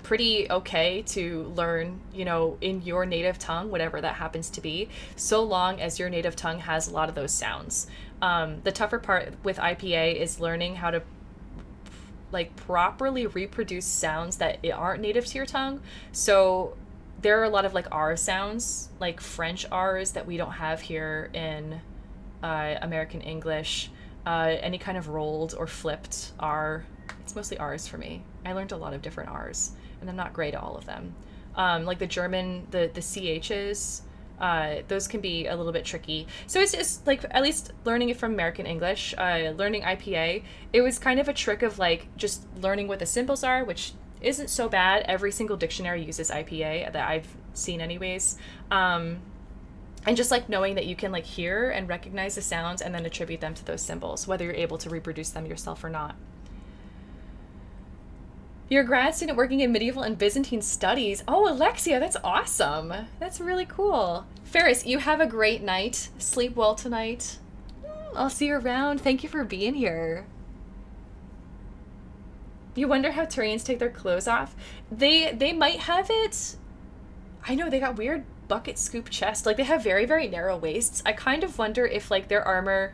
pretty okay to learn, you know, in your native tongue, whatever that happens to be, so long as your native tongue has a lot of those sounds. The tougher part with IPA is learning how to like properly reproduce sounds that aren't native to your tongue. So there are a lot of like R sounds, like French R's that we don't have here in American English. Any kind of rolled or flipped R, it's mostly R's for me. I learned a lot of different R's, and I'm not great at all of them. Like the German, the CHs, those can be a little bit tricky. So it's just like, at least learning it from American English, learning IPA, it was kind of a trick of like just learning what the symbols are, which isn't so bad. Every single dictionary uses IPA that I've seen anyways. And just like knowing that you can like hear and recognize the sounds and then attribute them to those symbols, whether you're able to reproduce them yourself or not. You're a grad student working in medieval and Byzantine studies. Oh, Alexia, that's awesome. That's really cool. Ferris, you have a great night. Sleep well tonight. I'll see you around. Thank you for being here. You wonder how Turians take their clothes off? They might have it. I know, they got weird bucket scoop chest. Like, they have very, very narrow waists. I kind of wonder if, like, their armor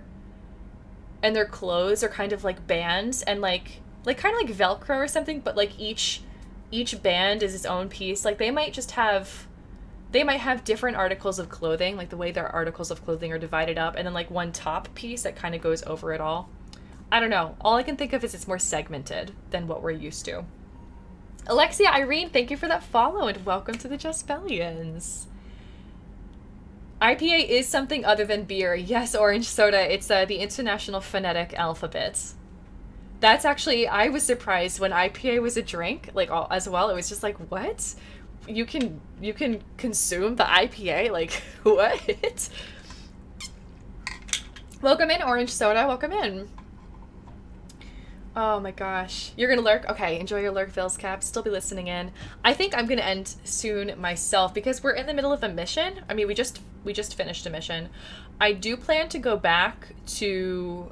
and their clothes are kind of, like, bands and, like kind of like Velcro or something, but, like, each band is its own piece. Like, they might have different articles of clothing, like the way their articles of clothing are divided up, and then, like, one top piece that kind of goes over it all. I don't know. All I can think of is it's more segmented than what we're used to. Alexia, Irene, thank you for that follow, and welcome to the Jaspellians. IPA is something other than beer. Yes, orange soda. It's the International Phonetic Alphabet. That's actually, I was surprised when IPA was a drink, like, as well. It was just like, what? You can consume the IPA? Like, what? Welcome in, orange soda. Welcome in. Oh my gosh. You're gonna lurk? Okay, enjoy your lurk, Phil's cap. Still be listening in. I think I'm gonna end soon myself because we're in the middle of a mission. I mean, we just finished a mission. I do plan to go back to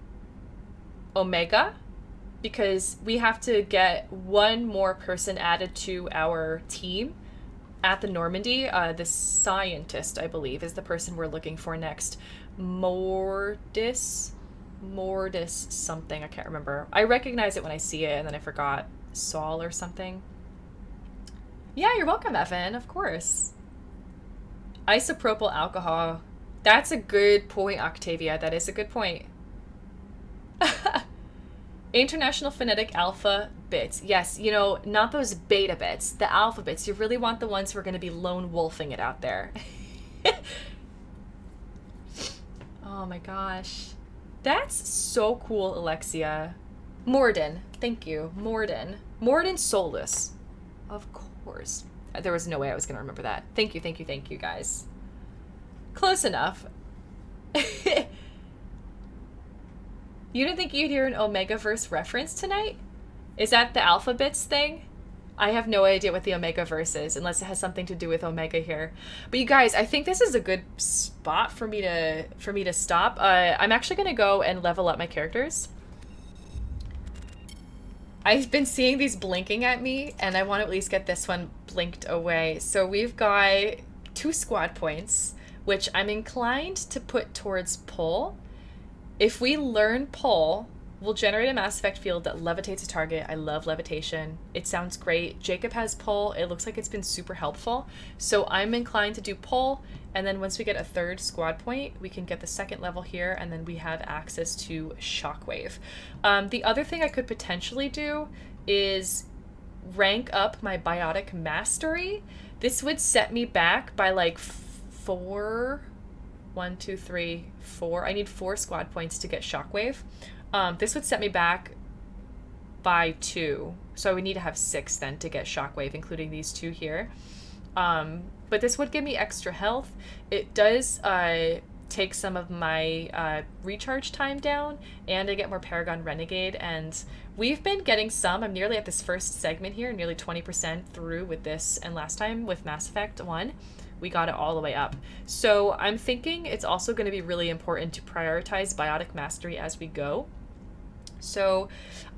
Omega because we have to get one more person added to our team at the Normandy. The scientist, I believe, is the person we're looking for next. Mordis something, I can't remember. I recognize it when I see it, and then I forgot. Saul or something. Yeah, you're welcome, Evan, of course. Isopropyl alcohol. That's a good point, Octavia. That is a good point. International Phonetic Alpha bits. Yes, you know, not those beta bits, the alpha bits. You really want the ones who are going to be lone wolfing it out there. Oh my gosh. That's so cool, Alexia. Morden. Thank you. Morden Solus. Of course. There was no way I was going to remember that. Thank you, guys. Close enough. You didn't think you'd hear an Omegaverse reference tonight? Is that the Alphabets thing? I have no idea what the Omegaverse is, unless it has something to do with Omega here. But you guys, I think this is a good spot for me to stop. I'm actually gonna go and level up my characters. I've been seeing these blinking at me, and I want to at least get this one blinked away. So we've got 2 squad points, which I'm inclined to put towards pull. If we learn pull, We'll generate a Mass Effect field that levitates a target. I love levitation. It sounds great. Jacob has pull. It looks like it's been super helpful. So I'm inclined to do pull, and then once we get a 3rd squad point, we can get the 2nd level here, and then we have access to Shockwave. The other thing I could potentially do is rank up my Biotic Mastery. This would set me back by like 4... 1, 2, 3, 4. I need 4 squad points to get Shockwave. This would set me back by 2. So I would need to have 6 then to get Shockwave, including these 2 here. But this would give me extra health. It does take some of my recharge time down, and I get more Paragon Renegade, and we've been getting some. I'm nearly at this first segment here, nearly 20% through with this, and last time with Mass Effect 1. We got it all the way up. So I'm thinking it's also going to be really important to prioritize Biotic Mastery as we go. So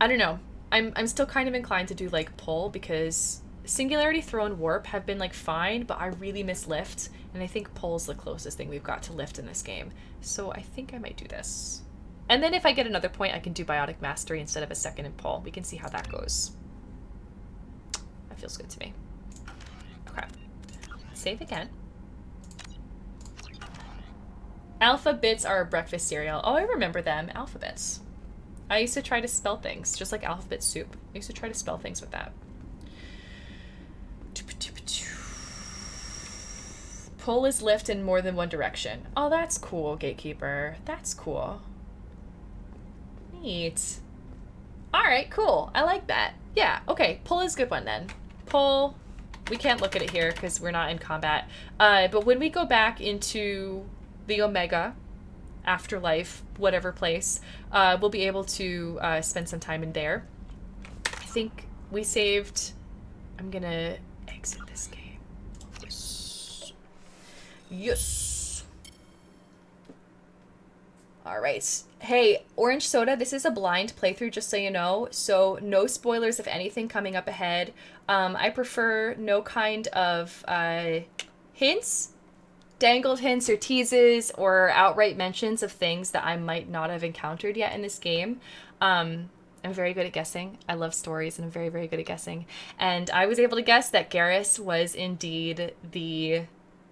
I don't know. I'm still kind of inclined to do like pull, because Singularity, Throw, and Warp have been like fine, but I really miss Lift, and I think pull's the closest thing we've got to Lift in this game. So I think I might do this. And then if I get another point, I can do Biotic Mastery instead of a 2nd in pull. We can see how that goes. That feels good to me. Okay. Save again. Alphabits are a breakfast cereal. Oh, I remember them. Alphabets. I used to try to spell things, just like alphabet soup. I used to try to spell things with that. Pull is lift in more than one direction. Oh, that's cool, Gatekeeper. That's cool. Neat. Alright, cool. I like that. Yeah, okay. Pull is a good one then. Pull. We can't look at it here because we're not in combat. But when we go back into the Omega, Afterlife, whatever place, we'll be able to spend some time in there. I think we saved... I'm gonna exit this game. Yes. Yes. All right. Hey, Orange Soda, this is a blind playthrough, just so you know. So no spoilers of anything coming up ahead. I prefer no kind of hints, dangled hints or teases or outright mentions of things that I might not have encountered yet in this game. I'm very good at guessing. I love stories, and I'm very, very good at guessing. And I was able to guess that Garrus was indeed the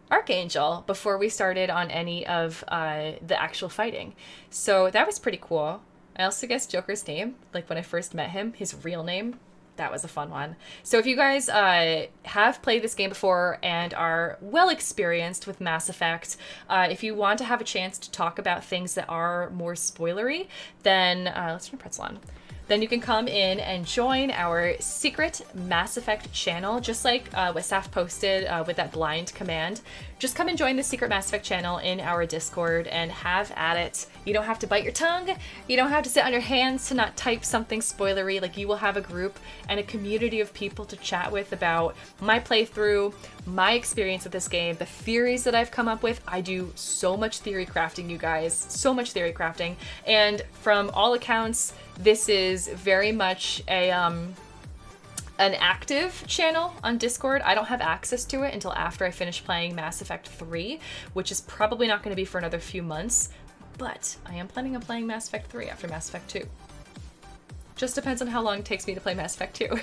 Archangel before we started on any of the actual fighting. So that was pretty cool. I also guessed Joker's name, like when I first met him, his real name. That was a fun one. So if you guys have played this game before and are well experienced with Mass Effect, if you want to have a chance to talk about things that are more spoilery, then let's turn Pretzel on. Then you can come in and join our secret Mass Effect channel, just like what Saf posted with that blind command. Just come and join the secret Mass Effect channel in our Discord and have at it. You don't have to bite your tongue. You don't have to sit on your hands to not type something spoilery. Like, you will have a group and a community of people to chat with about my playthrough, my experience with this game, the theories that I've come up with. I do so much theory crafting, you guys. So much theory crafting. And from all accounts, this is very much a an active channel on Discord. I don't have access to it until after I finish playing Mass Effect 3, which is probably not going to be for another few months, but I am planning on playing Mass Effect 3 after Mass Effect 2. Just depends on how long it takes me to play Mass Effect 2.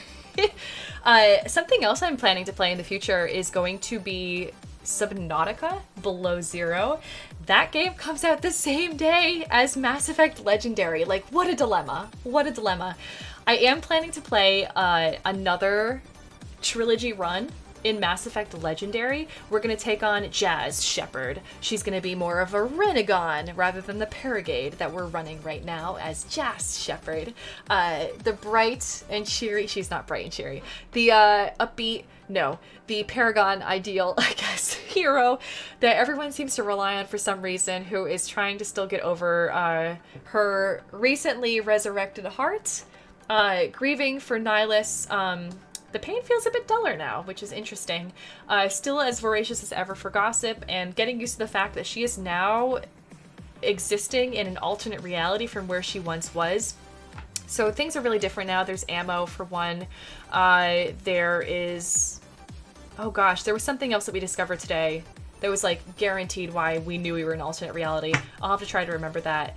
Something else I'm planning to play in the future is going to be Subnautica Below Zero. That game comes out the same day as Mass Effect Legendary. Like, what a dilemma. What a dilemma. I am planning to play another trilogy run in Mass Effect Legendary. We're going to take on Jazz Shepard. She's going to be more of a Renegon rather than the Paragade that we're running right now as Jazz Shepard. The bright and cheery, she's not bright and cheery. The upbeat, no, the Paragon ideal, I guess, hero that everyone seems to rely on for some reason, who is trying to still get over her recently resurrected heart, grieving for Nihilus. The pain feels a bit duller now, which is interesting. Still as voracious as ever for gossip, and getting used to the fact that she is now existing in an alternate reality from where she once was. So things are really different now. There's ammo for one. There is... oh gosh, there was something else that we discovered today that was like guaranteed why we knew we were in an alternate reality. I'll have to try to remember that.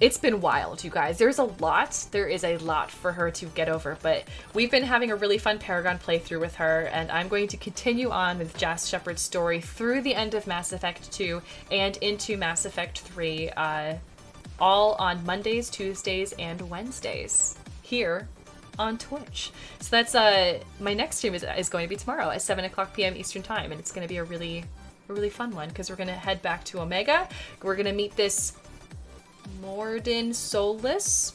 it's been wild, you guys. There is a lot for her to get over, but we've been having a really fun Paragon playthrough with her, and I'm going to continue on with Jas Shepard's story through the end of Mass Effect 2 and into Mass Effect 3, all on Mondays, Tuesdays, and Wednesdays here on Twitch. So that's my next stream is going to be tomorrow at 7 o'clock p.m. Eastern Time, and it's going to be a really fun one because we're going to head back to Omega. We're going to meet this Mordin Solus,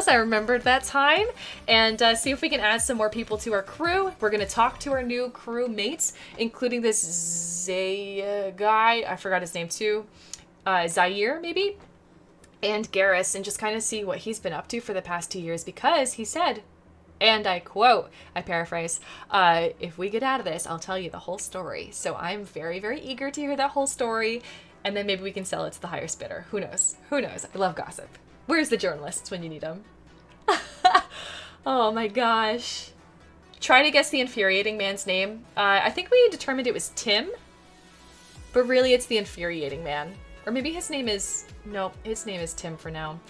I remembered that time, and see if we can add some more people to our crew. We're going to talk to our new crew mates, including this Zay guy, I forgot his name too, Zaire maybe, and Garrus, and just kind of see what he's been up to for the past 2 years, because he said, and I quote, I paraphrase, if we get out of this, I'll tell you the whole story. So I'm very, very eager to hear that whole story, and then maybe we can sell it to the higher bidder. Who knows? Who knows? I love gossip. Where's the journalists when you need them? Oh my gosh. Try to guess the infuriating man's name. I think we determined it was Tim, but really it's the infuriating man. Or maybe his name is, no, his name is Tim for now.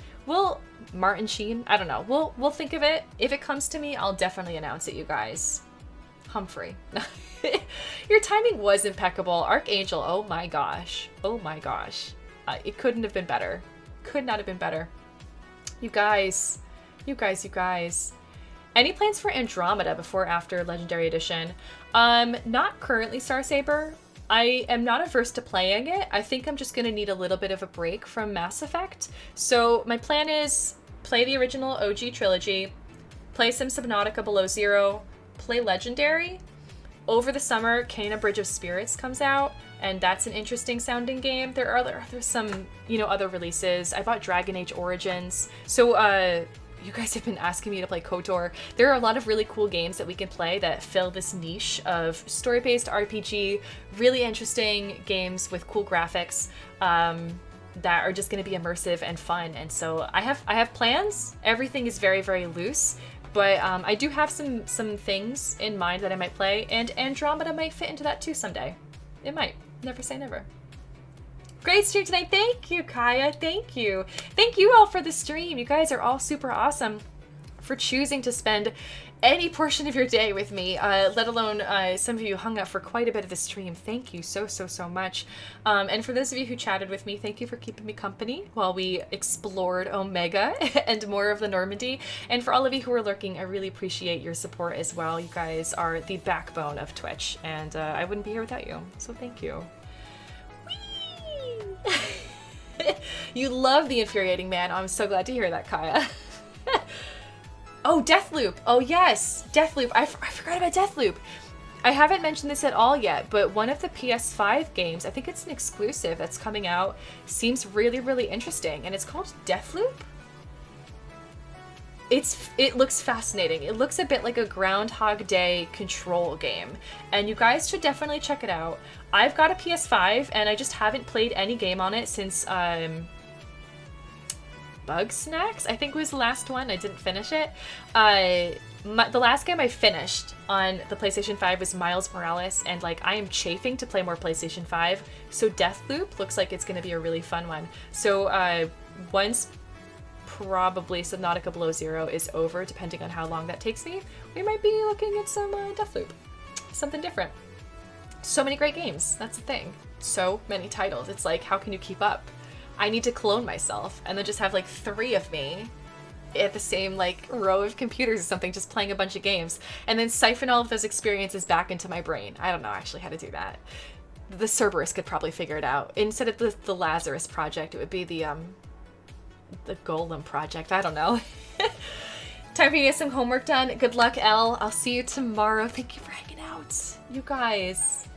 Martin Sheen, I don't know. We'll think of it. If it comes to me, I'll definitely announce it, you guys. Humphrey. Your timing was impeccable. Archangel, oh my gosh. Oh my gosh. It couldn't have been better. Could not have been better. You guys. Any plans for Andromeda before or after Legendary Edition? Not currently, Starsaber. I am not averse to playing it. I think I'm just going to need a little bit of a break from Mass Effect. So my plan is play the original OG trilogy, play some Subnautica Below Zero, play Legendary. Over the summer, Kena Bridge of Spirits comes out, and that's an interesting sounding game. There's some, other releases. I bought Dragon Age Origins. So, you guys have been asking me to play KOTOR. There are a lot of really cool games that we can play that fill this niche of story-based RPG, really interesting games with cool graphics that are just going to be immersive and fun. And so I have plans. Everything is very, very loose. But I do have some things in mind that I might play, and Andromeda might fit into that too someday. It might. Never say never. Great stream tonight. Thank you, Kaya. Thank you. Thank you all for the stream. You guys are all super awesome for choosing to spend any portion of your day with me, let alone some of you hung up for quite a bit of the stream. Thank you so much. And for those of you who chatted with me, thank you for keeping me company while we explored Omega and more of the Normandy. And for all of you who are lurking, I really appreciate your support as well. You guys are the backbone of Twitch, and I wouldn't be here without you. So thank you. You love the infuriating man. I'm so glad to hear that, Kaya. Oh, Deathloop. Oh, yes. Deathloop. I forgot about Deathloop. I haven't mentioned this at all yet, but one of the PS5 games, I think it's an exclusive that's coming out, seems really, really interesting, and it's called Deathloop. It looks fascinating. It looks a bit like a Groundhog Day control game, and you guys should definitely check it out. I've got a PS5, and I just haven't played any game on it since, Bug Snacks, I think was the last one. I didn't finish it. The last game I finished on the PlayStation 5 was Miles Morales, and I am chafing to play more PlayStation 5. So Deathloop looks like it's going to be a really fun one. So once probably Subnautica Below Zero is over, depending on how long that takes me, we might be looking at some Deathloop. Something different. So many great games. That's the thing. So many titles. It's like, how can you keep up? I need to clone myself and then just have 3 of me at the same row of computers or something, just playing a bunch of games, and then siphon all of those experiences back into my brain. I don't know actually how to do that. The Cerberus could probably figure it out. Instead of the Lazarus Project, it would be the Golem Project. I don't know. Time for you to get some homework done. Good luck, Elle. I'll see you tomorrow. Thank you for hanging out, you guys.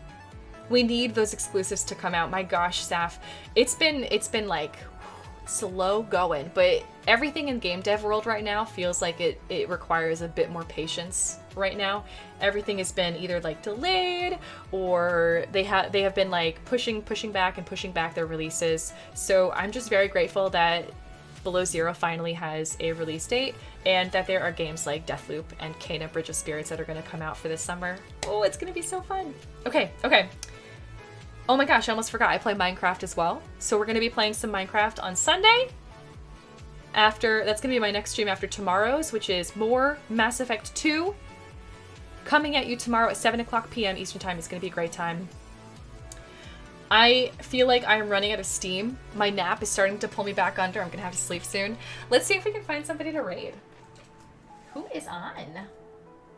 We need those exclusives to come out. My gosh, Saf. It's been slow going, but everything in game dev world right now feels like it requires a bit more patience right now. Everything has been either delayed, or they have been pushing back their releases. So I'm just very grateful that Below Zero finally has a release date, and that there are games like Deathloop and Kena Bridge of Spirits that are going to come out for this summer. Oh, it's going to be so fun. Okay. Oh my gosh, I almost forgot. I play Minecraft as well. So we're going to be playing some Minecraft on Sunday, That's going to be my next stream after tomorrow's, which is more Mass Effect 2. Coming at you tomorrow at 7 o'clock p.m. Eastern Time. It's going to be a great time. I feel like I'm running out of steam. My nap is starting to pull me back under. I'm going to have to sleep soon. Let's see if we can find somebody to raid. Who is on?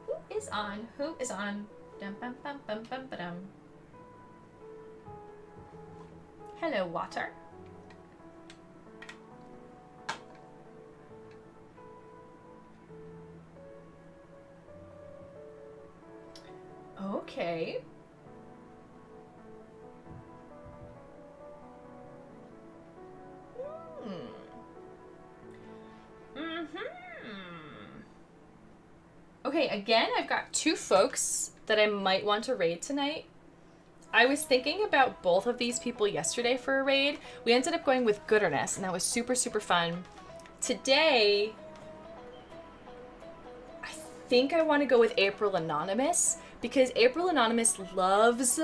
Who is on? Who is on? Dum, bum, bum, bum, bum, ba-dum. Hello, water. Okay. Okay, again, I've got two folks that I might want to raid tonight. I was thinking about both of these people yesterday for a raid. We ended up going with Gooderness, and that was super, super fun. Today, I think I want to go with April Anonymous, because April Anonymous loves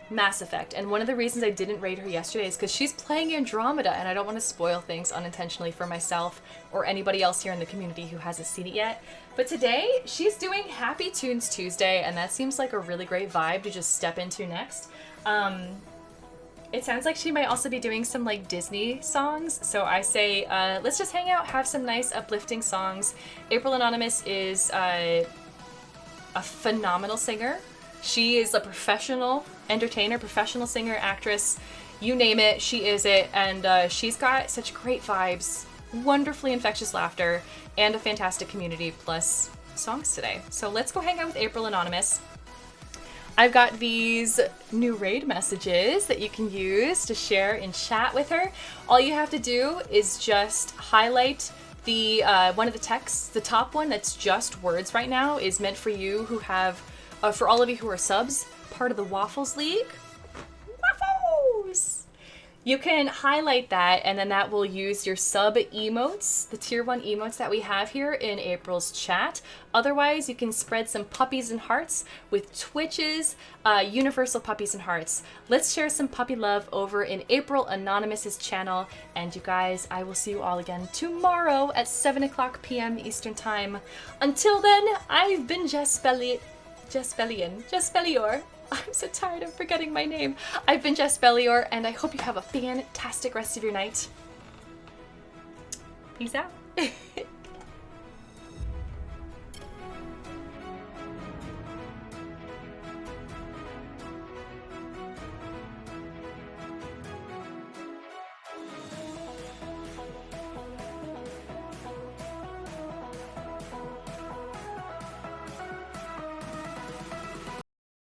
Mass Effect, and one of the reasons I didn't raid her yesterday is because she's playing Andromeda, and I don't want to spoil things unintentionally for myself or anybody else here in the community who hasn't seen it yet. But today, she's doing Happy Tunes Tuesday, and that seems like a really great vibe to just step into next. It sounds like she might also be doing some like Disney songs, so I say let's just hang out, have some nice uplifting songs. April Anonymous is a phenomenal singer. She is a professional entertainer, professional singer, actress, you name it, she is it, and she's got such great vibes, wonderfully infectious laughter, and a fantastic community, plus songs today. So let's go hang out with April Anonymous. I've got these new raid messages that you can use to share in chat with her. All you have to do is just highlight the one of the texts. The top one that's just words right now is meant for you who have, for all of you who are subs, part of the Waffles League. Waffles! You can highlight that, and then that will use your sub emotes, the tier 1 emotes that we have here in April's chat. Otherwise, you can spread some puppies and hearts with Twitch's universal puppies and hearts. Let's share some puppy love over in April Anonymous's channel. And you guys, I will see you all again tomorrow at 7 o'clock p.m. Eastern Time. Until then, I've been Jaspellior. I'm so tired of forgetting my name. I've been Jaspellior, and I hope you have a fantastic rest of your night. Peace out.